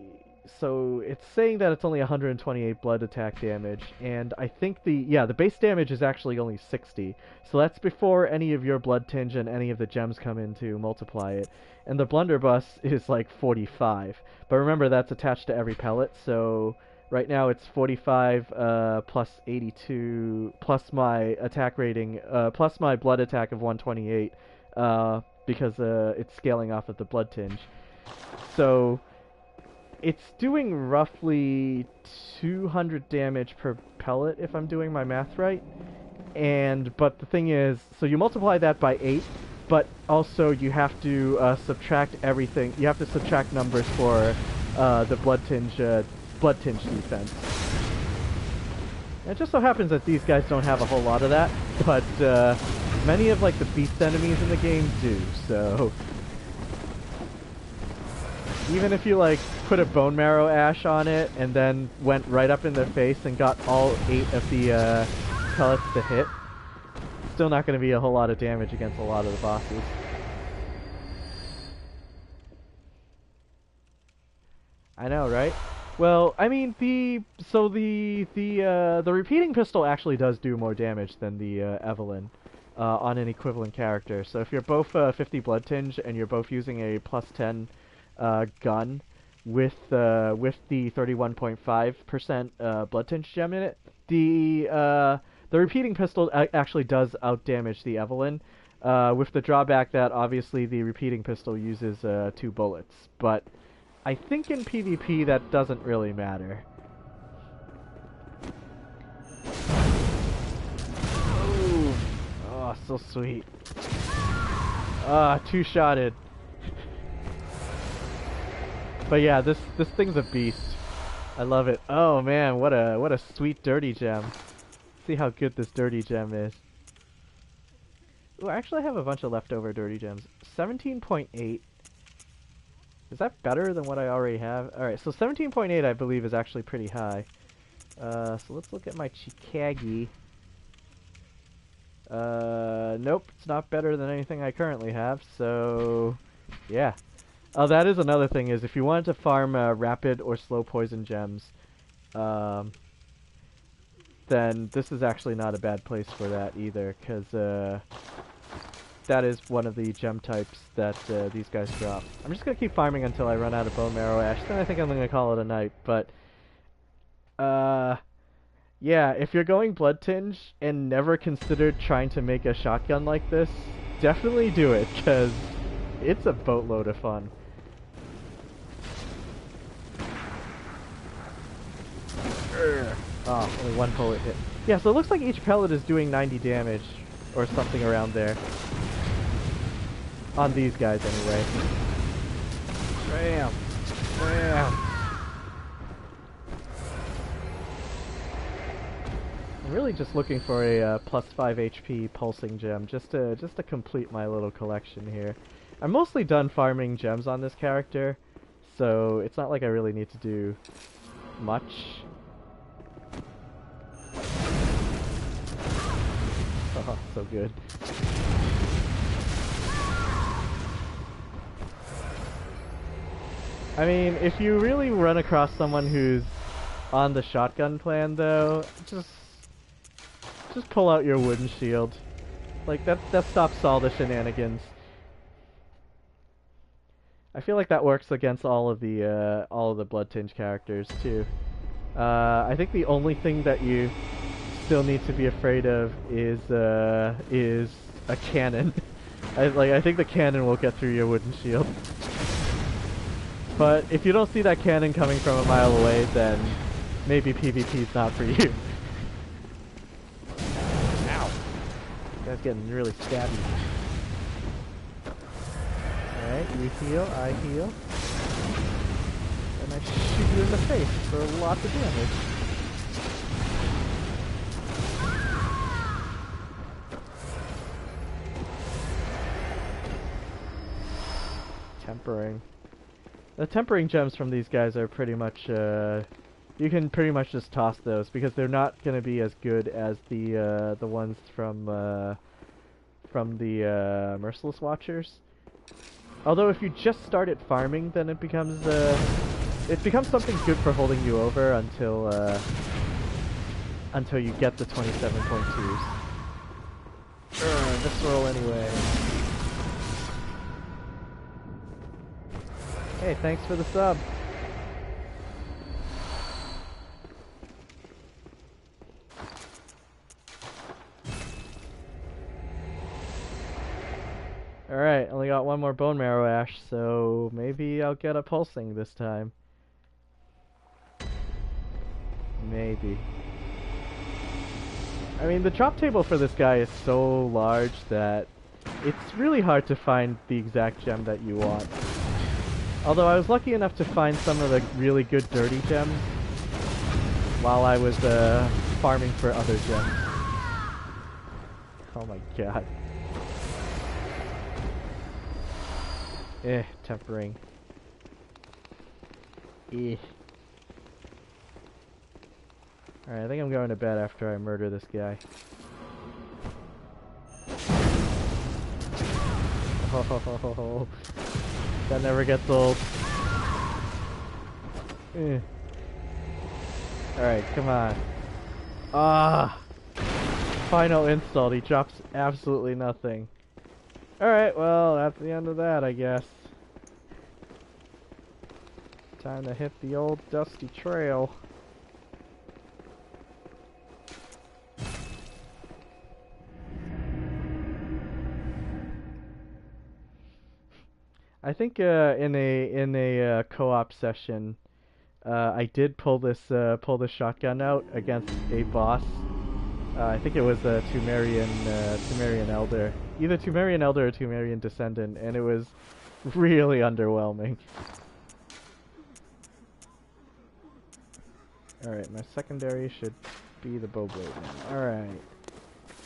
So it's saying that it's only 128 blood attack damage, and I think the base damage is actually only 60. So that's before any of your blood tinge and any of the gems come in to multiply it. And the Blunderbuss is like 45. But remember, that's attached to every pellet, so right now it's 45 plus 82 plus my attack rating plus my blood attack of 128 because it's scaling off of the blood tinge. So it's doing roughly 200 damage per pellet if I'm doing my math right. But the thing is, so you multiply that by 8, but also you have to subtract everything. You have to subtract numbers for the blood tinge defense. And it just so happens that these guys don't have a whole lot of that, but many of like the beast enemies in the game do. So even if you like put a bone marrow ash on it and then went right up in their face and got all 8 of the pellets to hit, still not going to be a whole lot of damage against a lot of the bosses. I know, right? Well, I mean, the repeating pistol actually does do more damage than the Evelyn on an equivalent character. So if you're both 50 blood tinge and you're both using a plus 10 gun with the 31.5% blood tinge gem in it, the repeating pistol actually does outdamage the Evelyn, with the drawback that obviously the repeating pistol uses 2 bullets, but I think in PvP that doesn't really matter. Ooh. Oh, so sweet. Ah, 2-shotted. But yeah, this thing's a beast. I love it. Oh man, what a sweet dirty gem. See how good this dirty gem is. Ooh, I actually have a bunch of leftover dirty gems. 17.8. Is that better than what I already have? Alright, so 17.8 I believe is actually pretty high. So let's look at my Chikage. Nope, it's not better than anything I currently have, so yeah. Oh, that is another thing, is if you wanted to farm rapid or slow poison gems, then this is actually not a bad place for that either, because that is one of the gem types that these guys drop. I'm just going to keep farming until I run out of bone marrow ash, then I think I'm going to call it a night, but yeah, if you're going blood tinge and never considered trying to make a shotgun like this, definitely do it, because it's a boatload of fun. Oh, only one bullet hit. Yeah, so it looks like each pellet is doing 90 damage, or something around there. On these guys, anyway. Bam! Bam! I'm really just looking for a plus 5 HP pulsing gem, just to complete my little collection here. I'm mostly done farming gems on this character, so it's not like I really need to do much. Oh, so good. I mean, if you really run across someone who's on the shotgun plan, though, just pull out your wooden shield. Like, that stops all the shenanigans. I feel like that works against all of the Blood Tinge characters, too. I think the only thing that you still need to be afraid of is a cannon. I think the cannon will get through your wooden shield. But if you don't see that cannon coming from a mile away, then maybe PvP's not for you. Ow! That's getting really stabby. Alright, you heal, I heal. And I shoot you in the face for lots of damage. Tempering. The tempering gems from these guys are pretty much, you can pretty much just toss those because they're not going to be as good as the ones from the Merciless Watchers. Although if you just started farming, then it becomes something good for holding you over until you get the 27.2s. Visceral anyway. Hey, thanks for the sub. Alright, only got one more bone marrow ash, so maybe I'll get a pulsing this time. Maybe. I mean, the drop table for this guy is so large that it's really hard to find the exact gem that you want. Although I was lucky enough to find some of the really good dirty gems while I was farming for other gems. Oh my god. Tempering. Alright, I think I'm going to bed after I murder this guy. Oh, that never gets old. Alright, come on. Ah! Final insult, he drops absolutely nothing. Alright, well, that's the end of that, I guess. Time to hit the old dusty trail. I think in a co-op session, I did pull this shotgun out against a boss. I think it was a Tumerian Elder, either Tumerian Elder or Tumerian Descendant, and it was really underwhelming. All right, my secondary should be the bowblade now. All right.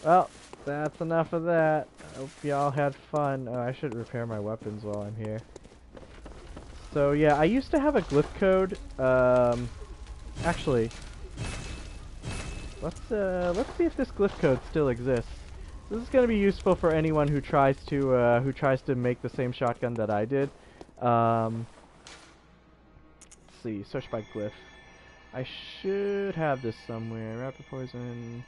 Well, that's enough of that. I hope y'all had fun. Oh, I should repair my weapons while I'm here. So yeah, I used to have a glyph code. Actually, let's see if this glyph code still exists. This is going to be useful for anyone who tries to make the same shotgun that I did. Let's see, search by glyph. I should have this somewhere. Rapid poison,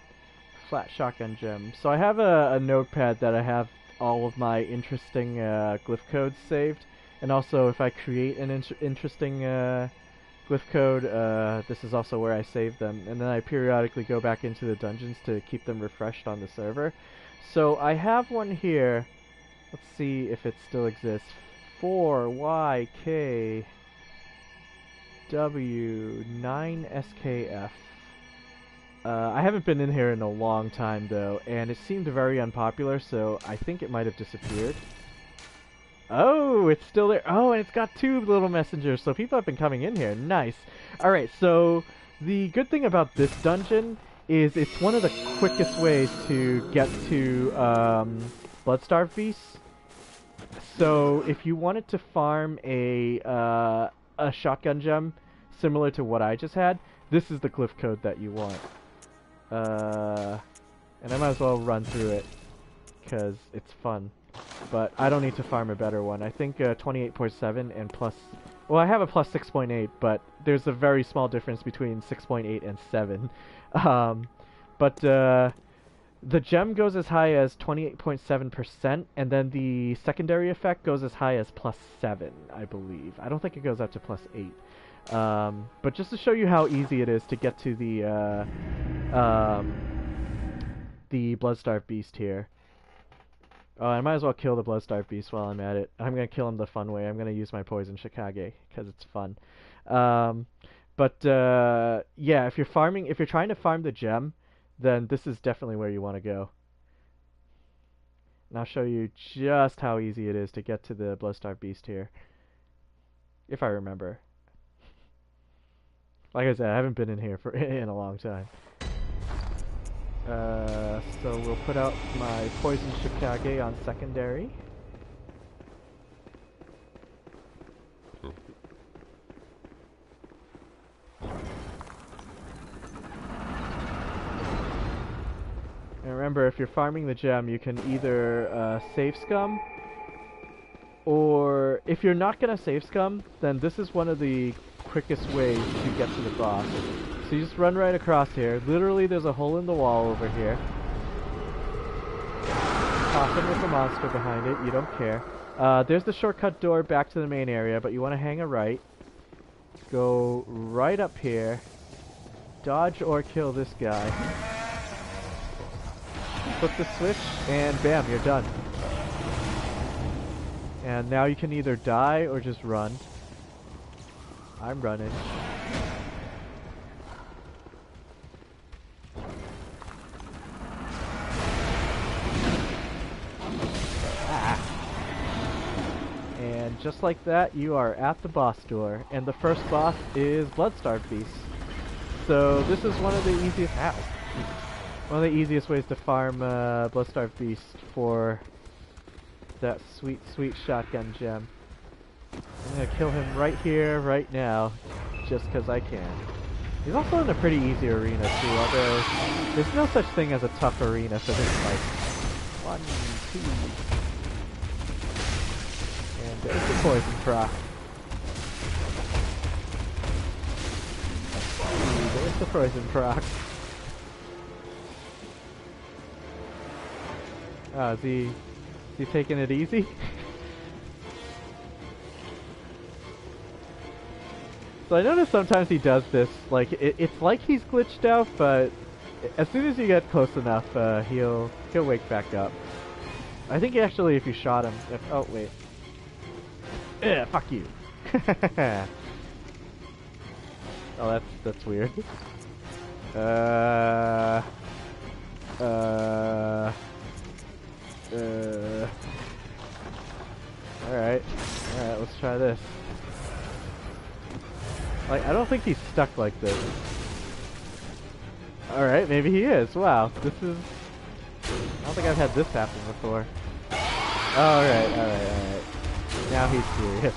flat shotgun gem. So I have a notepad that I have all of my interesting glyph codes saved, and also if I create an interesting glyph code, this is also where I save them, and then I periodically go back into the dungeons to keep them refreshed on the server. So I have one here. Let's see if it still exists. 4YKW9SKF. I haven't been in here in a long time though, and it seemed very unpopular, so I think it might have disappeared. Oh, it's still there. Oh, and it's got 2 little messengers, so people have been coming in here. Nice. Alright, so the good thing about this dungeon is it's one of the quickest ways to get to Bloodstarved Beasts. So if you wanted to farm a shotgun gem similar to what I just had, this is the glyph code that you want. And I might as well run through it because it's fun. But I don't need to farm a better one. I think 28.7 and plus... Well, I have a plus 6.8, but there's a very small difference between 6.8 and 7. The gem goes as high as 28.7%, and then the secondary effect goes as high as plus 7, I believe. I don't think it goes up to plus 8. But just to show you how easy it is to get to the Bloodstarved Beast here. Oh, I might as well kill the Bloodstarved Beast while I'm at it. I'm gonna kill him the fun way. I'm gonna use my Poison Shikage, because it's fun. Yeah, if you're trying to farm the gem, then this is definitely where you want to go. And I'll show you just how easy it is to get to the Bloodstarved Beast here. If I remember. Like I said, I haven't been in here in a long time. So we'll put out my Poison Shikage on secondary. And remember, if you're farming the gem, you can either save scum, or if you're not going to save scum, then this is one of the quickest ways to get to the boss. So you just run right across here. Literally, there's a hole in the wall over here. Often with a monster behind it, you don't care. There's the shortcut door back to the main area, but you want to hang a right. Go right up here. Dodge or kill this guy. Flip the switch, and bam, you're done. And now you can either die or just run. I'm running. And just like that, you are at the boss door. And the first boss is Bloodstarved Beast. So this is one of the easiest... Ow. One of the easiest ways to farm Bloodstarved Beast for that sweet, sweet shotgun gem. I'm gonna kill him right here, right now, just because I can. He's also in a pretty easy arena too, although there's no such thing as a tough arena for this fight. 1, 2... And there's the poison proc. There's the poison proc. Oh, is he taking it easy? So I notice sometimes he does this, like, it's like he's glitched out, but as soon as you get close enough, he'll wake back up. I think actually if you shot him, oh wait. Fuck you. Oh, that's weird. Alright, let's try this. Like, I don't think he's stuck like this. Alright, maybe he is. Wow, this is... I don't think I've had this happen before. Alright. Now he's serious.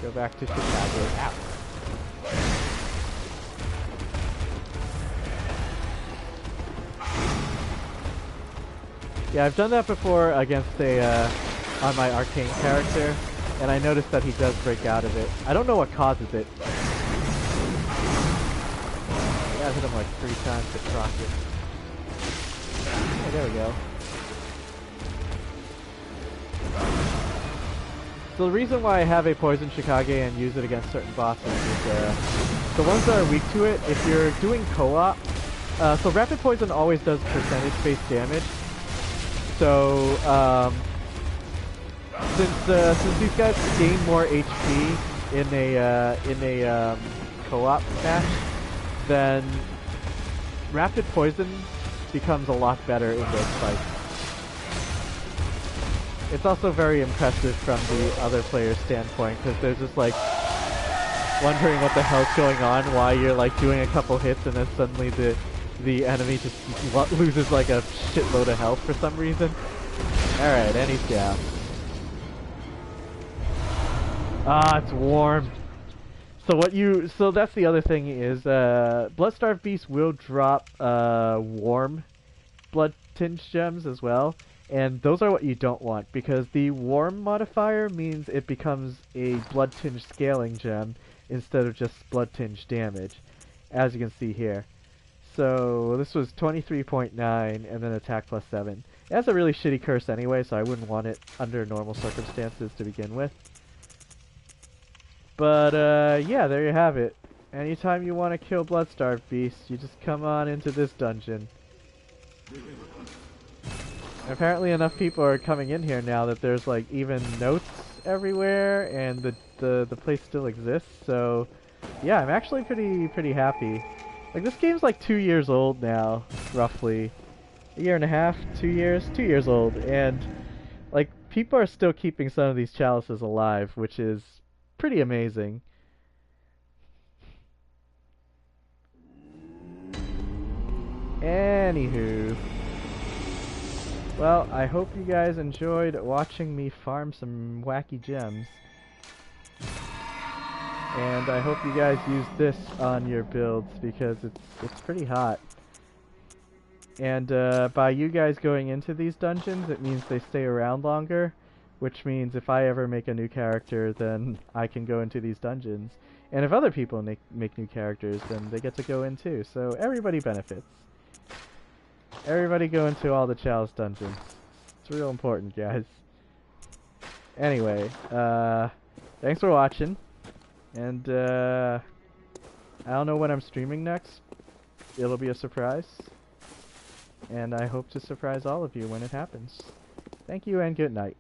Go back to Chicago. Ow. Yeah, I've done that before against on my arcane character, and I noticed that he does break out of it. I don't know what causes it. gotta hit him like 3 times to proc it. Oh, there we go. So the reason why I have a Poison Shikage and use it against certain bosses is the ones that are weak to it, if you're doing co-op, so Rapid Poison always does percentage-based damage. So, since these guys gain more HP in a co-op match, then Rapid Poison becomes a lot better in those fights. It's also very impressive from the other player's standpoint, because they're just like wondering what the hell's going on, why you're like doing a couple hits and then suddenly the enemy just loses like a shitload of health for some reason. Alright, and he's down. Ah, it's warm. So that's the other thing is, Bloodstarved Beast will drop, warm blood tinged gems as well. And those are what you don't want, because the warm modifier means it becomes a blood tinged scaling gem instead of just blood tinged damage, as you can see here. So this was 23.9 and then attack plus 7. It has a really shitty curse anyway, so I wouldn't want it under normal circumstances to begin with. But yeah, there you have it. Anytime you want to kill Bloodstarved Beasts, you just come on into this dungeon. Apparently enough people are coming in here now that there's like even notes everywhere and the place still exists, so yeah, I'm actually pretty happy. Like, this game's like 2 years old now, roughly. A year and a half, 2 years? 2 years old, and like people are still keeping some of these chalices alive, which is pretty amazing. Anywho. Well, I hope you guys enjoyed watching me farm some wacky gems. And I hope you guys use this on your builds because it's pretty hot. And by you guys going into these dungeons, it means they stay around longer, which means if I ever make a new character, then I can go into these dungeons. And if other people make new characters, then they get to go in too. So everybody benefits. Everybody go into all the Chalice dungeons. It's real important, guys. Anyway, thanks for watching. And I don't know when I'm streaming next. It'll be a surprise. And I hope to surprise all of you when it happens. Thank you and good night.